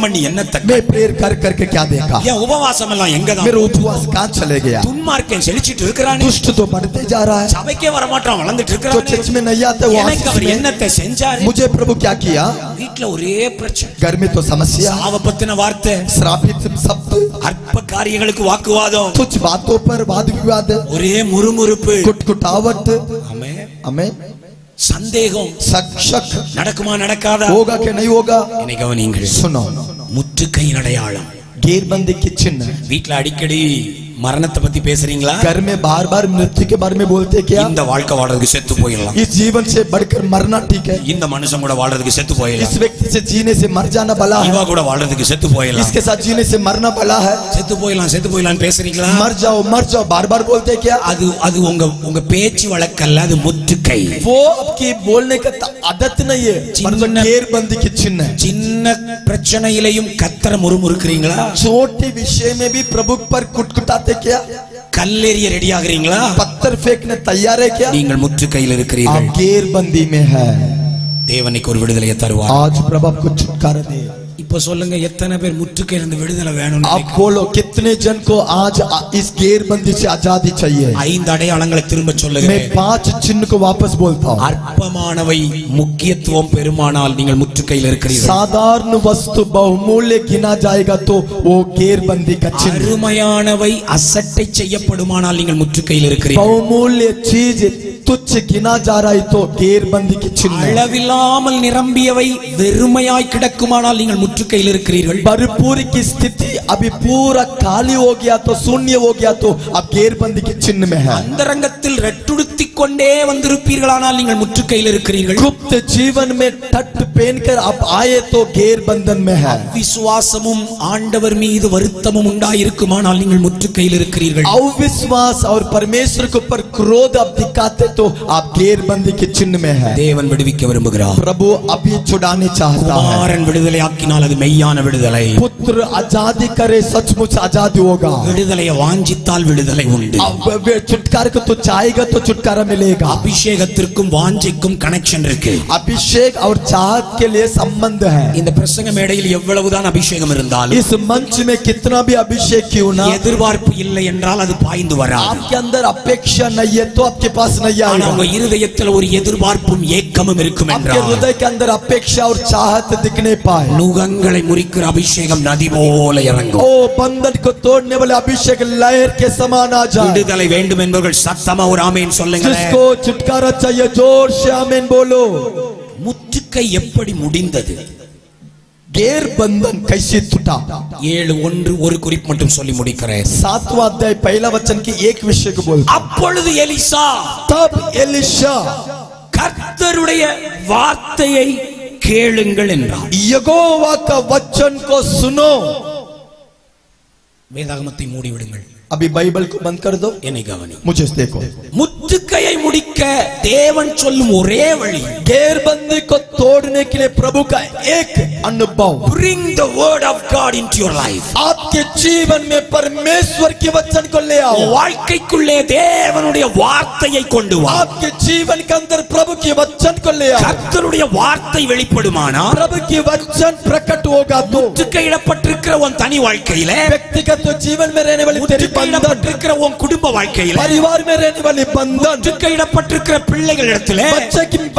பண்ணி என்ன தக்க? मैं प्रेयर कर करके क्या देखा? ஏன் உபவாசம் எல்லாம் எங்க தான்? मेरा उपवास कहाँ चले गया? துன்மார்க்கன் செழிச்சிட்டு இருக்கானே, दुष्ट तो बढ़ते जा रहा है, சபைக்கே வர மாட்டான், வளர்ந்துட்டு जो இருக்கானே. चर्च में नहीं आते वो எனக்கு ऑफिस அவர் में। என்னத்தை செஞ்சாரு? मुझे प्रभु क्या किया? வீட்ல ஒரே பிரச்சனை, घर में तो समस्या, சாவ பத்தின வார்த்தை, श्रापित शब्द, அற்ப காரியங்களுக்கு வாக்குவாதம், कुछ बातों पर वाद विवाद, ஒரே முறுமுறுப்பு, कुटकुटावट, ஆமென், हमें சந்தேகம், शक, நடக்குமா நடக்காதா? होगा कि नहीं होगा। என்னை கவனியுங்கள். सुनो, முற்றுகையின் அடையாளம். घेरबंदी की चिन्ह। வீட்ல அடிக்கடி மரணத்தை பத்தி பேசுறீங்களா? घर में बार बार मृत्यु के बारे में बोलते क्या? இந்த வாழ்க்கை வாழ்றதுக்கு செத்து போயிடலாம், इस जीवन से बढ़कर मरना ठीक है, இந்த மனுஷன் கூட வாழ்றதுக்கு செத்து போயிடலாம், इस व्यक्ति से जीने से मर जाना भला है, இவா கூட வாழ்றதுக்கு செத்து போயிடலாம், इसके साथ जीने से मरना भला है, செத்து போயிடலாம் பேசுறீங்களா? मर जाओ बार बार बोलते क्या? அது உங்க பேச்சு வழக்கல்ல, அது முற்றுகை. वो आपकी बोलने का आदत नहीं है, मतलब घेरबंदी की चिन्ह है। சின்ன பிரச்சனையிலையும் கத்தர முறுமுறுக்கிறீங்களா? छोटे विषय में भी प्रभु पर कुटकुटाते क्या? கல்லெறிய ரெடி ஆகுறீங்களா? पत्थर फेंकने तैयार है क्या? நீங்கள் முற்றுகையில் இருக்கிறீர்கள். आप घेरबंदी में है। தேவனுக்கு ஒரு விடுதலையை தருவார். आज प्रभु आपको छुटकारा दे। இப்ப சொல்லுங்க, எத்தனை பேர் முற்றுகையில இருந்து விடுதலை வேணும்? आप बोलो कितने जन को आज इस घेरबंदी से आजादी चाहिए? 5 அடையாளங்களை திரும்ப मैं சொல்லுகிறேன். 5 चिन्ह को वापस बोलता हूँ। அற்பமானவை முக்கியத்துவம் பெருமானால் நீங்கள் முற்றுகையில் இருக்கிறீர்கள். साधारण वस्तु बहुमूल्य गिना जाएगा तो वो घेरबंदी का चिन्ह। அருமையானவை அசட்டை செய்யப்படுமானால் நீங்கள் முற்றுகையில் இருக்கிறீர்கள். बहुमूल्य चीज तुच्छ गिना जा रहा है तो घेरबंदी की चिन्ह। அளவில்லாமல் நிரம்பியவை வெறுமையாய் கிடக்குமானால் நீங்கள் முற்றுகையில் இருக்கிறீர்கள். भरपूरी की स्थिति अभी पूरा खाली हो गया तो शून्य हो गया तो अब घेरबंदी के चिन्ह में है। அந்தரங்கத்தில் ரெட்டுடுத்திக் கொண்டே வந்திருப்பீர்களானால் நீங்கள் முற்றுகையில் இருக்கிறீர்கள். गुप्त जीवन में टट पहनकर आप आए तो घेरबंधन में है। விசுவாசமும் ஆண்டவர் மீது வருத்தமும் உண்டாயிருக்குமானால் நீங்கள் முற்றுகையில் இருக்கிறீர்கள். अविश्वास और परमेश्वर के ऊपर क्रोध आप दिखाते तो आप घेरबंदी के चिन्ह में है। தேவன் விடுவிக்க விரும்புகிறார். प्रभु अभी छुड़ाने चाहता है। குமாரன் விடுதலையாக்கினால் அது மெய்யான விடுதலை. पुत्र आजादी करे सचमुच आजादी होगा। விடுதலையை வாஞ்சித்தால் விடுதலை உண்டு. अब छुटकारे को तो चाहेगा तो छुटकारा मिलेगा। அபிஷேகத்திற்கும் வாஞ்சைக்கும் கனெக்ஷன் இருக்கு. अभिषेक और चाहत के लिए संबंध है। இந்த பிரசங்க மேடையில் எவ்வளவுதான் அபிஷேகம் இருந்தாலும், इस मंच में कितना भी अभिषेक क्यों ना, எதிர்பார்ப்பு இல்லை என்றால் அது பாய்ந்து வராது. आपके अंदर अपेक्षा नहीं है तो आपके पास नहीं ஆனா உங்க आएगा। இருதயத்தில் ஒரு எதிர்பார்ப்பும் ஏக்கமும் இருக்கும் आपके என்றால் हृदय के अंदर अपेक्षा और चाहत दिखने पाए, நுகங்களை முறிக்கிற அபிஷேகம் நதி போல இறங்கும். ओ बंधन को तोड़ने वाले अभिषेक लहर के समान आ जाए। விடுதலை வேண்டும் என்பவர்கள் சத்தமா ஒரு ஆமென் சொல்லுங்க. जिसको छुटकारा चाहिए जोर से आमीन बोलो। முற்றுகை எப்படி முடிந்தது? घेरबंधन कैसे टूटा? 7:1 ஒரு குறிப்பு மட்டும் சொல்லி முடிக்கிறேன். 7वां अध्याय पहला वचन की एक विषय को बोलता। அப்பொழுது எலிசா तब एलिशा கர்த்தருடைய வார்த்தையை கேளுங்கள் என்றார். यहोवा का वचन को सुनो। வேதாகமத்தை மூடி விடுங்கள். अभी बाइबल को बंद कर दो, என்னை கவனி. मुझे देखो। முற்றுகையை முடிக்க தேவன் சொல்லும் ஒரே வழி, घेरबंदी को तोड़ने के लिए प्रभु का एक अनुभव, bring the word of God into your life. आपके जीवन में परमेश्वर के वचन को ले आओ। வாழ்க்கைக்குள்ளே தேவனுடைய வார்த்தையை கொண்டு வா. आपके जीवन के अंदर प्रभु के वचन को ले आओ। கர்த்தருடைய வார்த்தை வெளிப்படுமானால் प्रभु के वचन प्रकट होगा तो முற்றுகையிடப்பட்டிருக்கிற உன் தனி வாழ்க்கையிலே व्यक्तिगत जीवन में रहने वाली तेरी முற்றுகையிடப்பட்டிருக்கிற உன் குடும்ப வாழ்க்கையில, परिवार में रहने वाली बंधन, முற்றுகையிடப்பட்டிருக்கிற பிள்ளைகளிடத்திலே,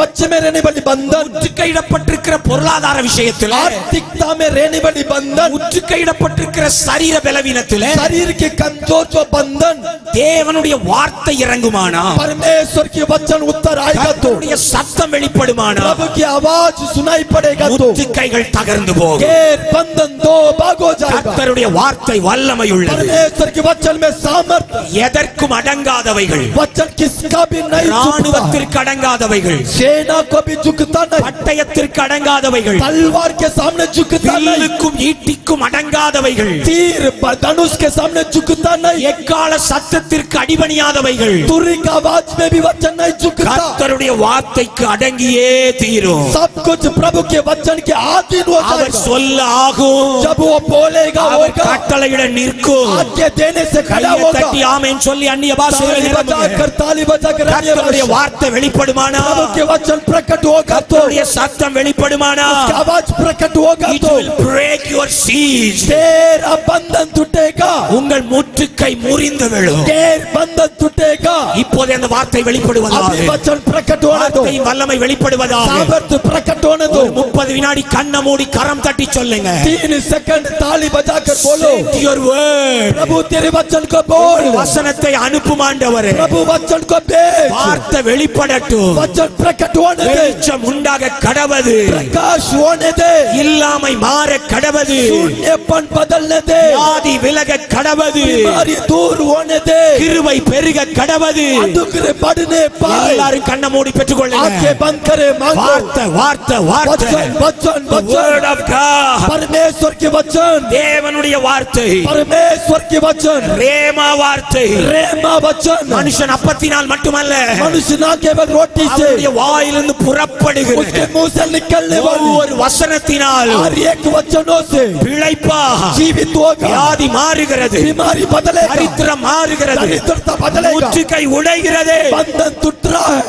बच्चे में रहने वाली बंधन, முற்றுகையிடப்பட்டிருக்கிற பொருளாதார விஷயத்திலே, आर्थिकता में रहने वाली बंधन, முற்றுகையிடப்பட்டிருக்கிற சரீர பலவீனத்திலே, शरीर के कमजोर जो बंधन, தேவனுடைய வார்த்தை இறங்குமானா, परमेश्वर की वचन उत्तर आएगा तो, கர்த்தருடைய சத்தம் வெளிப்படுமானா, प्रभु की आवाज सुनाई पड़ेगा तो முற்றுகைகள் தகர்ந்து போகும். गैर बंधन दो भाग हो जाएगा। கர்த்தருடைய வார்த்தை வல்லமை உள்ளது. परमेश्वर के वचन में सामर्थ्य, எதற்கும் அடங்காதவைகள், वचन किसका भी नहीं झुकता, ராணுவத்திற்கு அடங்காதவைகள், सेना को भी झुकता नहीं, பட்டயத்திற்கு அடங்காதவைகள், तलवार के सामने झुकता नहीं, வில்லுக்கும் ஈட்டிக்கும் அடங்காதவைகள், तीर धनुष के सामने झुकता नहीं, எக்கால சத்தத்திற்கு அடிபணியாதவைகள், तुरी का आवाज में भी वचन नहीं झुकता। கர்த்தருடைய வார்த்தைக்கு அடங்கியே தீரும். सब कुछ प्रभु के वचन के अधीन हो அவர் जाएगा। சொல்ல ஆகும், जब वो बोलेगा அவர் होगा, கட்டளையிட நிற்கும். आज्ञा देने से खड़ा கையை होगा। தட்டி ஆமென் சொல்லி அந்நிய பாஷைகளை ताली நிரப்புங்க. बजाकर கர்த்தருடைய வார்த்தை வெளிப்படுமானா, प्रभु के वचन प्रकट होगा तो, கர்த்தருடைய சத்தம் வெளிப்படுமானா, उसकी आवाज प्रकट होगा it तो will break your siege. तेरा बंधन टूटेगा, உங்கள் முற்றுகை முறிந்து விழும். गैर बंधन टूटेगा। இப்போது அந்த வார்த்தை வெளிப்படுவதாக, अभी वचन प्रकट होने दो, வார்த்தையின் வல்லமை வெளிப்படுவதாக. सामर्थ्य प्रकट होने दो। 30 வினாடி கண்ணை மூடி கரம் தட்டி சொல்லுங்க. 3 सेकंड ताली बजाकर बोलो, Send your word. प्रभु तेरे वचन को बोल, வசனத்தை அனுப்பும் ஆண்டவரே, प्रभु वचन को भेज, வார்த்தை வெளிப்படட்டும். वचन प्रकट होने दे, வெளிச்சம் உண்டாக கடவது, प्रकाश होने दे, இல்லாமை மாற கடவது, शून्यपन बदलने दे, வியாதி விலக கடவது, बीमारी दूर होने दे, கிருபை பெருக கடவது. अनुग्रह बढ़ने पाए। எல்லாரும் கண்ணை மூடி பெற்றுக்கொள்ளுங்க. आंखें बंद करे, मांगो வார்த்தை வார்த்தை வார்த்தை, वचन वचन The word वचन, of God. परमेश्वर के वचन, தேவனுடைய வார்த்தை, परमेश्वर के वचन, ரேமா வார்த்தை. रेमा वचन। மனுஷன் அப்பத்தினால் மட்டுமல்ல, मनुष्य ना केवल रोटी से, அவருடைய வாயிலிருந்து புறப்படுகிற उसके मुंह से निकलने वाली ஒவ்வொரு வசனத்தினால் हर एक वचनों से பிழைப்பா, जीवित होगा, வியாதி மாறுகிறது, बीमारी बदलेगा, தரித்திரம் மாறுகிறது, दरिद्रता बदलेगा, முற்றுகை உடைகிறது. बंधन टूट रहा है।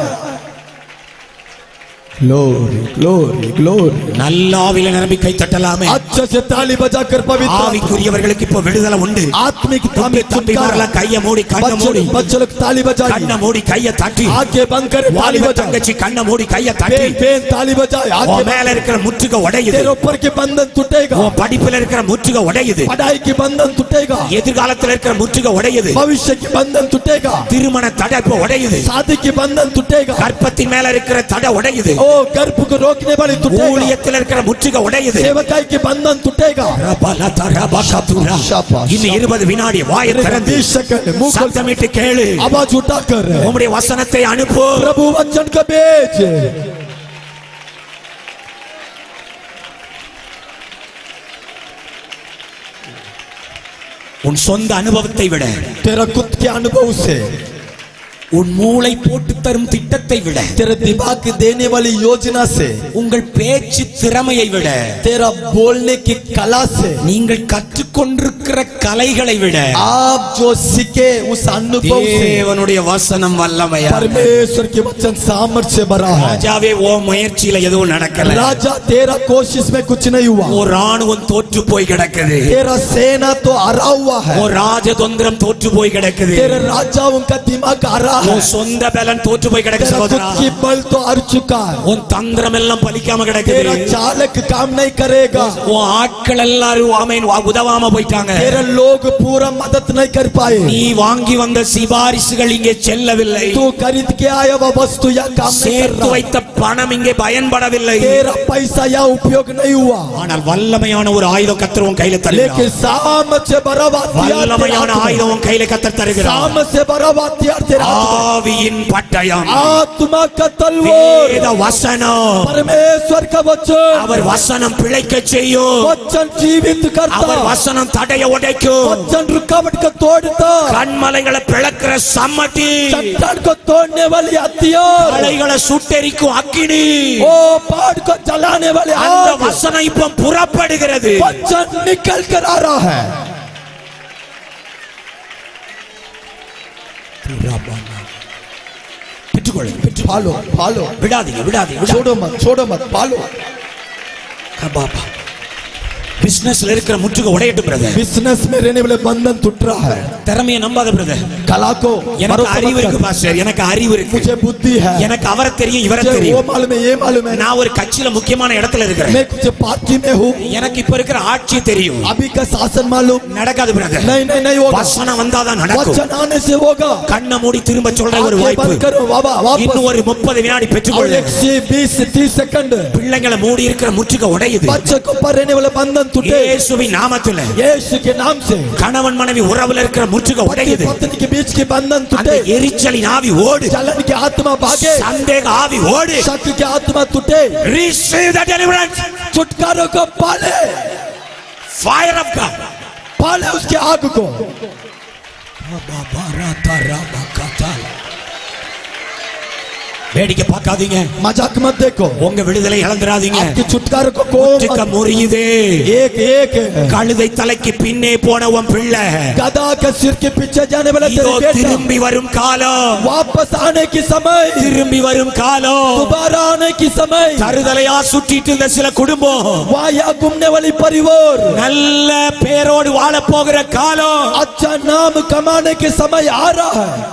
Glory glory glory. நல்லாவில நிரம்பி கை தட்டலாமே. अच्छे से ताली बजाकर पवित्र ஆவிக்குரியவர்களுக்கு இப்போ விடுதலை உண்டு. आत्मिक தம்பிமாரெல்லாம் கையை மூடி கண்ணை மூடி, बच्चे लोग ताली बजाएं, கண்ணை மூடி கையை தட்டி, आंखें बंद करे, ताली வாலிப बजाएं, தங்கச்சி கண்ணை மூடி கையை தட்டி. बेन बेन ताली बजाए, உன் आंखें மேல இருக்கிற முற்றுகை உடையுது, तेरे ऊपर के बंधन टूटेगा, உன் படிப்புல இருக்கிற முற்றுகை உடையுது, पढ़ाई की बंधन टूटेगा, எதிர்காலத்துல இருக்கிற முற்றுகை உடையுது, भविष्य की बंधन टूटेगा, திருமண தடை இப்போ உடையுது, शादी की बंधन टूटेगा, கற்பத்தின் மேல இருக்கிற தடை உடையுது, ओ गर्भ को रोकने वाली टूटेगा, ஊழியத்தில் இருக்கிற முற்றுகை உடையுது. सेवकाई की बंधन टूटेगा। இன்னும் 20 வினாடி வாயை திறந்து 20 सेकंड मुंह खोल சத்தமிட்டு கேளு. आवाज उठाकर உம்முடைய வசனத்தை அனுப்பு. प्रभु वचन को भेज। உன் சொந்த அனுபவத்தை விட, तेरा खुद के अनुभव से, உன் மூளை போட்டு தரும் திட்டத்தை விட, तेरे दिमाग देने वाली योजना से, உங்கள் பேச்சு திறமையை விட, तेरा बोलने की कला से, நீங்கள் கற்றுக்கொண்டிருக்கிற கலைகளை விட, आप जो सीखे उस अनुभव से, தேவனுடைய வசனம் வல்லமையா. परमेश्वर के वचन सामर्थ्य से भरा है। ராஜாவே, ஓ முயற்சியில எதுவும் நடக்கல. राजा तेरा कोशिश में कुछ नहीं हुआ, ஓ ராணுவம் தோற்று போய் கிடக்குது, तेरा सेना तो हरा हुआ है, ஓ ராஜதந்திரம் தோற்று போய் கிடக்குது, तेरे राजाओं का दिमाग हरा உன் है, சொந்த பலன் தோற்று போய் கிடக்கு तेरा खुद சகோதரா. की बल तो हार चुका है, உன் தந்திரம் எல்லாம் பலிக்காம तेरा கிடக்குது, चालक काम नहीं करेगा, உன் ஆட்கள் எல்லாரும் ஆமென் உதவாம போயிட்டாங்க, तेरे लोग पूरा मदद नहीं कर पाए, நீ வாங்கி வந்த சிபாரிசுகள் இங்கே செல்லவில்லை, तू खरीद के आया वह वस्तु या काम नहीं कर சேர்த்து रहा, வைத்த பணம் இங்கே பயன்படவில்லை. तेरा पैसा या उपयोग नहीं हुआ, ஆனால் வல்லமையான ஒரு ஆயுதம் கர்த்தர் உன் கையில लेकिन தருகிறார். सामर्थ से भरा हुआ हथियार வல்லமையான तेरे हाथ में, ஆயுதம் உன் கையில கர்த்தர் தருகிறார். सामर्थ से भरा हुआ हथियार तेरे हाथ में, ஆவியின் பட்டயம், आत्मा का तलवार, வேத வசனம், परमेश्वर का वचन, அவர் வசனம் பிழைக்க செய்யும், वचन जीवित करता, அவர் வசனம் தடைய உடைக்கும், वचन रुकावट को तोड़ता, கண்மலைகளை பிளக்கிற சம்மட்டி, चट्टान को तोड़ने वाली हथियार, மலைகளை சுட்டெரிக்கும் அக்கினி, ओ पहाड़ को जलाने वाले அந்த आग, வசனம் இப்ப புறப்படுகிறது. वचन निकल कर आ रहा है। पालो पालो, விடாதீங்க விடாதீங்க छोड़ो मत पालो। கபாபா பிசினஸ்ல இருக்கிற முற்றுகை உடையட்டும் பிரதர். बिजनेस में रहने वाले बंधन टूट रहा है. திறமையை நம்பாத பிரதர். कला को எனக்கு அறிவு இருக்கு பாஸ்டர், எனக்கு அறிவு இருக்கு, मुझे बुद्धि है, எனக்கு அவரை தெரியும் இவரை मुझे वो தெரியும், मालूम है ये मालूम है, நான் ஒரு கட்சியில முக்கியமான இடத்துல இருக்கிறேன், मैं कुछ पार्टी में हूँ, எனக்கு இப்ப இருக்கிற ஆட்சி தெரியும். अभी का शासन मालूम நடக்காது பிரதர். नहीं नहीं नहीं होगा. வசனம் வந்தாதான் நடக்கும். वचन आने से होगा. கண்ணை மூடி திரும்ப சொல்ற ஒரு आंखें வாய்ப்பு. बंद करो बाबा वापस. இன்னும் ஒரு 30 வினாடி और பெற்றுக்கொள்ள. 120-30 सेकंड. பிள்ளைகளை மூடி இருக்கிற முற்றுகை உடையுது. बच्चों को पर रहने वाले बंधन टूटे. இயேசுவின் நாமத்தில் यीशु के नाम से. கணவன் மனைவி உறவுல இருக்கிற முற்றுகை உடையுது. पत्नी के बीच के बंधन அந்த टूटे. எரிச்சலின் ஆவி ஓடு. जलन की आत्मा भागे. சந்தேக ஆவி ஓடு. शक की आत्मा टूटे. Receive the deliverance. छुटकारों को पाले. Fire of God. पाले उसके आग को. வேடிக்கை பார்க்காதீங்க. मजाक मत देखो. உங்க விடுதலை இழந்துராதீங்க. आपके छुटकारों को முற்றுகை முறியுதே. एक एक கழுதை தலைக்கு பின்னே போன உன் பிள்ளை गधा के सिर के पीछे जाने वाला இதோ तेरे बेटा திரும்பி வரும் காலம், वापस आने की समय, திரும்பி வரும் காலம், दोबारा आने की समय. தருதலையா சுற்றிட்டு இருந்த சில குடும்பம் वाया घूमने वाली परिवार நல்ல பேரோடு வாழ போகிற காலம். अच्छा नाम कमाने के समय आ रहा है.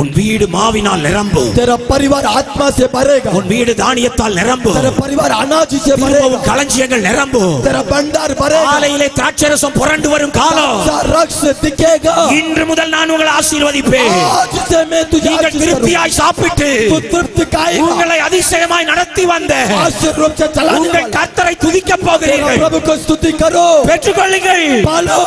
உன் வீடு மாவினால் நிரம்பும். तेरा परिवार आत्मा से भरेगा. உன் வீடு தானியத்தால் நிரம்பும். तेरा परिवार अनाज से भरेगा. உன் களஞ்சியங்கள் நிரம்பும். तेरा भंडार भरेगा. ஆலையிலே திராட்சரசம் புரண்டு வரும் காலம். रक्स दिखेगा. இன்று முதல் நான் உங்களை ஆசீர்வதிப்பேன். आज से मैं तुझे நீங்கள் திருப்தியாய் சாப்பிட்டு तू तृप्त खाएगा. உங்களை அதிசயமாய் நடத்தி வந்த आशीर्वाद रूप से चलाने உங்கள் वाला கர்த்தரை துதிக்க तेरा போகிறீர்கள். प्रभु को स्तुति करो. பெற்றுக்கொள்ளுங்கள். पालो.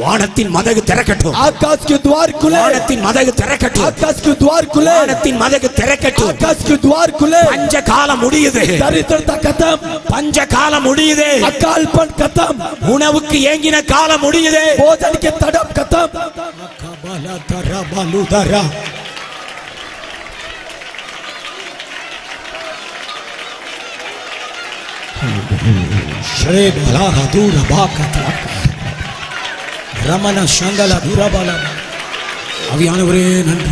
வானத்தின் மதகு திறக்கட்டும். आकाश के द्वार खुले. வானத்தின் மதகு திறக்கட்டும். आकाश के द्वार खुले. வானத்தின் மதகு திறக்கட்டும். आकाश के द्वार खुले. பஞ்ச காலம் முடியுது. दरिद्रता खत्म. பஞ்ச காலம் முடியுது. अकालपन खत्म. உணவுக்கு ஏங்கின காலம் முடியுது. भोजन के तड़प खत्म. ரமண சங்கல துரபல அவியானவரே நன்றி.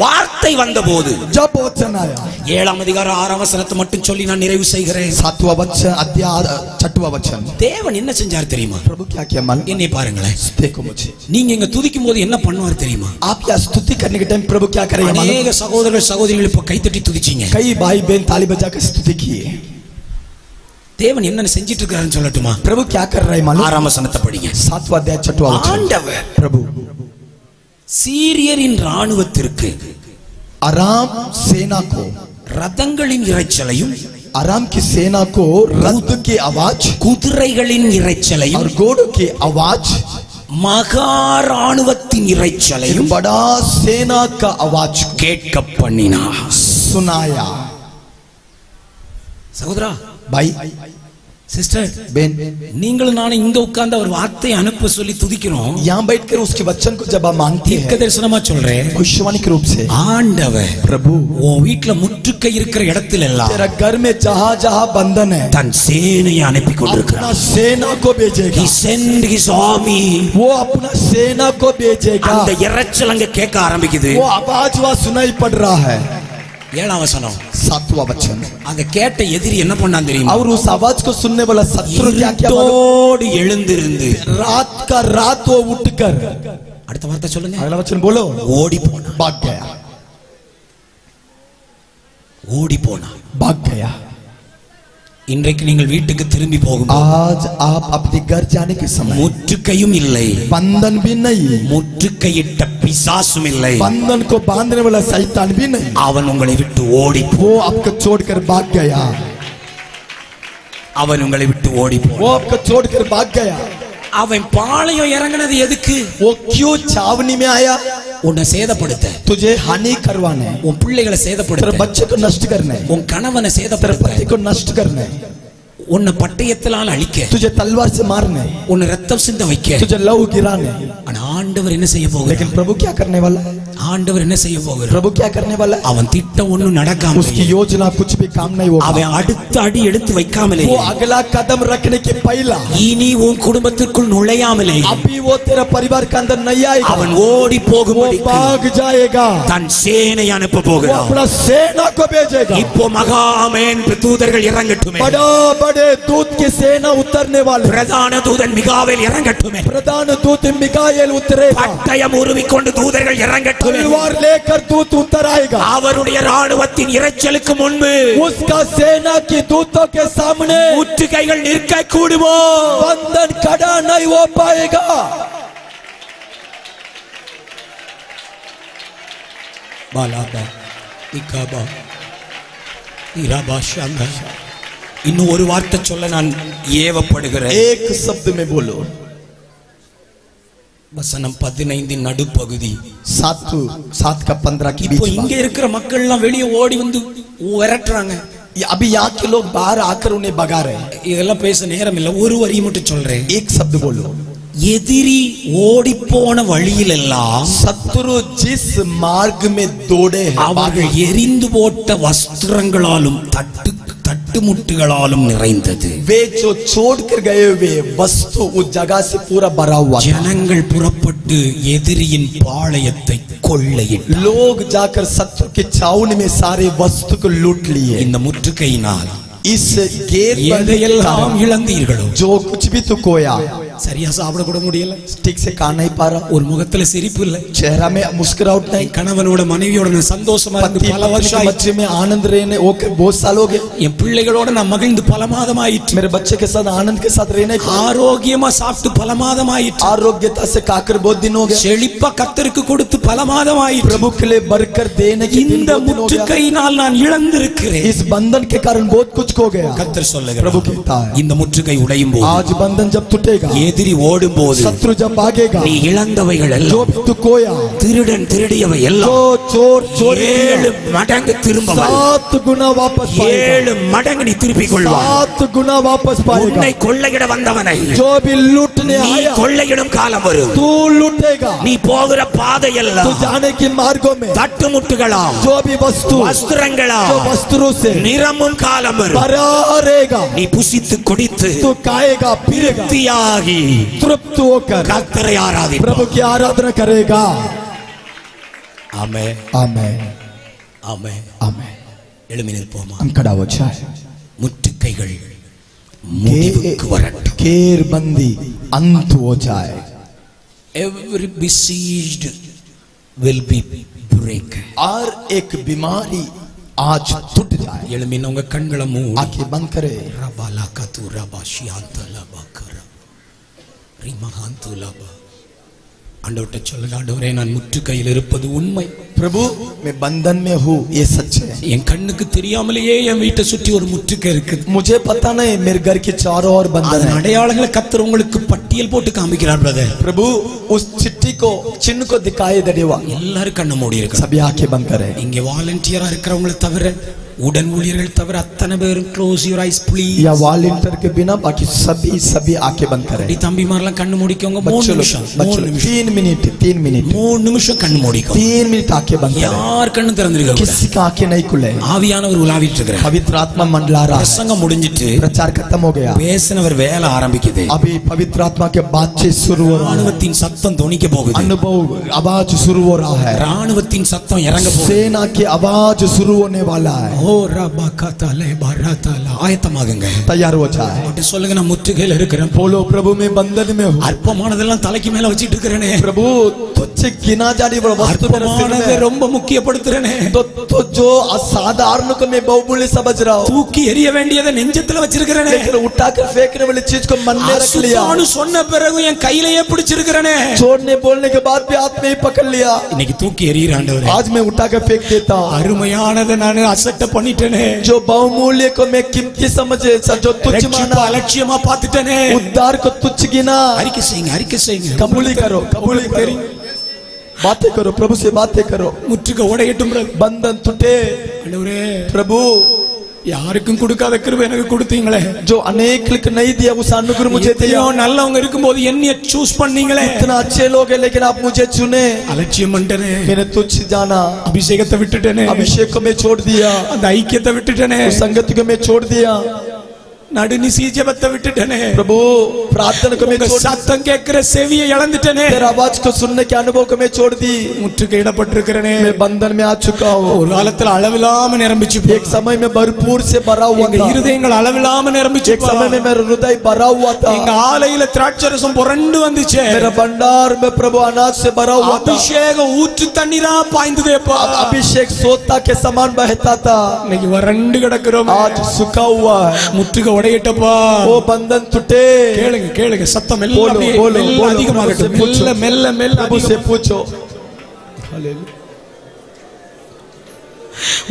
வார்த்தை வந்தபோது जब वचन आया 7ஆம் அதிகாரம் 6ஆம் வசனத்தை மட்டும் சொல்லி நான் நிறைவு செய்கிறேன். 7वां वचन अध्याय 6वां वचन. தேவன் என்ன செஞ்சார் தெரியுமா? प्रभु क्या किया मालूम? என்னை பாருங்களேன். देखो मुझे. நீங்க இங்க துதிக்கும் போது என்ன பண்ணுவார் தெரியுமா? आप या स्तुति करने के टाइम प्रभु क्या करेगा मालूम? अनेक சகோதரர்கள் சகோதரிகள் இப்ப கைத்தட்டி துதிச்சீங்க. कई भाई बहन ताली बजाकर स्तुति किए. தேவன் என்ன செஞ்சிட்டு இருக்காருன்னு சொல்லட்டுமா? प्रभु क्या कर रहे हैं मालूम? 6ஆம் வசனத்தை படிங்க. 7वां अध्याय 6वां वचन. ஆண்டவர் प्रभु சீரியரின் ராணுவத்திற்கு आराम सेना को, ரதங்களின் இரைச்சலையும் आराम की सेना को रथ की आवाज குதிரைகளின் இரைச்சலையும் और घोड़ों की आवाज, மகா ராணுவத்தின் இரைச்சலையும் बड़ा सेना का आवाज கேட்க பண்ணினார். सुनाया. சகோதரா, भाई சிஸ்டர், बहन, நீங்களும் நானும் இங்க உட்கார்ந்து அவர் வார்த்தையை அனுப்ப சொல்லி துதிக்கிறோம். यहाँ बैठकर उसके वचन को जब आप मानते தீர்க்க हैं தரிசனமா சொல்றேன், भविष्यवाणी के रूप से, ஆண்டவர் प्रभु உன் வீட்டுல முற்றுகை இருக்கிற இடத்துல எல்லாம் तेरा घर में जहाँ जहाँ बंधन है தன் சேனையை அனுப்பி अपना கொண்டிருக்கிறார். सेना को भेजेगा. He sent his army. वो अपना सेना को भेजेगा. அந்த இரைச்சல் அங்க கேட்க ஆரம்பிக்குது. वो आवाज वहाँ सुनाई पड़ रहा है. 7ஆம் வசனம். 7वां वचन. அங்க கேட்ட எதிரி என்ன பண்ணான் தெரியுமா? और उस आवाज को सुनने वाला शत्रु क्या किया मालूम? இருட்டோடு எழுந்திருந்து रात का रात वो उठकर, அடுத்த வார்த்தை சொல்லுங்க, अगला वचन बोलो, ஓடி போனா. भाग गया. ஓடி போனா. भाग गया. இன்றைக்கு நீங்கள் வீட்டுக்கு திரும்பி போகும்போது आज आप अपने घर जाने के समय முற்றுகையும் இல்லை, बंधन भी नहीं, முற்றுகையிட்ட பிசாசும் இல்லை, बंधन को बांधने वाला शैतान भी नहीं, அவன் உங்களை விட்டு ஓடி போ. वो आपको छोड़कर भाग गया. அவன் உங்களை விட்டு ஓடி போ. वो आपको छोड़कर भाग गया. அவன் பாளையம் இறங்குனது எதுக்கு? वो क्यों छावनी में आया? உன்னை சேதப்படுத்த, तुझे हानि करवाने, உன் பிள்ளைகளை तेरे சேதப்படுத்த, बच्चे को नष्ट करने, உன் கணவனை तेरे சேதப்படுத்த, पति को नष्ट करने, உன்னை பட்டயத்தினால் அழிக்க, तुझे तलवार से मारने, உன்னை ரத்தம் சிந்த வைக்க. तुझे लहू गिराने. ஆனா ஆண்டவர் என்ன செய்ய लेकिन போகிறார்? प्रभु क्या करने वाला है? ஆண்டவர் என்ன செய்ய போகிறார்? प्रभु क्या करने वाला है? அவன் திட்டம் ஒண்ணும் நடக்காம, उसकी योजना कुछ भी काम नहीं होगा। அவன் அடுத்த அடி எடுத்து வைக்காமலே, वो अगला कदम रखने के पहला, இனி உன் குடும்பத்திற்குள் நுழையாமலே, अभी वो तेरा परिवार के अंदर नहीं आएगा, அவன் ஓடி போகும்படி वो भाग जाएगा, தன் சேனை அனுப்ப वो போகிறான்। अपना सेना को भेजेगा। இப்போ மகாமேன் தூதர்கள் இறங்கட்டுமே, बड़ा बड़े दूत की सेना उतरने वाले, பிரதான தூதன் மிகாவேல் இறங்கட்டுமே, प्रधान दूत मिकाएल उतरेगा, பட்டயம் உருவிக்கொண்டு தூதர்கள் இறங்கட்டுமே, तलवार लेकर दूत उतर आएगा, அவருடைய ராணுவத்தின் இரைச்சலுக்கு முன்பு उसका सेना की दूतों के सामने முற்றுகைகள் நிற்க கூடுமோ? बंधन खड़ा नहीं हो पाएगा। பாலாபா இகாபா இராபா ஷாங்கா. இன்னும் ஒரு வார்த்தை சொல்ல நான் ஏவப்படுகிறேன். एक शब्द में बोलो, வசனம் 15 நடுப்பகுதி, 7 का 15 की இப்போ बीच இங்க இருக்கிற மக்கள் எல்லாம் வெளியே ஓடி வந்து விரட்டுறாங்க. अभी यहाँ के लोग बाहर आकर उन्हें भगा रहे हैं। இதெல்லாம் பேச நேரம் இல்லை, ஒரு வரி மட்டும் சொல்றேன். एक शब्द बोलो, எதிரி ஓடி போன வழியில் எல்லாம் शत्रु जिस मार्ग में दौड़े हैं, அவர்கள் எரிந்து போட்ட வஸ்திரங்களாலும் தட்டுமுட்டுகளாலும் நிறைந்தது. वे जो छोड़कर गए हुए वस्तु उस जगह से पूरा भरा हुआ था। ஜனங்கள் புறப்பட்டு எதிரியின் பாளையத்தை கொள்ளையிட்டார்கள். लोग जाकर शत्रु के छावनी में सारे वस्तु को लूट लिए। இந்த முற்றுகையினால் इस घेर எதையெல்லாம் இழந்தீர்களோ, जो कुछ भी तो खोया, சரியா சாப்பிட கூட முடியல, ठीक से खा नहीं पा रहा, ஒரு முகத்துல சிரிப்பு இல்லை, चेहरा में मुस्कुराहट नहीं, கணவனோட மனைவியோட நான் சந்தோஷமா இருந்து पति பல पत्नी வருஷம் के बच्चे में आनंद रहने ओके बहुत साल हो गए, என் பிள்ளைகளோட நான் மகிழ்ந்து பல மாதம் ஆயிற்று, मेरे बच्चे के साथ आनंद के साथ रहने का, ஆரோக்கியமா சாப்பிட்டு பல மாதம் ஆயிற்று, आरोग्यता से खाकर बहुत दिन हो गए, செழிப்பா கர்த்தருக்கு கொடுத்து பல மாதம் ஆயிற்று. प्रभु के लिए बरकर देने के दिन இந்த बहुत दिन हो गया। முற்றுகையினால் நான் இழந்திருக்கிறேன். इस बंधन के कारण बहुत कुछ खो गया। கர்த்தர் சொல்லுகிறார், प्रभु कहता है, இந்த முற்றுகை உடையும் போது, आज बंधन जब टूटेगा, எதிரி ஓடும் போது, शत्रु जब भागेगा, நீ இழந்தவைகள் जो எல்லாம், भी तू खोया, திருடன் திருடியவை எல்லாம் जो चोर चोरी 7 மடங்கு திரும்ப வரும். 7 गुना वापस पाएगा, 7 மடங்கு நீ திருப்பிக் கொள்வாய். 7 गुना वापस पाएगा। உன்னை கொள்ளையிட வந்தவனை जो भी लूटने நீ आया, கொள்ளையிடும் காலம் வரும். तू लूटेगा। நீ போகிற பாதை तू எல்லாம் जाने की मार्गों में தட்டுமுட்டுகளாம், जो भी वस्तु, வஸ்திரங்களாம் जो वस्त्रों से நிரம்பும் காலம் வரும். भरा रहेगा, நீ புசித்து குடித்து तू खाएगा पीएगा, திருப்தியாகி तृप्त होकर கர்த்தரை ஆராதிப்பாய். प्रभु की आराधना करेगा। ஆமென், आमेन, ஆமென். आमेन। எழும்பி நிற்போமா? हम खड़ा हो जाए। முற்றுகைகள் முடிவுக்கு வரட்டும். घेरबंदी अंत हो जाए। Every besieged will be break. और एक बीमारी आज टूट जाए। எழும்பி உங்க கண்களை மூடி आंखें बंद करे। ரபாலா கது ரபா ஷியாந்தலா பக்கர ரிமஹாந்துலபா. ஆண்டவர்ட்ட சொல்லுங்க, ஆண்டவரே நான் முற்றுகையில் இருப்பது உண்மை. प्रभु मैं बंधन में हूँ, ये सच है। என் கண்ணுக்கு தெரியாமலேயே என் வீட்டை சுற்றி ஒரு முற்றுகை இருக்குது. मुझे पता नहीं मेरे घर के चारों ओर बंधन அதன் है। அடையாளங்களை கர்த்தர் உங்களுக்கு பட்டியல் போட்டு காமிக்கிறார் பிரதர். प्रभु उस चिट्ठी को, चिन्ह को दिखाई दे देवा। எல்லாரும் कண்ணு மூடி இருக்கு. सभी आंखें बंद करें। இங்க வாலண்டியரா இருக்கிறவங்களை தவிர, உடன் ஊழியர்கள் தவிர அத்தனை பேரும் க்ளோஸ் யுவர் ஐஸ் ப்ளீஸ். या वॉलंटियर के बिना बाकी सभी आंखें बंद करें। தம்பிமாரெல்லாம் கண்ணு மூடிக்கோங்க. 3 बच्चों நிமிஷம், लोग, बच्चों लोग, 3 मिनट 3 நிமிஷம் கண்ணு மூடிக்கோங்க. 3 मिनट आंखें बंद करें। யார் கண்ணு திறந்திருக்க கூடாது. किसी का आंखें नहीं खुले। ஆவியானவர் உலாவிட்டு இருக்கிறார். पवित्र आत्मा मंडला रहा है। பிரசங்கம் முடிஞ்சிட்டு प्रचार खत्म हो गया, பேசினவர் வேலை ஆரம்பிக்குது. अभी पवित्र आत्मा के बातचीत शुरू हो रहा है। ராணுவத்தின் சத்தம் தொனிக்க போகுது. अनुभव आवाज शुरू हो रहा है। ராணுவத்தின் சத்தம் இறங்க போகுது. सेना की आवाज शुरू होने वाला है। ஓ ரபா கதலே பரதல. ஆயத்தமாகுங்க. तैयार हो जाए। அப்படி சொல்லுங்க, நான் முற்றுகையில் இருக்கிறேன். बोलो प्रभु मैं बंधन में हूँ। அற்பமானதெல்லாம் தலைக்கு மேல வச்சிட்டு இருக்கிறேனே. प्रभु तुझसे गिना जाने वाला वस्तु मेरे सिर में அற்பமானதை है। ரொம்ப முக்கியப்படுத்துறேனே. तो जो असाधारण को मैं बहुमूल्य समझ रहा हूँ, தூக்கி எறிய வேண்டியதை நெஞ்சத்துல வச்சிருக்கிறேனே. लेकिन उठाकर फेंकने वाली चीज को मन में रख लिया। அசுத்தான்னு சொன்ன பிறகு என் கையிலேயே பிடிச்சிருக்கிறேனே. छोड़ने बोलने के बाद भी हाथ में ही पकड़ लिया। இன்னைக்கு தூக்கி எறிகிற ஆண்டவரே, आज मैं उठाकर फेंक देता हूँ। அருமையானதை நான் அசட்ட பண்ணிட்டேனே. जो बहुमूल्य को मैं कीमती समझे, जो तुच्छ माना, அலட்சியமா பார்த்துட்டேனே. उद्धार को तुच्छ गिना। அறிக்கை செய்யுங்க, அறிக்கை செய்யுங்க. कबूली करो, कबूली करो, बातें करो, प्रभु से बातें करो। முற்றுகை உடையட்டும். बंधन टूटे। ஆண்டவரே, प्रभु யாருக்கும் கொடுக்காத கிருபை எனக்கு கொடுத்தீங்களே. जो अनेक को नहीं दिया उस अनुग्रह मुझे दिया. நல்லவங்க இருக்கும்போது என்னைய சூஸ் பண்ணீங்களே. इतना अच्छे लोग हैं लेकिन आप मुझे चुने. அலட்சியம் பண்ணிட்டேனே. मैंने तुच्छ जाना. அபிஷேகத்தை விட்டுட்டேனே. अभिषेक को मैं छोड़ दिया. அந்த ஐக்கியத்தை விட்டுட்டேனே. संगति को मैं छोड़ दिया. நடுநிசி ஜெபத்தை விட்டுட்டேனே. प्रभु प्रार्थना को मैं छोड़ दिया. சத்தம் கேட்கிற செவியை இழந்துட்டேனே. तेरा आवाज को सुनने के अनुभव को मैं छोड़ दी. முற்றுகையிடப்பட்டிருக்கிறேனே. मैं बंधन में आ चुका हूँ. ஒரு காலத்துல அளவில்லாம நிரம்பிச்சு. एक समय में भरपूर से भरा हुआ था. இருதயங்கள் அளவில்லாம நிரம்பிச்சு. एक समय में मेरा हृदय भरा हुआ था. எங்க ஆலையில திராட்சரசம் புரண்டு வந்துச்சு. मेरा भंडार में प्रभु अनाज से भरा हुआ था. அபிஷேகம் ஊற்று தண்ணீரா பாய்ந்ததேப்பா. अभिषेक सोता के समान बहता था. இன்னைக்கு வறண்டு கிடக்கிறோம். आज सूखा हुआ है. முற்றுகை உடையட்டப்பா. वो बंधन टूटे. கேளுங்க கேளுங்க சத்தம் எல்லாம் बोलो बोलो बोलो அதிகமாகட்டும். மெல்ல மெல்ல மெல்ல प्रभु से पूछो. हालेलुया.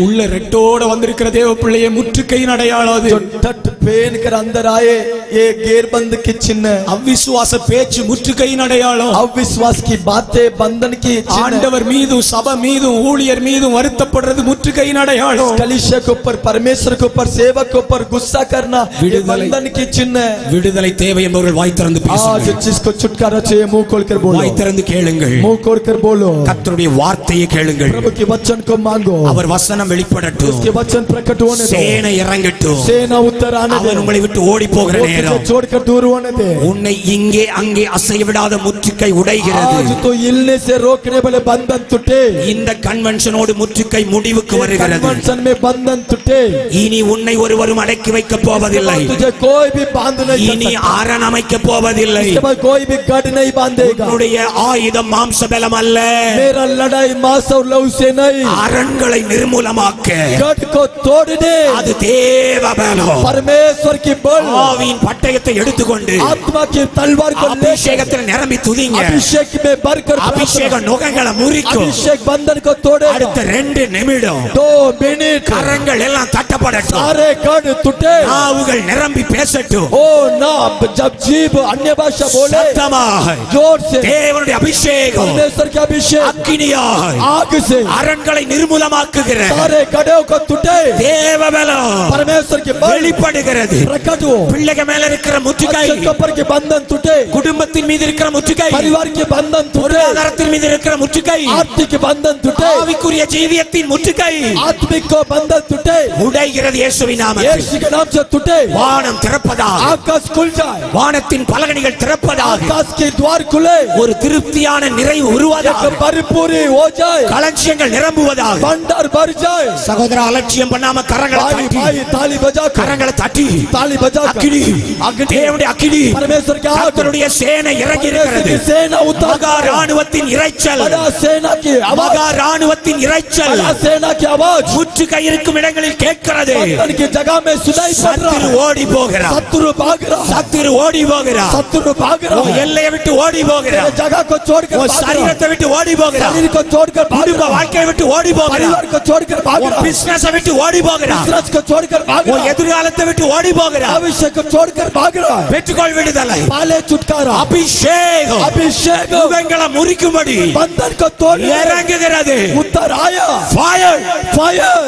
உள்ள ரெட்டோட வந்திருக்கிற தேவ பிள்ளையை முற்றுகையின் அடையாளம் அது. टट पहन कर अंदर आए ये गैरबंद की चिन्ह. அவிசுவாச பேச்சு முற்றுகையின் அடையாளம். अविश्वास की बातें बंधन की चिन्ह. ஆண்டவர் மீதும் சபை மீதும் ஊழியர் மீதும் வருத்தப்படுறது முற்றுகையின் அடையாளம். कलीसिया के ऊपर परमेश्वर के ऊपर सेवक के ऊपर गुस्सा करना ये बंधन की चिन्ह है. விடுதலை தேவை என்பவர்கள் வாய் திறந்து आज பேசுங்கள். जिसको छुटकारा चाहिए मुंह खोलकर बोलो. வாய் திறந்து கேளுங்கள். मुंह खोलकर बोलो. கர்த்தருடைய வார்த்தையை கேளுங்கள். प्रभु के वचन को मांगो. அவர் வசனம் வெளிப்படட்டும். उसके वचन प्रकट होने दो. சேனை இறங்கட்டும். सेना उतर आने दो. அவர் உங்களை விட்டு ஓடி போகிற நேரம். छोड़कर दूर होने दे. உன்னை இங்கே அங்கே அசைய விடாத முற்றுகை உடைகிறது. आज तो हिलने से रोकने वाले बंधन टूटे. இந்த கன்வென்ஷனோடு முற்றுகை முடிவுக்கு வருகிறது. कन्वेंशन में बंधन टूटे. இனி உன்னை ஒருவரும் அடக்கி வைக்க போவதில்லை. तुझे कोई भी बांध नहीं இனி सकता. அரண் அமைக்க போவதில்லை. इसके बाद कोई भी गढ़ नहीं बांधेगा. உன்னுடைய ஆயுதம் மாம்ச பலம் அல்ல. मेरा लड़ाई मांस और लहू से नहीं. அரண்களை நிர்மூலமாக்க गढ़ को तोड़ दे. அது தேவ பலம். परमेश्वर की बल. ஆவியின் பட்டயத்தை எடுத்துக்கொண்டு आत्मा की तलवार को ले. அபிஷேகத்தில் நிரம்பி துதிங்க. अभिषेक में भरकर அபிஷேக நுகங்களை முறிக்கும். अभिषेक बंधन को तोड़े. அடுத்த 2 நிமிடம் 2 मिनट கரங்கள் எல்லாம் தட்டப்படட்டும். सारे गढ़ टूटे. நாவுகள் நிரம்பி பேசட்டும். ओ ना जब जीव अन्य भाषा बोले சத்தமாக जोर से தேவனுடைய அபிஷேகம் परमेश्वर का अभिषेक அக்கினியாய் आग से அரண்களை நிர்மூலமாக்குகிற सारे गढ़ों को टूटे. தேவ பலம் परमेश्वर के बल வெளிப்படுகிறது. प्रकट हो. பிள்ளைக மேல இருக்கிற முற்றுகை, बच्चे के ऊपर के बंधन टूटे. குடும்பத்தின் மீது இருக்கிற முற்றுகை, परिवार के बंधन टूटे. பொருளாதாரத்தின் மீது இருக்கிற முற்றுகை, आर्थिक बंधन टूटे. ஆவிக்குரிய ஜீவியத்தின் முற்றுகை आत्मिक को बंधन टूटे. உடைகிறது இயேசுவின் நாமத்தில். यीशु के नाम से टूटे. வானம் திறப்பதாக, आकाश खुल जाए. வானத்தின் பலகணிகள் திறப்பதாக, आकाश के द्वार खुले. ஒரு திருப்தியான நிறைவு உருவாதாக, एक भरपूरी हो जाए. களஞ்சியங்கள் நிரம்புவதாக. भंडार भर जाए. சகோதர அலட்சியம் பண்ணாம கரங்களை भाई தட்டி, भाई ताली बजा कर. கரங்களை தட்டி ताली बजा कर. அக்கினி, अग्नि. தேவனுடைய அக்கினி, परमेश्वर के आग. கர்த்தருடைய சேனை இறங்கி இருக்கிறது. परमेश्वर की सेना उतर. மகா ராணுவத்தின் இரைச்சல், बड़ा सेना की आवाज. மகா ராணுவத்தின் இரைச்சல் बड़ा सेना की आवाज முற்றுகை இருக்கும் இடங்களில் கேட்கிறது. बंधन की जगह में सुनाई पड़ रहा சத்துரு है. ஓடி போகிறார். शत्रु भाग रहा है. சத்துரு ஓடி போகிறார். शत्रु भाग रहा உன் है. எல்லையை விட்டு ஓடி போகிறார். तेरे जगह को छोड़कर உன் भाग रहा है. சரீரத்தை விட்டு ஓடி போகிறார். शरीर को छोड़कर भाग குடும்ப रहा है. வாழ்க்கையை விட்டு ஓடி போகிறார். परिवार को छोड़कर भाग உன் रहा है. பிசினஸை விட்டு ஓடி போகிறார். बिजनेस को छोड़कर भाग உன் रहा है. எதிர்காலத்தை விட்டு ஓடி போகிறார். भविष्य को छोड़कर भाग रहा है. பெற்றுக்கொள் விடுதலை. पाले छुटकारा. அபிஷேகம் अभिषेक முகங்களை முறிக்கும்படி बंधन को तोड़ இறங்குகிறது. उतर आया. Fire fire